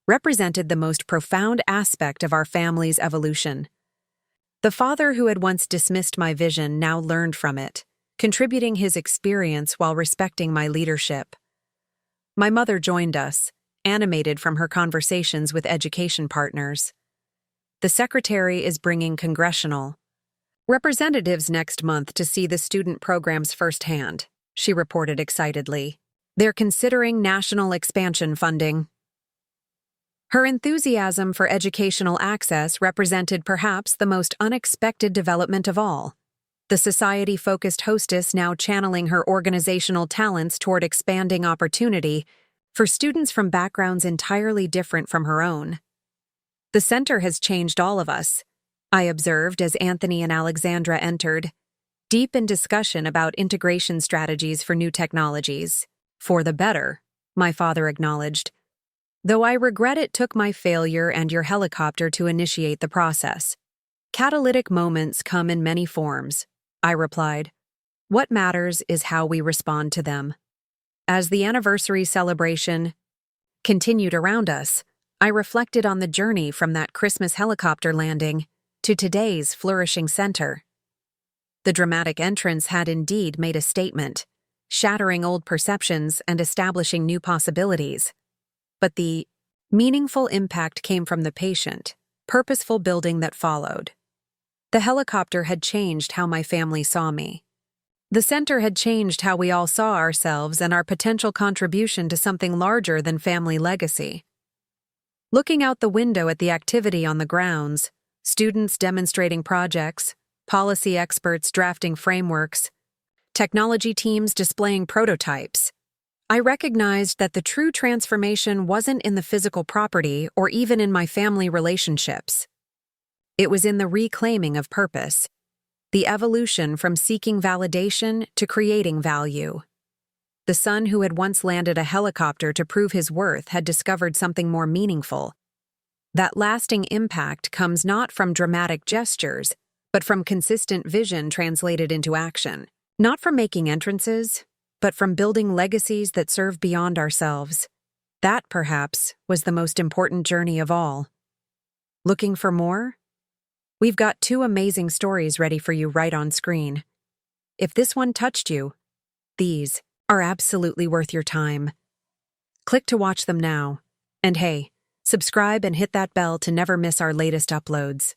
represented the most profound aspect of our family's evolution. The father who had once dismissed my vision now learned from it, contributing his experience while respecting my leadership. My mother joined us, animated from her conversations with education partners. The secretary is bringing congressional Representatives next month to see the student programs firsthand, she reported excitedly. They're considering national expansion funding. Her enthusiasm for educational access represented perhaps the most unexpected development of all. The society-focused hostess now channeling her organizational talents toward expanding opportunity for students from backgrounds entirely different from her own. The center has changed all of us, I observed as Anthony and Alexandra entered, deep in discussion about integration strategies for new technologies. For the better, my father acknowledged. Though I regret it took my failure and your helicopter to initiate the process. Catalytic moments come in many forms, I replied. What matters is how we respond to them. As the anniversary celebration continued around us, I reflected on the journey from that Christmas helicopter landing to today's flourishing center. The dramatic entrance had indeed made a statement, shattering old perceptions and establishing new possibilities. But the meaningful impact came from the patient, purposeful building that followed. The helicopter had changed how my family saw me. The center had changed how we all saw ourselves and our potential contribution to something larger than family legacy. Looking out the window at the activity on the grounds, students demonstrating projects, policy experts drafting frameworks, technology teams displaying prototypes, I recognized that the true transformation wasn't in the physical property or even in my family relationships. It was in the reclaiming of purpose, the evolution from seeking validation to creating value. The son who had once landed a helicopter to prove his worth had discovered something more meaningful. That lasting impact comes not from dramatic gestures, but from consistent vision translated into action. Not from making entrances, but from building legacies that serve beyond ourselves. That, perhaps, was the most important journey of all. Looking for more? We've got 2 amazing stories ready for you right on screen. If this one touched you, these are absolutely worth your time. Click to watch them now. And hey, subscribe and hit that bell to never miss our latest uploads.